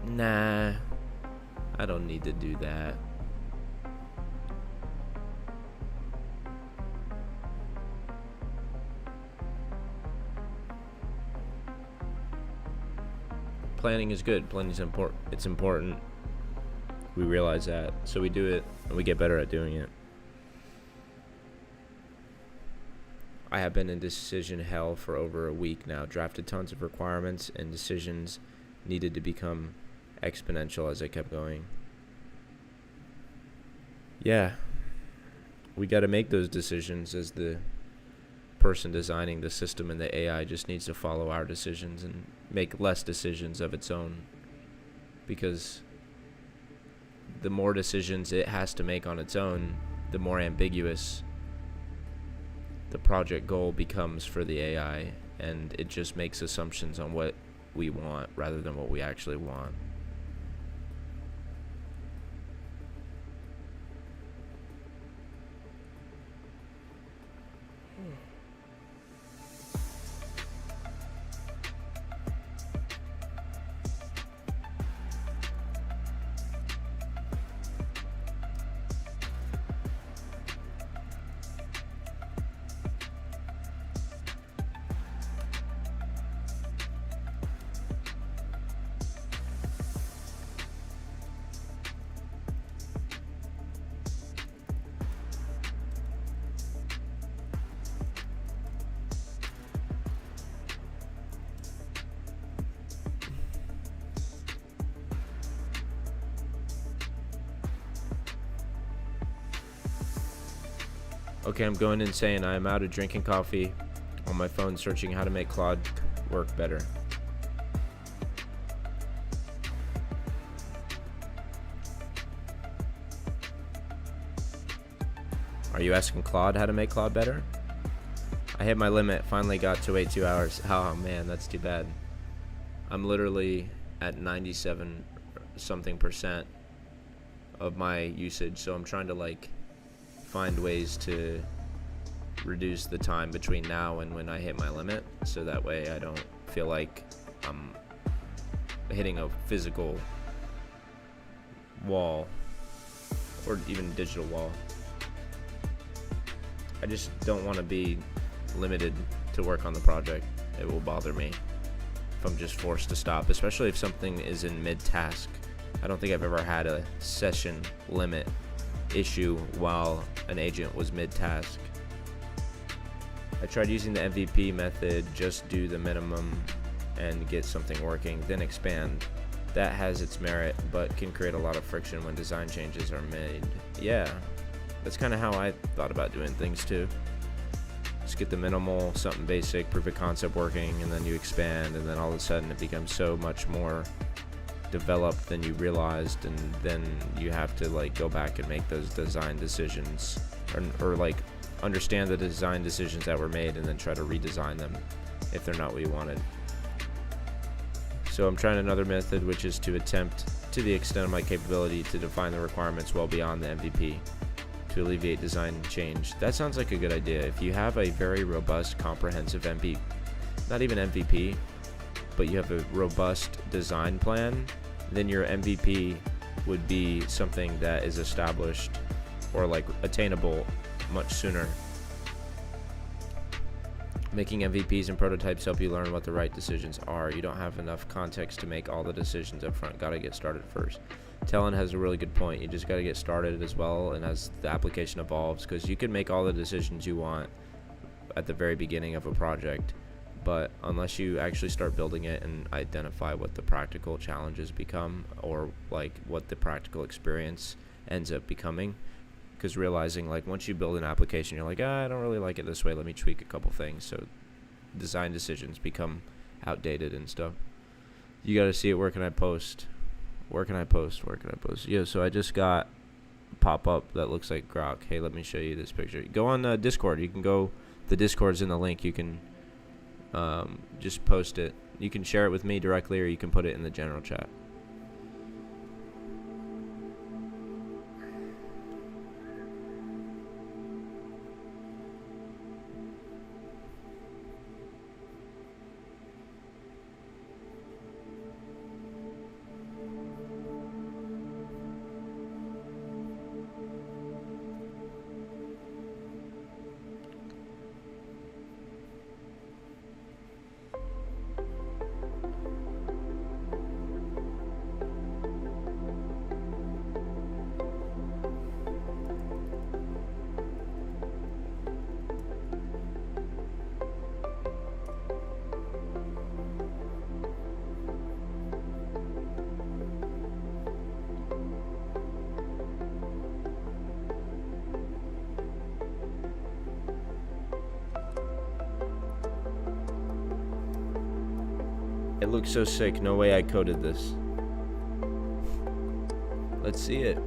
nah, I don't need to do that. Planning is good. Planning is important. It's important. We realize that, so we do it and we get better at doing it. I have been in decision hell for over a week now. Drafted tons of requirements, and decisions needed to become exponential as I kept going. Yeah, we got to make those decisions as the person designing the system, and the AI just needs to follow our decisions and make less decisions of its own, because the more decisions it has to make on its own, the more ambiguous the project goal becomes for the AI, and it just makes assumptions on what we want rather than what we actually want. Okay, I'm going insane. I am out of drinking coffee on my phone, searching how to make Claude work better. Are you asking Claude how to make Claude better? I hit my limit, finally got to wait 2 hours. Oh man, that's too bad. I'm literally at 97 something percent of my usage, so I'm trying to like find ways to reduce the time between now and when I hit my limit, so that way I don't feel like I'm hitting a physical wall or even digital wall. I just don't want to be limited to work on the project. It will bother me if I'm just forced to stop, especially if something is in mid-task. I don't think I've ever had a session limit issue while an agent was mid-task. I tried using the MVP method, just do the minimum and get something working, then expand. That has its merit, but can create a lot of friction when design changes are made. Yeah, that's kind of how I thought about doing things too. Just get the minimal, something basic, proof of concept working, and then you expand, and then all of a sudden it becomes so much more developed than you realized, and then you have to like go back and make those design decisions, or like understand the design decisions that were made and then try to redesign them if they're not what you wanted. So I'm trying another method, which is to attempt to the extent of my capability to define the requirements well beyond the MVP to alleviate design change. That sounds like a good idea. If you have a very robust, comprehensive MVP, not even MVP, but you have a robust design plan, then your MVP would be something that is established or like attainable much sooner. Making MVPs and prototypes help you learn what the right decisions are. You don't have enough context to make all the decisions up front. Gotta get started first. Talon has a really good point. You just gotta get started as well, and as the application evolves, because you can make all the decisions you want at the very beginning of a project, but unless you actually start building it and identify what the practical challenges become, or like what the practical experience ends up becoming, because realizing like once you build an application, you're like, I don't really like it this way, let me tweak a couple things, so design decisions become outdated and stuff. You got to see it. Where can I post? Yeah, so I just got a pop-up that looks like Grok. Hey, let me show you this picture. Go on Discord. You can go, the Discord's in the link. You can just post it. You can share it with me directly, or you can put it in the general chat. It looks so sick. No way I coded this. Let's see it.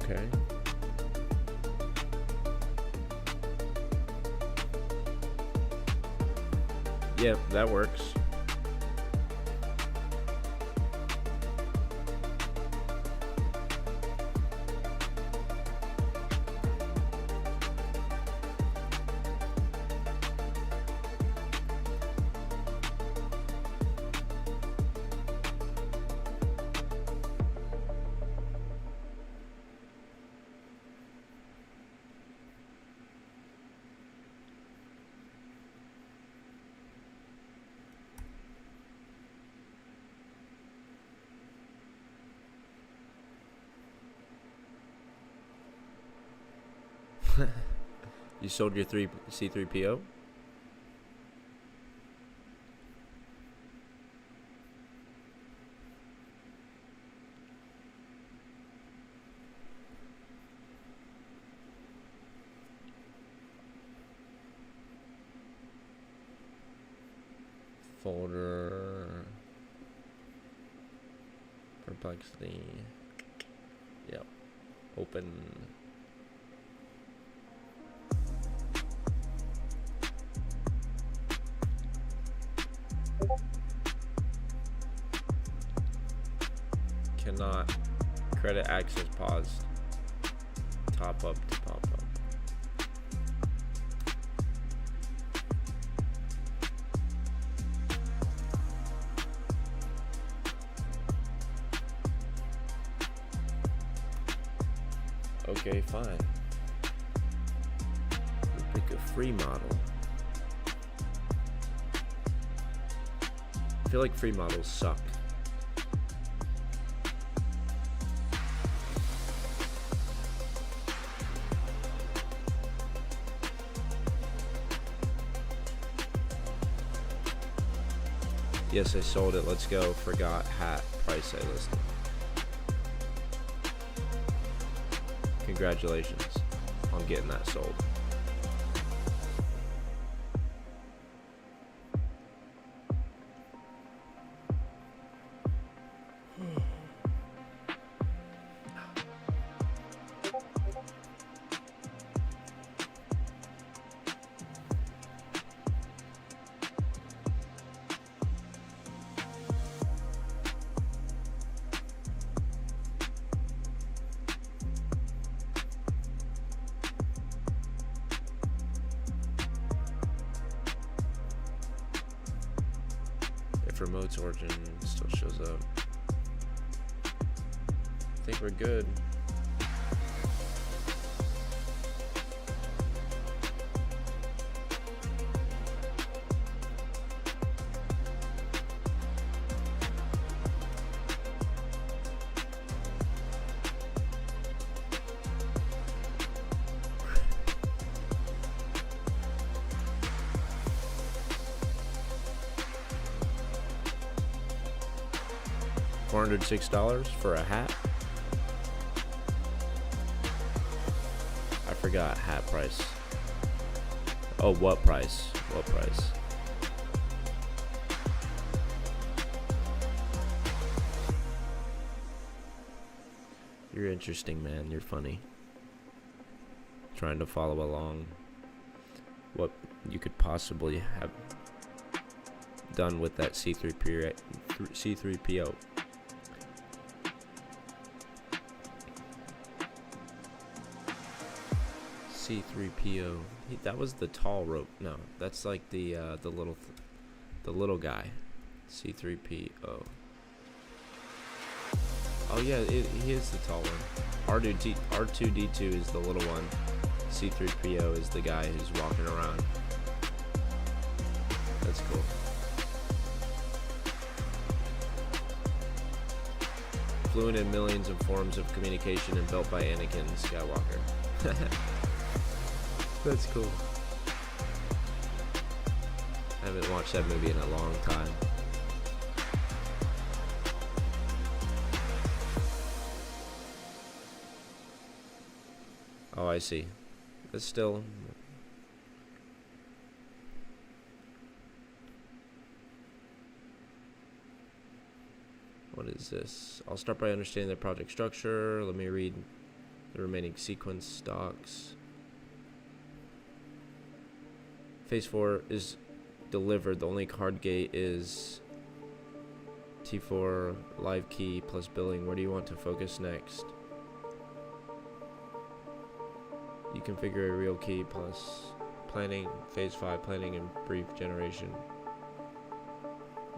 Okay. Yep, that works. You sold your C3PO? Folder. Perplexity. Yep. Open. Cannot. Credit access paused. Top up to pop up. Okay, fine. We'll pick a free model. I feel like free models suck. Yes, I sold it. Let's go. Forgot hat price I listed. Congratulations on getting that sold. If remote's origin still shows up, I think we're good. $406 for a hat. I forgot hat price. Oh, what price? What price? You're interesting, man. You're funny. Trying to follow along what you could possibly have done with that C3PO. C3PO. That was the tall rope. No, that's like the little guy. C3PO. Oh yeah, he is the tall one. R2D2 is the little one. C3PO is the guy who's walking around. That's cool. Fluent in millions of forms of communication and built by Anakin Skywalker. That's cool. I haven't watched that movie in a long time. Oh, I see. That's still... What is this? I'll start by understanding the project structure. Let me read the remaining sequence stocks. Phase 4 is delivered. The only card gate is T4 live key plus billing. Where do you want to focus next? You configure a real key plus planning. Phase 5 planning and brief generation.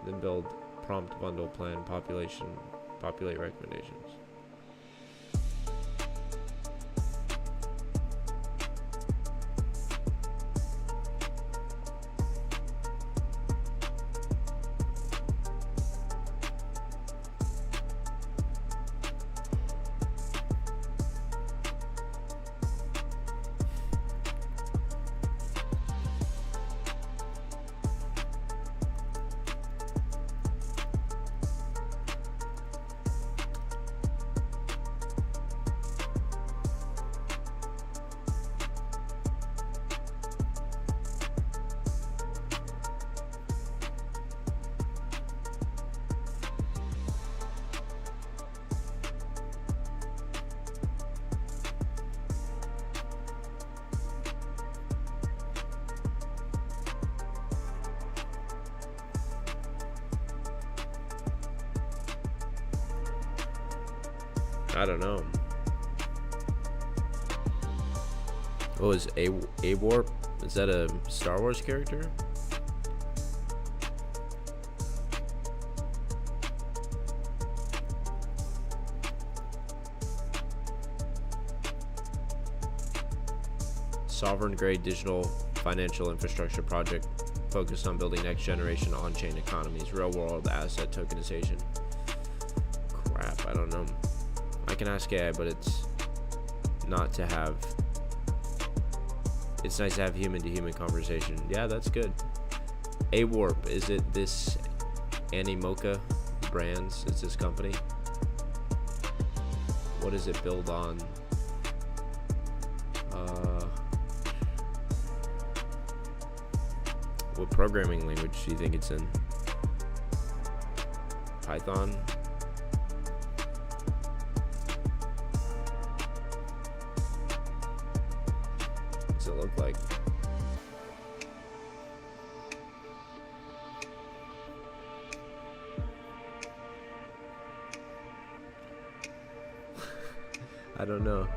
Then build prompt bundle plan populate recommendations. I don't know. What was A-Warp? Is that a Star Wars character? Sovereign-grade digital financial infrastructure project focused on building next-generation on-chain economies, real-world asset tokenization. Crap, I don't know. I can ask AI, but it's not to have. It's nice to have human-to-human conversation. Yeah, that's good. A-Warp, is it this Animoca Brands? It's this company. What does it build on? What programming language do you think it's in? Python? What does it look like? I don't know.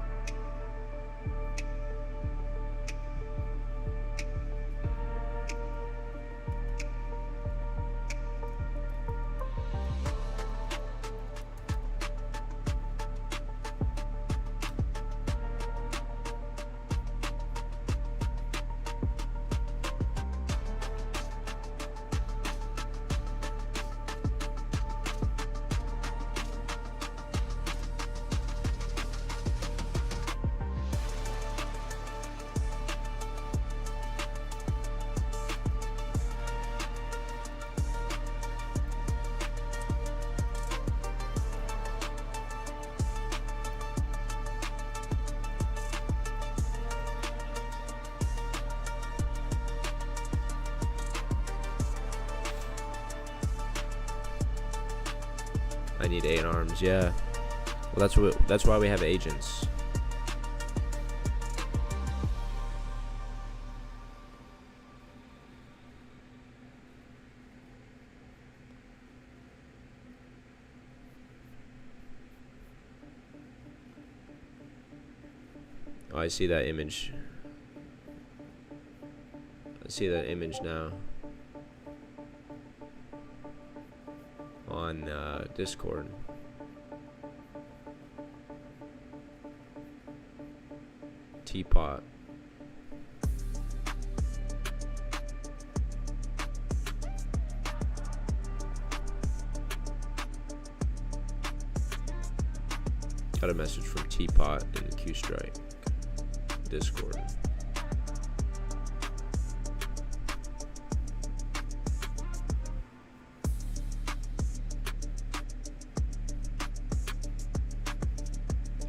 I need 8 arms, yeah. Well, that's why we have agents. Oh, I see that image. I see that image now. On Discord. Teapot. Got a message from Teapot in the Q-Strike Discord.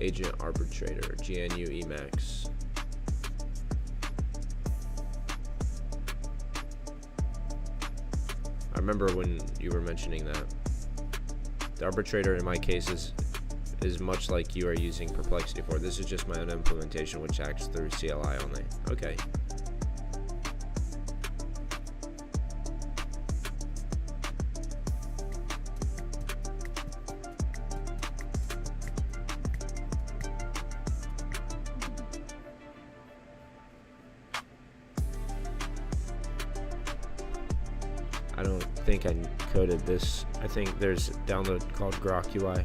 Agent Arbitrator, GNU Emacs. I remember when you were mentioning that. The arbitrator in my case is much like you are using Perplexity for. This is just my own implementation which acts through CLI only. Okay. I don't think I coded this. I think there's a download called Grok UI.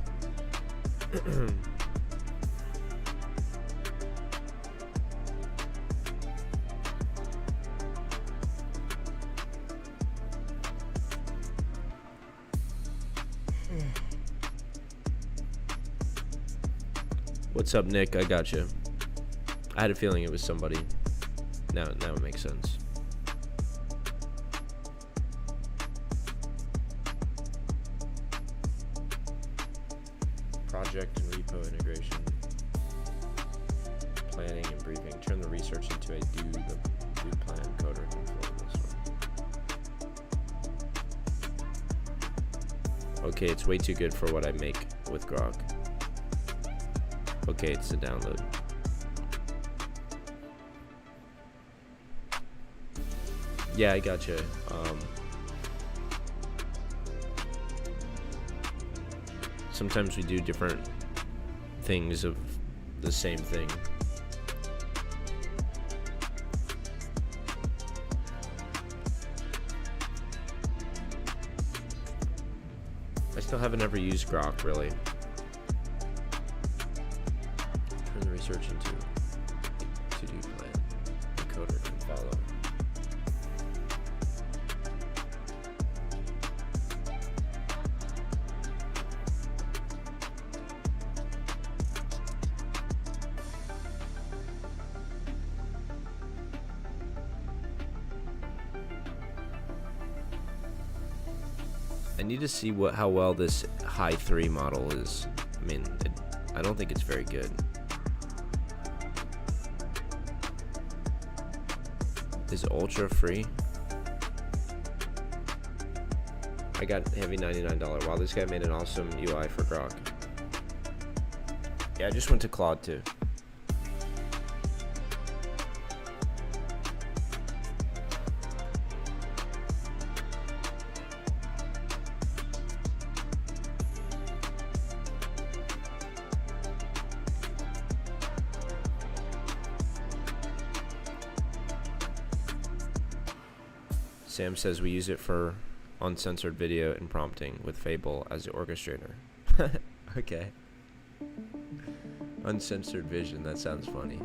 What's up, Nick? I got you. I had a feeling it was somebody. Now it makes sense. Project and repo integration, planning and briefing. Turn the research into a do plan coder can flow this one. Okay, it's way too good for what I make with Grok. Okay, it's a download. Yeah, I gotcha. Sometimes we do different things of the same thing. I still haven't ever used Grok, really. Turn the research into a to-do plan. The coder can follow. I need to see how well this high 3 model is. I mean, I don't think it's very good. Is Ultra free? I got heavy $99. Wow, this guy made an awesome UI for Grok. Yeah, I just went to Claude too. Sam says we use it for uncensored video and prompting with Fable as the orchestrator. Okay. Uncensored vision, that sounds funny.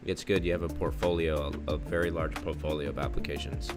It's good you have a portfolio, a very large portfolio of applications.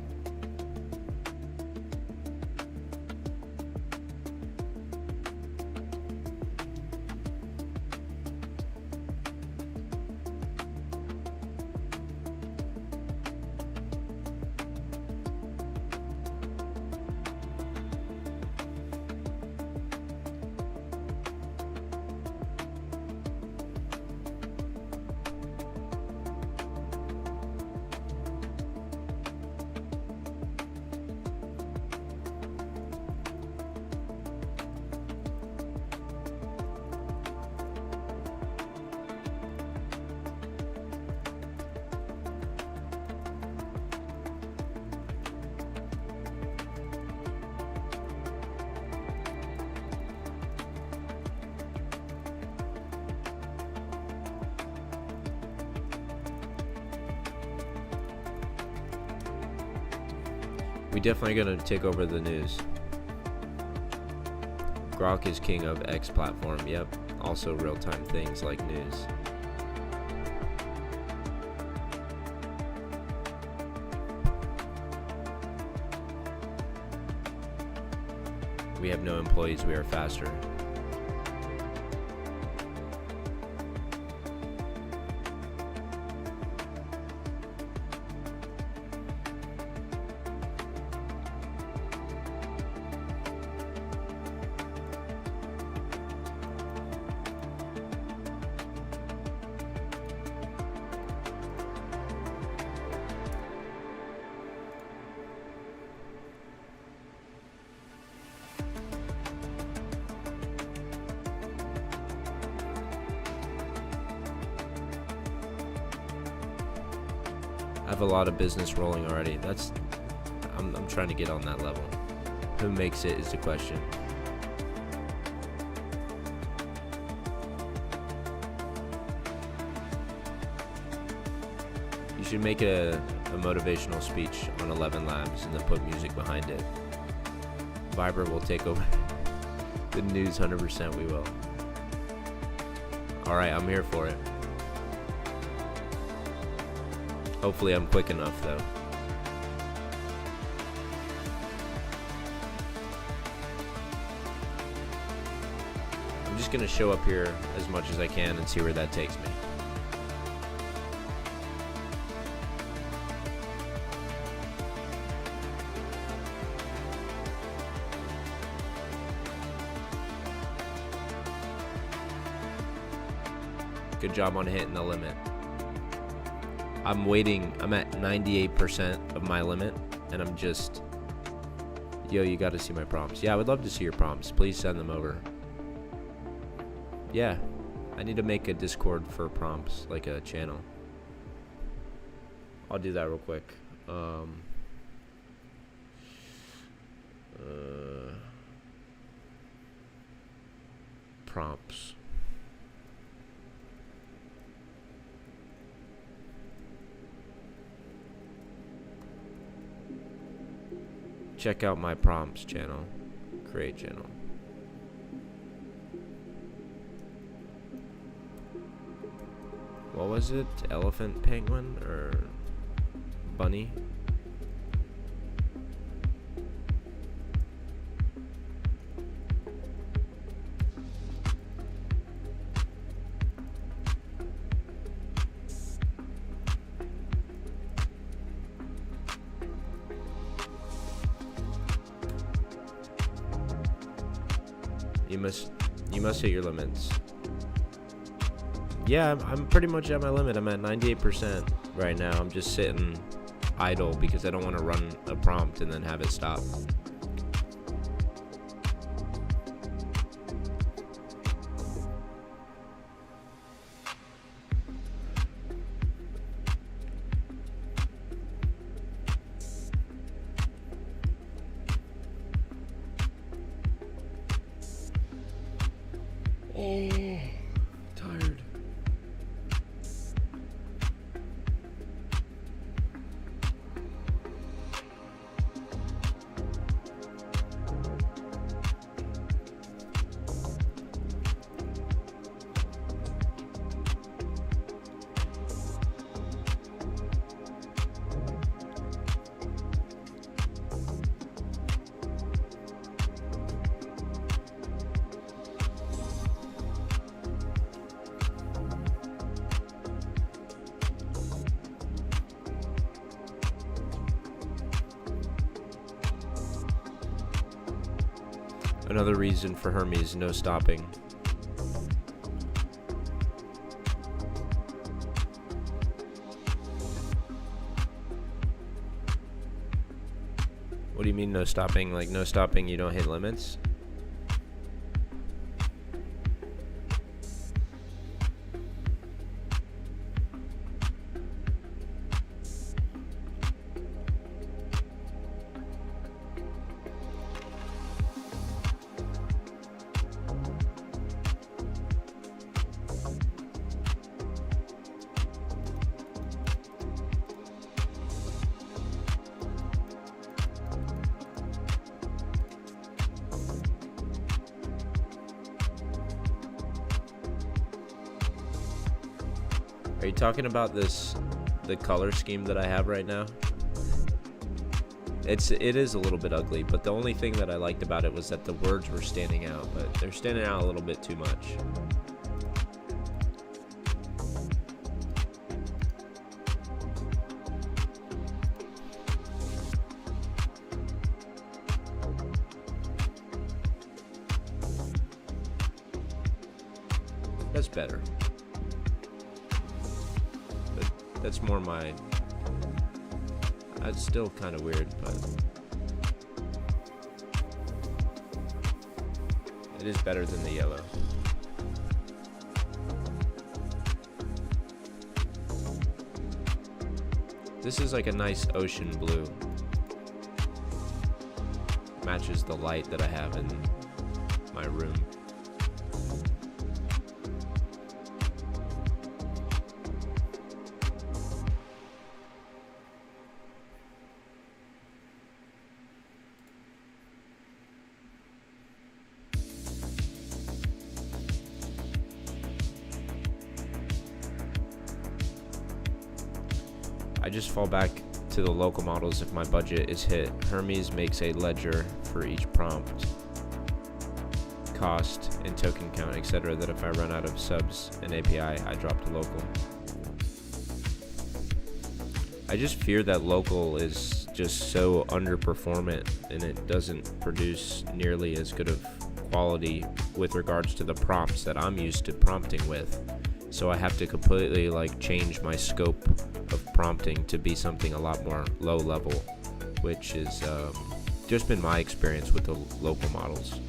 We definitely gonna take over the news. Grok is king of X platform. Yep. Also real-time things like news. We have no employees. We are faster. I have a lot of business rolling already. I'm trying to get on that level. Who makes it is the question. You should make a motivational speech on 11 Labs and then put music behind it. Viber will take over the news 100%. We will. Alright, I'm here for it. Hopefully I'm quick enough though. I'm just gonna show up here as much as I can and see where that takes me. Good job on hitting the limit. I'm waiting. I'm at 98% of my limit, and I'm just... Yo, you got to see my prompts. Yeah, I would love to see your prompts. Please send them over. Yeah, I need to make a Discord for prompts, like a channel. I'll do that real quick. Prompts. Check out my prompts channel. Create channel. What was it? Elephant, penguin, or bunny? You must hit your limits. Yeah, I'm pretty much at my limit. I'm at 98% right now. I'm just sitting idle because I don't want to run a prompt and then have it stop. Oh, tired. Another reason for Hermes, no stopping. What do you mean no stopping? Like no stopping, you don't hit limits? Are you talking about the color scheme that I have right now? It is a little bit ugly, but the only thing that I liked about it was that the words were standing out, but they're standing out a little bit too much. That's better. That's more my... That's still kind of weird, but... It is better than the yellow. This is like a nice ocean blue. Matches the light that I have in my room. I just fall back to the local models if my budget is hit. Hermes makes a ledger for each prompt, cost, and token count, etc. that if I run out of subs and API, I drop to local. I just fear that local is just so underperformant and it doesn't produce nearly as good of quality with regards to the prompts that I'm used to prompting with. So I have to completely like change my scope of prompting to be something a lot more low level, which is just been my experience with the local models.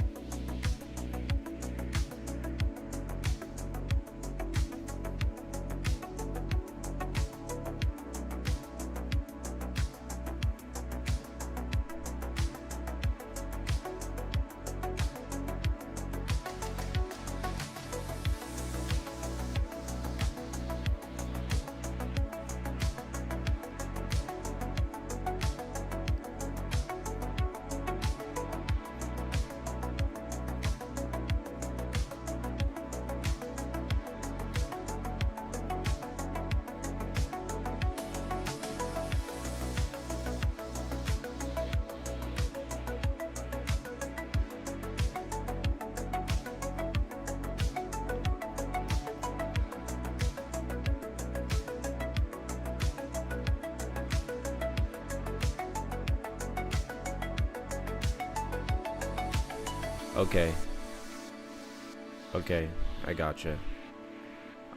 Okay, I gotcha.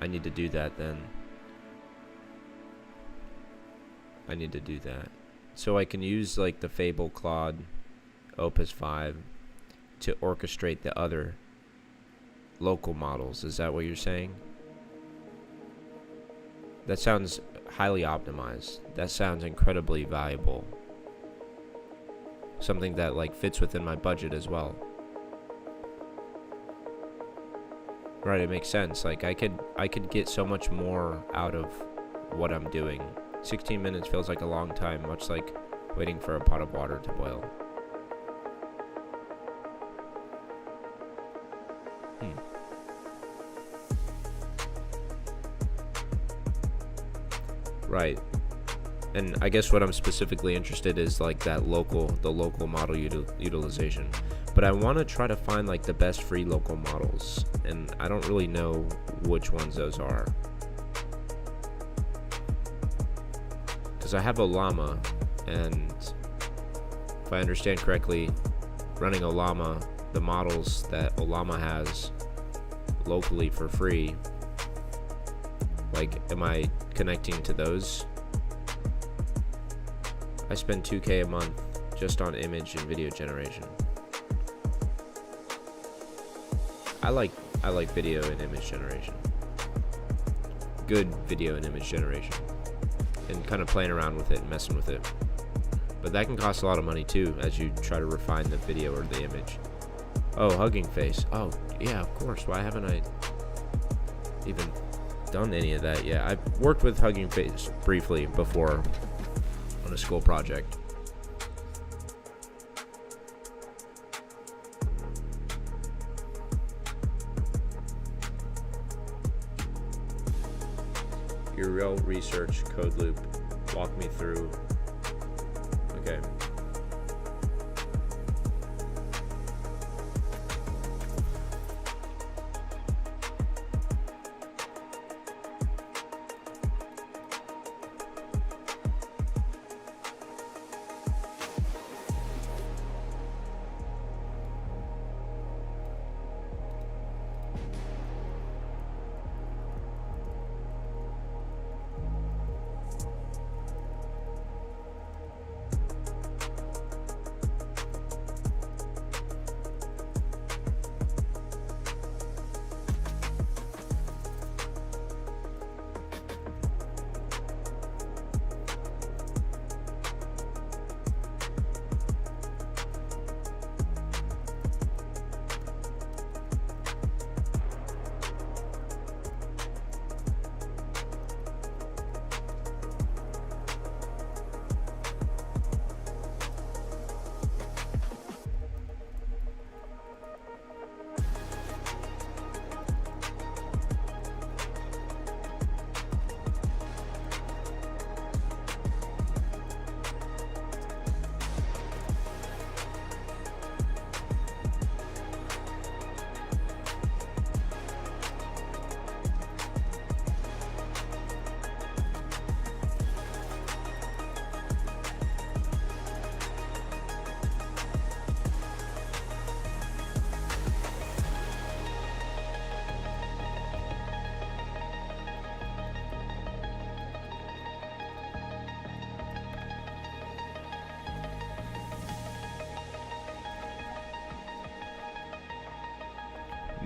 I need to do that then. I need to do that. So I can use like the Fable Claude Opus 5 to orchestrate the other local models. Is that what you're saying? That sounds highly optimized. That sounds incredibly valuable. Something that like fits within my budget as well. Right, it makes sense. Like I could get so much more out of what I'm doing. 16 minutes feels like a long time, much like waiting for a pot of water to boil. Right. And I guess what I'm specifically interested is like the local model utilization. But I want to try to find like the best free local models, and I don't really know which ones those are. Because I have Ollama, and if I understand correctly, running Ollama, the models that Ollama has locally for free, like, am I connecting to those? I spend $2K a month just on image and video generation. I like video and image generation. Good video and image generation. And kind of playing around with it and messing with it. But that can cost a lot of money too as you try to refine the video or the image. Oh, Hugging Face. Oh, yeah, of course. Why haven't I even done any of that yet? I've worked with Hugging Face briefly before on a school project. Your real research code loop. Walk me through. Okay.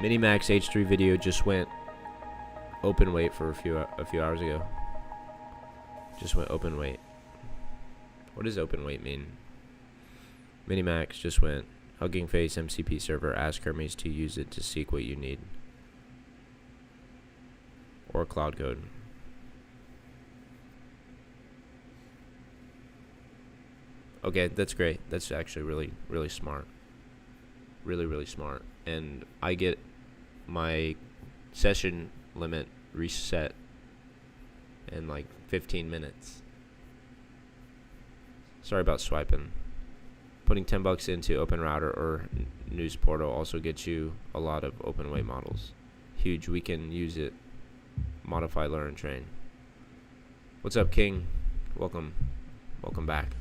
Minimax H3 video just went open wait for a few hours ago. Just went open wait. What does open wait mean? Minimax just went Hugging Face MCP server. Ask Hermes to use it to seek what you need. Or Cloud Code. Okay, that's great. That's actually really smart. Really smart. And I get my session limit reset in like 15 minutes. Sorry about swiping. Putting $10 into OpenRouter or News Portal also gets you a lot of open weight models. Huge. We can use it. Modify, learn, train. What's up, King? Welcome back.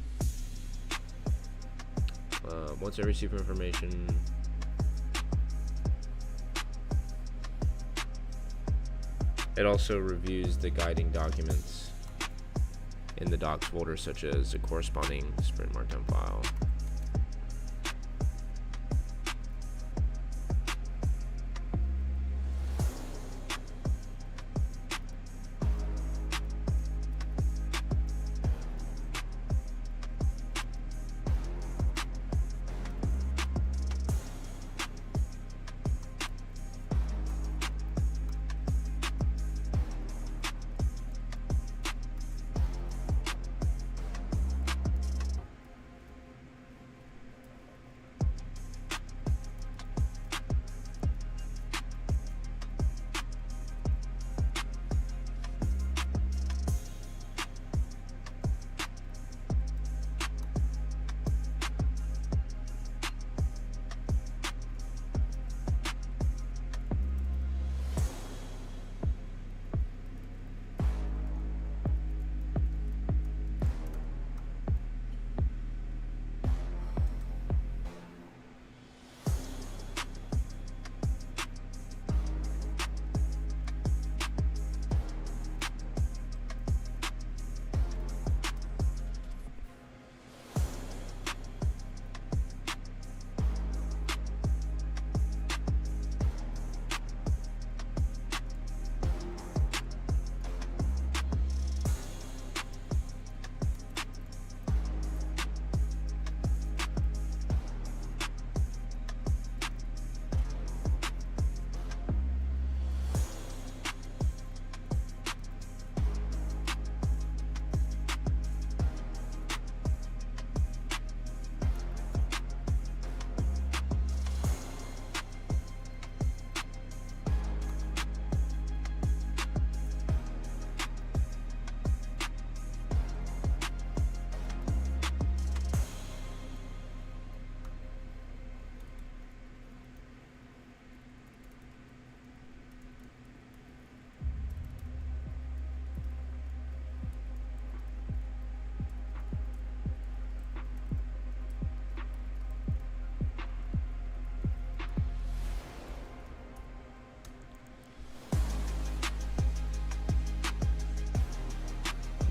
Once I receive information, it also reviews the guiding documents in the docs folder, such as the corresponding sprint markdown file.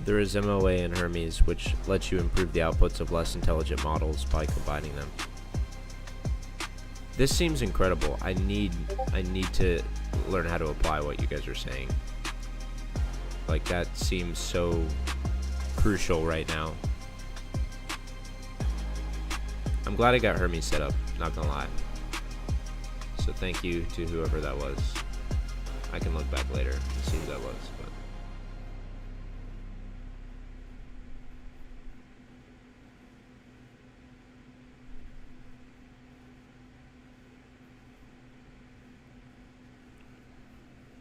There is MOA in Hermes, which lets you improve the outputs of less intelligent models by combining them. This seems incredible. I need to learn how to apply what you guys are saying. Like, that seems so crucial right now. I'm glad I got Hermes set up, not gonna lie. So thank you to whoever that was. I can look back later and see who that was.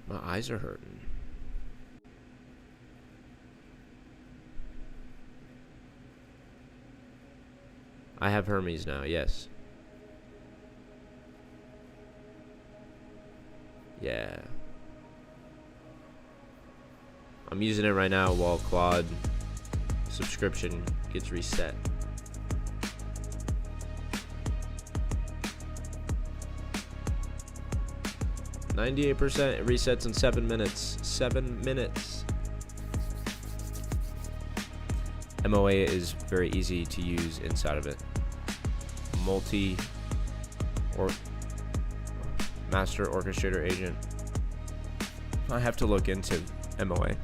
But my eyes are hurting. I have Hermes now, yes. Yeah. I'm using it right now while Claude subscription gets reset. %, it resets in 7 minutes. 7 minutes. MOA is very easy to use inside of it. Master orchestrator agent. I have to look into MOA.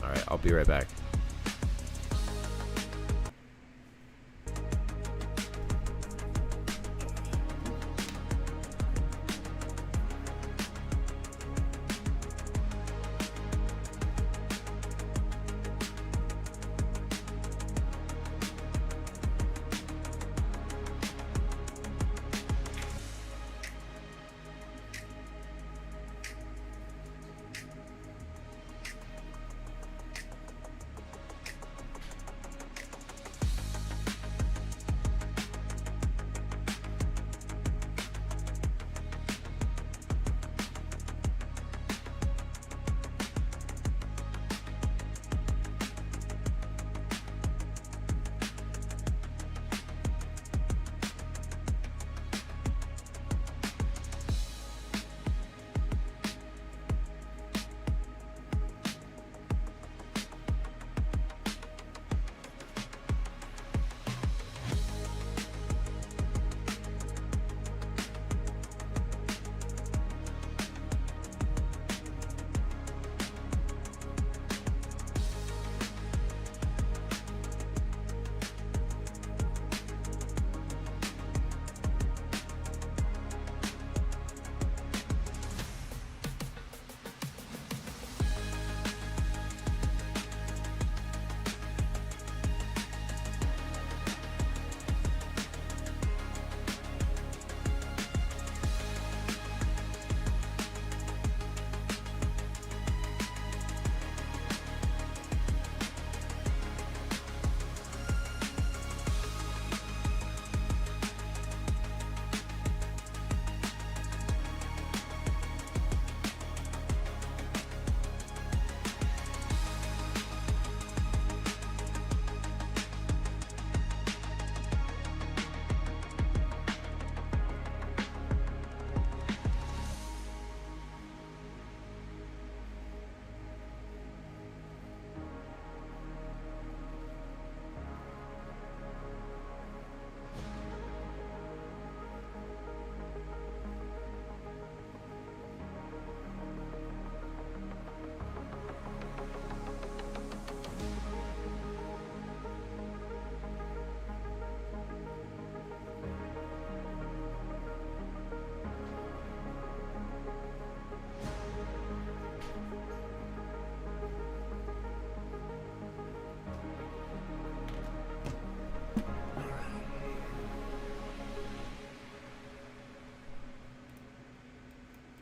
All right, I'll be right back.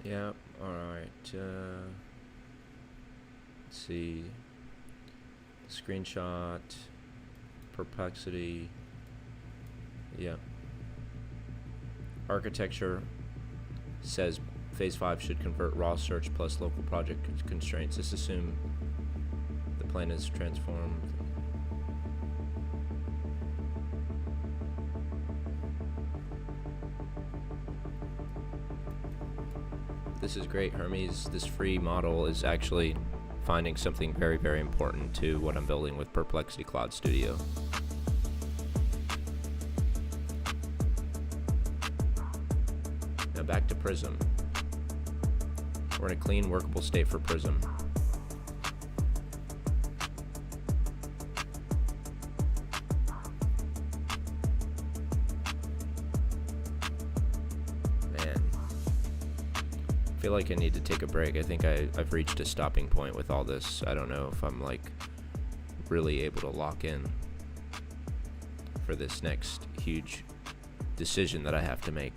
Yeah, alright. Let's see. Screenshot. Perplexity. Yeah. Architecture says phase 5 should convert raw search plus local project constraints. Let's assume the plan is transformed. This is great, Hermes. This free model is actually finding something very, very important to what I'm building with Perplexity Cloud Studio. Now back to Prism. We're in a clean, workable state for Prism. I feel like I need to take a break. I think I've reached a stopping point with all this. I don't know if I'm like really able to lock in for this next huge decision that I have to make.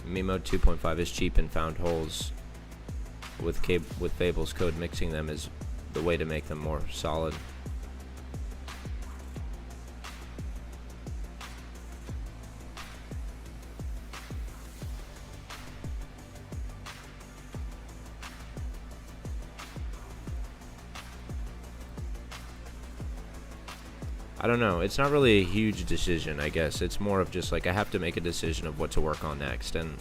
Memo 2.5 is cheap and found holes with Fable's code. Mixing them is the way to make them more solid. I don't know. It's not really a huge decision, I guess. It's more of just like I have to make a decision of what to work on next. And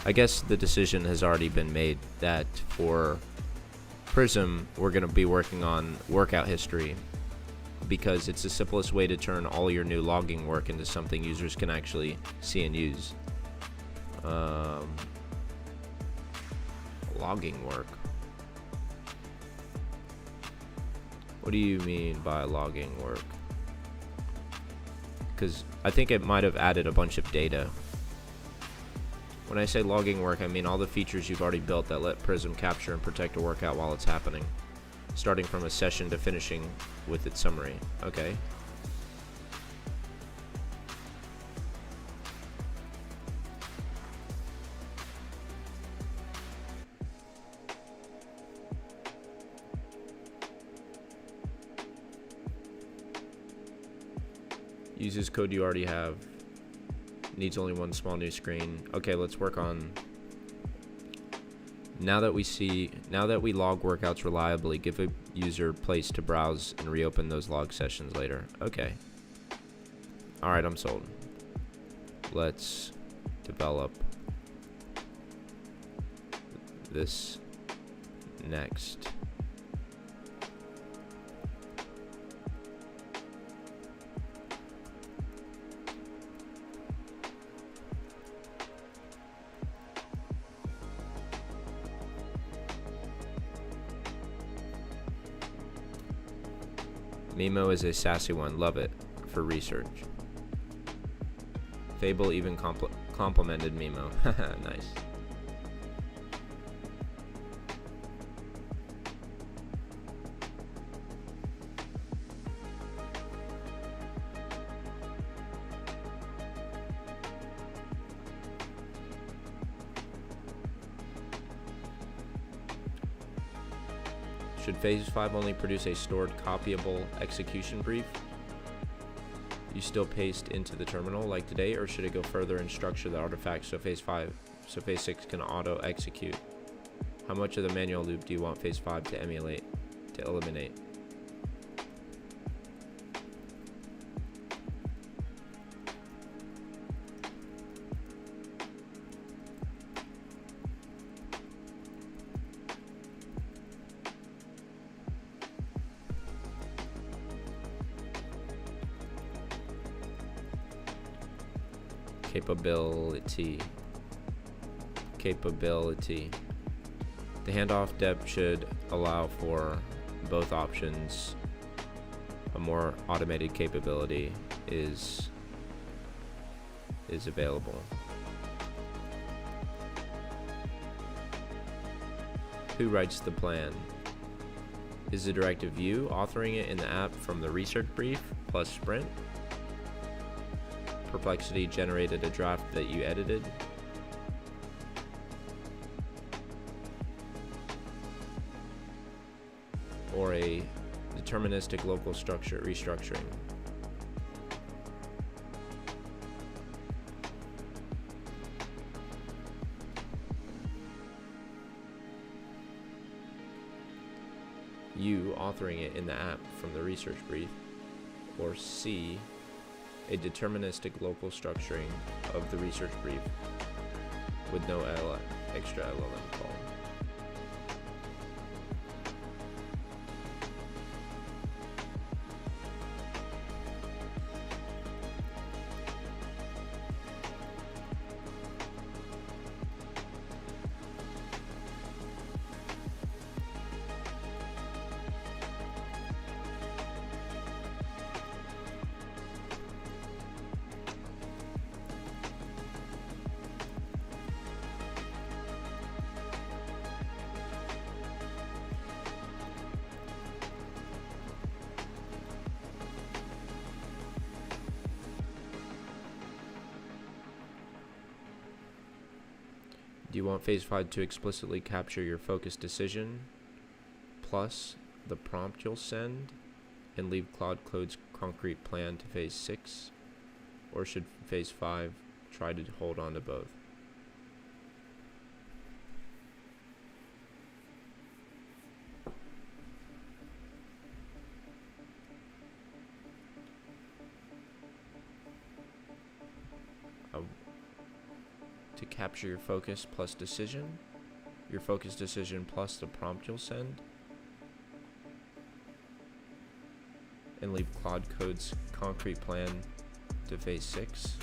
I guess the decision has already been made that for Prism, we're going to be working on workout history because it's the simplest way to turn all your new logging work into something users can actually see and use. Logging work. What do you mean by logging work? Because I think it might have added a bunch of data. When I say logging work, I mean all the features you've already built that let Prism capture and protect a workout while it's happening, starting from a session to finishing with its summary. Okay. Uses code you already have. Needs only one small new screen. Okay, let's work on. Now that we log workouts reliably, give a user place to browse and reopen those log sessions later. Okay. Alright, I'm sold. Let's develop this next. Mimo is a sassy one, love it, for research. Fable even complimented Mimo. Nice. Should phase 5 only produce a stored copyable execution brief you still paste into the terminal like today, or should it go further and structure the artifact so phase 6 can auto execute? How much of the manual loop do you want phase 5 to eliminate? Capability. The handoff dep should allow for both options. A more automated capability is available. Who writes the plan? Is the directive view authoring it in the app from the research brief plus sprint? Perplexity generated a draft that you edited? Or a deterministic local structure restructuring? You authoring it in the app from the research brief? Or C, a deterministic local structuring of the research brief with no extra LLM call? Do you want phase 5 to explicitly capture your focus decision plus the prompt you'll send and leave Claude Code's concrete plan to phase 6? Or should phase 5 try to hold on to both? to capture your focus plus decision, your focus decision plus the prompt you'll send, and leave Claude Code's concrete plan to phase 6.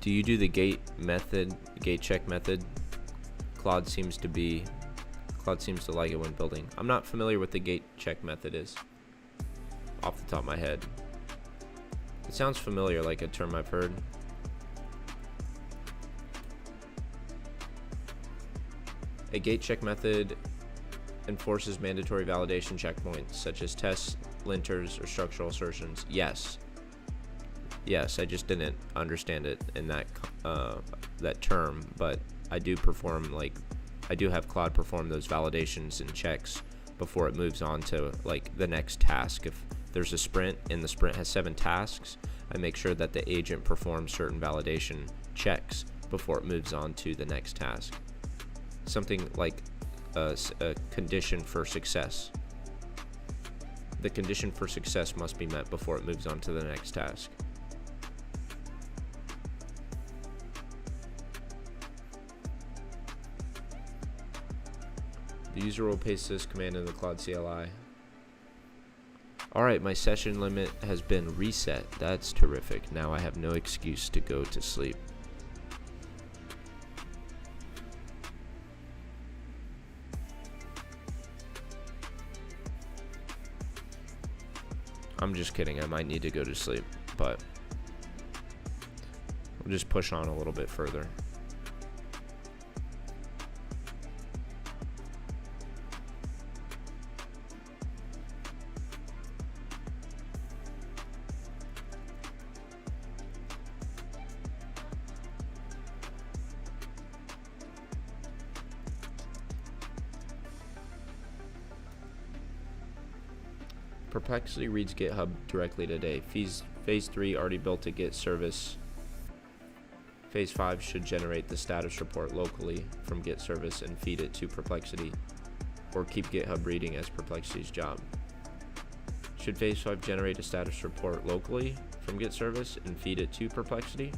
Do you do the gate check method? Claude seems to like it when building. I'm not familiar with the gate check method is, off the top of my head. It sounds familiar, like a term I've heard. A gate check method enforces mandatory validation checkpoints such as tests, linters, or structural assertions. Yes, I just didn't understand it in that term, but I do have Claude perform those validations and checks before it moves on to like the next task. If there's a sprint and the sprint has 7 tasks, I make sure that the agent performs certain validation checks before it moves on to the next task. Something like a condition for success. The condition for success must be met before it moves on to the next task. The user will paste this command in the Claude CLI. Alright, my session limit has been reset. That's terrific. Now I have no excuse to go to sleep. I'm just kidding. I might need to go to sleep, but we'll just push on a little bit further. Perplexity reads GitHub directly today. Phase 3 already built a Git service. Phase 5 should generate the status report locally from Git service and feed it to Perplexity, or keep GitHub reading as Perplexity's job. Should Phase 5 generate a status report locally from Git service and feed it to Perplexity?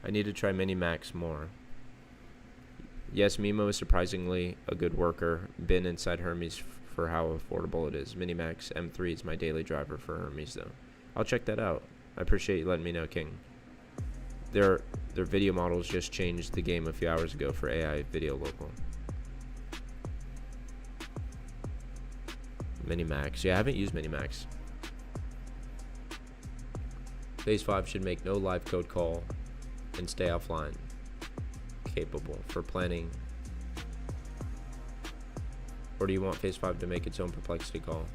I need to try Minimax more. Yes, Mimo is surprisingly a good worker. Been inside Hermes for how affordable it is. Minimax M3 is my daily driver for Hermes though. I'll check that out. I appreciate you letting me know, King. Their video models just changed the game a few hours ago for AI video local. Minimax. Yeah, I haven't used Minimax. Phase 5 should make no live code call and stay offline. Capable for planning. Or do you want Phase 5 to make its own Perplexity call?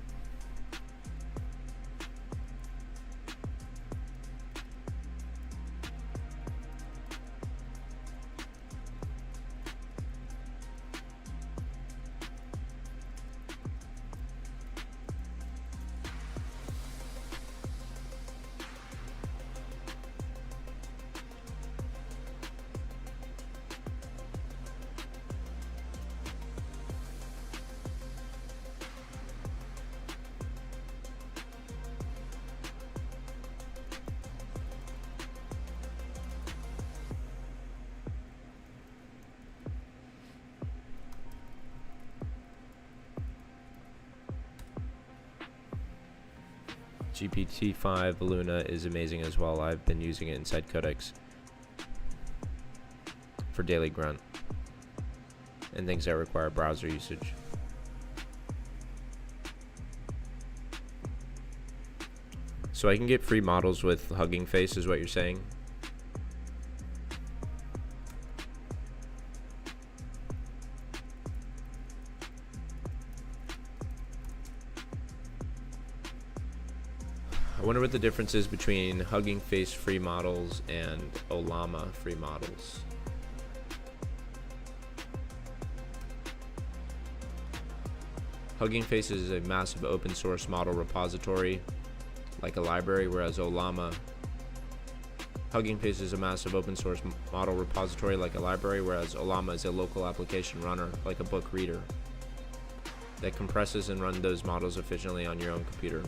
GPT-5 Luna is amazing as well. I've been using it inside Codex for daily grunt and things that require browser usage. So I can get free models with Hugging Face is what you're saying? I wonder what the difference is between Hugging Face free models and Ollama free models. Hugging Face is a massive open source model repository like a library, whereas Hugging Face is a massive open source model repository like a library, whereas Ollama is a local application runner like a book reader that compresses and runs those models efficiently on your own computer.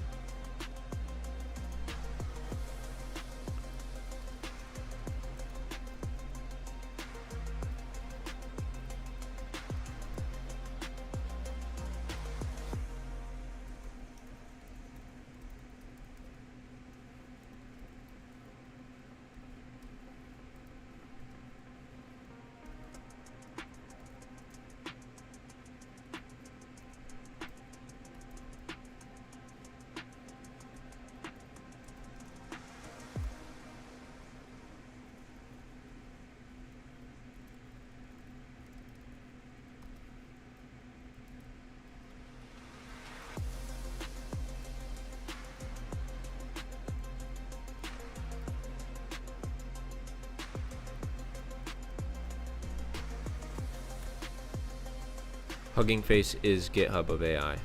Hugging Face is GitHub of AI.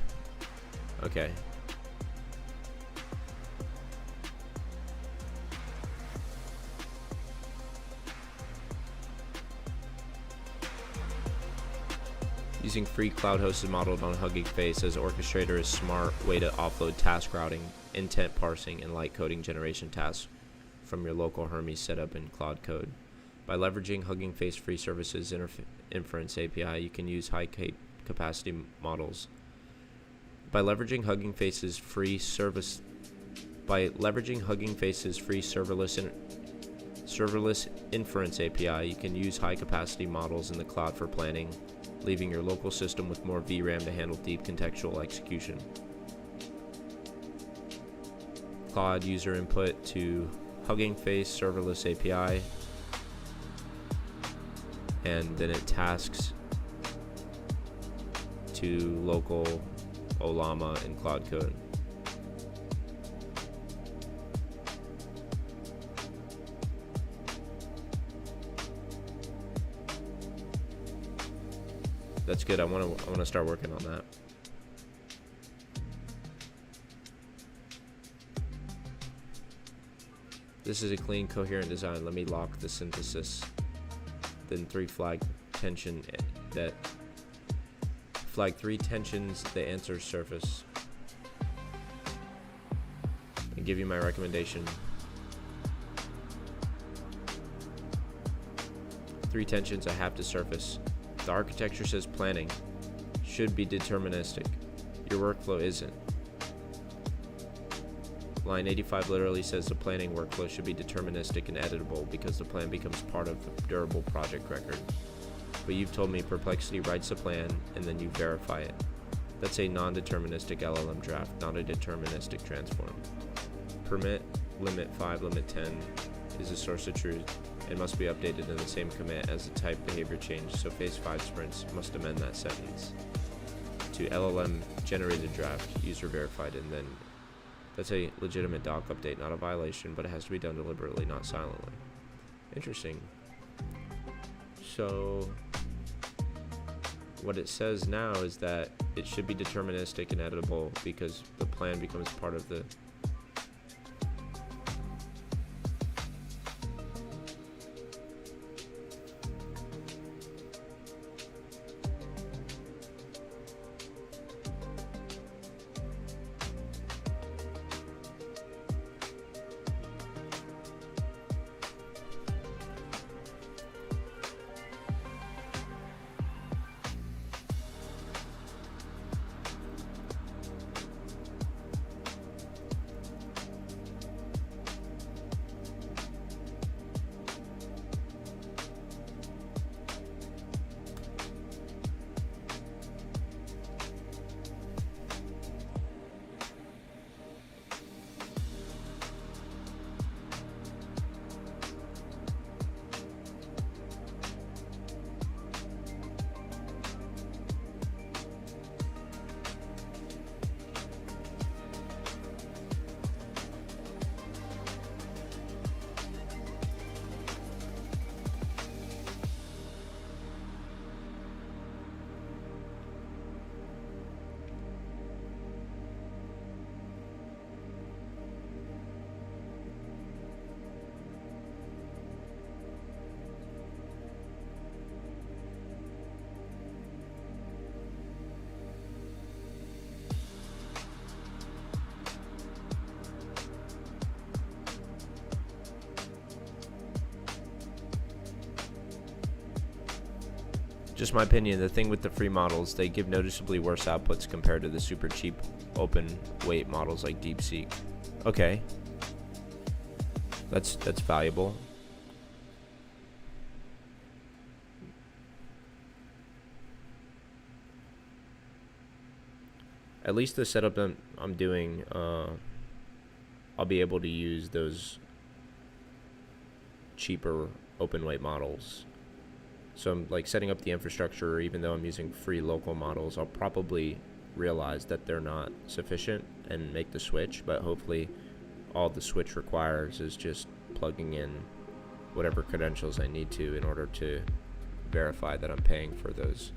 Okay. Using free cloud-hosted model on Hugging Face as orchestrator is a smart way to offload task routing, intent parsing, and light coding generation tasks from your local Hermes setup in Claude Code. By leveraging Hugging Face free services inference API, you can use high capacity models. By leveraging Hugging Face's free serverless inference API, you can use high capacity models in the cloud for planning, leaving your local system with more VRAM to handle deep contextual execution. Claude user input to Hugging Face serverless API, and then it tasks to local Ollama in Claude Code. That's good. I want to start working on that. This is a clean, coherent design. Let me lock the synthesis. Then flag 3 tensions the answer surface, and give you my recommendation. 3 tensions I have to surface. The architecture says planning should be deterministic. Your workflow isn't. Line 85 literally says the planning workflow should be deterministic and editable because the plan becomes part of the durable project record. But you've told me Perplexity writes the plan and then you verify it. That's a non-deterministic LLM draft, not a deterministic transform. Permit limit 5 limit 10 is a source of truth. It must be updated in the same commit as the type behavior change, so phase 5 sprints must amend that sentence to LLM generated draft, user verified, and then that's a legitimate doc update, not a violation, but it has to be done deliberately, not silently. Interesting. So what it says now is that it should be deterministic and editable because the plan becomes part of the Just my opinion, the thing with the free models, they give noticeably worse outputs compared to the super cheap open weight models like DeepSeek. Okay. That's valuable. At least the setup I'm doing, I'll be able to use those cheaper open weight models. So I'm like setting up the infrastructure, even though I'm using free local models, I'll probably realize that they're not sufficient and make the switch, but hopefully all the switch requires is just plugging in whatever credentials I need to in order to verify that I'm paying for those.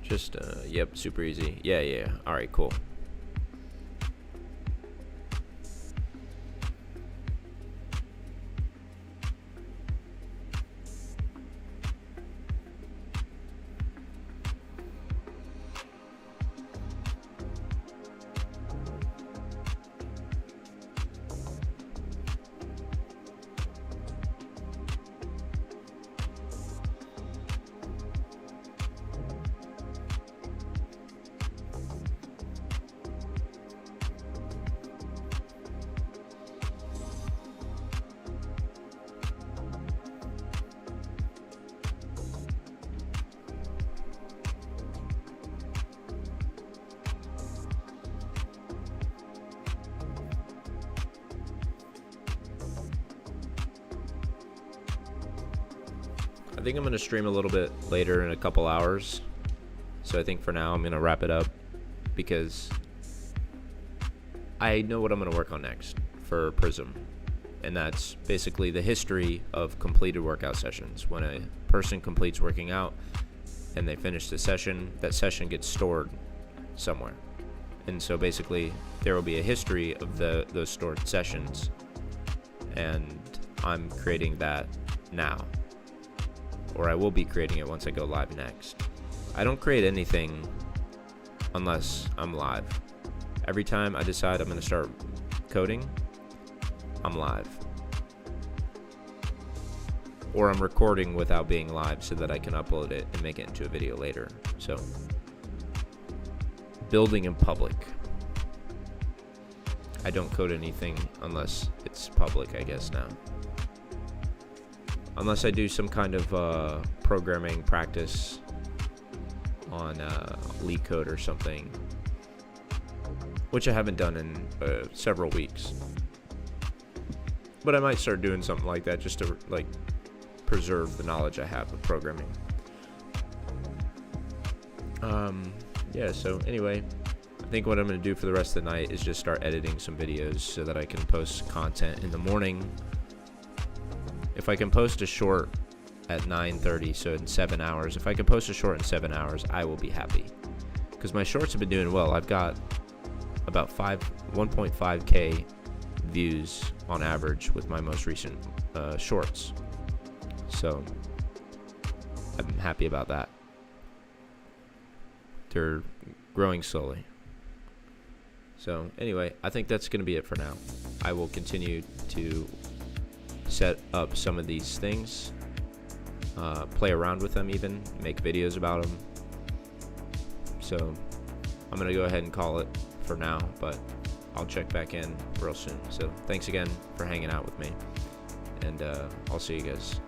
Just, yep, super easy. Yeah. All right, cool. I think I'm going to stream a little bit later in a couple hours. So I think for now I'm going to wrap it up because I know what I'm going to work on next for PRism. And that's basically the history of completed workout sessions. When a person completes working out and they finish the session, that session gets stored somewhere. And so basically there will be a history of those stored sessions. And I'm creating that now. Or I will be creating it once I go live next. I don't create anything unless I'm live. Every time I decide I'm going to start coding, I'm live. Or I'm recording without being live so that I can upload it and make it into a video later. So, building in public. I don't code anything unless it's public, I guess, now. Unless I do some kind of programming practice on LeetCode or something, which I haven't done in several weeks. But I might start doing something like that just to like preserve the knowledge I have of programming. Yeah, so anyway, I think what I'm going to do for the rest of the night is just start editing some videos so that I can post content in the morning. If I can post a short at 9:30, so in 7 hours, if I can post a short in 7 hours, I will be happy. Because my shorts have been doing well. I've got about 1.5K views on average with my most recent shorts. So I'm happy about that. They're growing slowly. So anyway, I think that's going to be it for now. I will continue to set up some of these things, play around with them, even make videos about them. So I'm gonna go ahead and call it for now, but I'll check back in real soon. So thanks again for hanging out with me, and I'll see you guys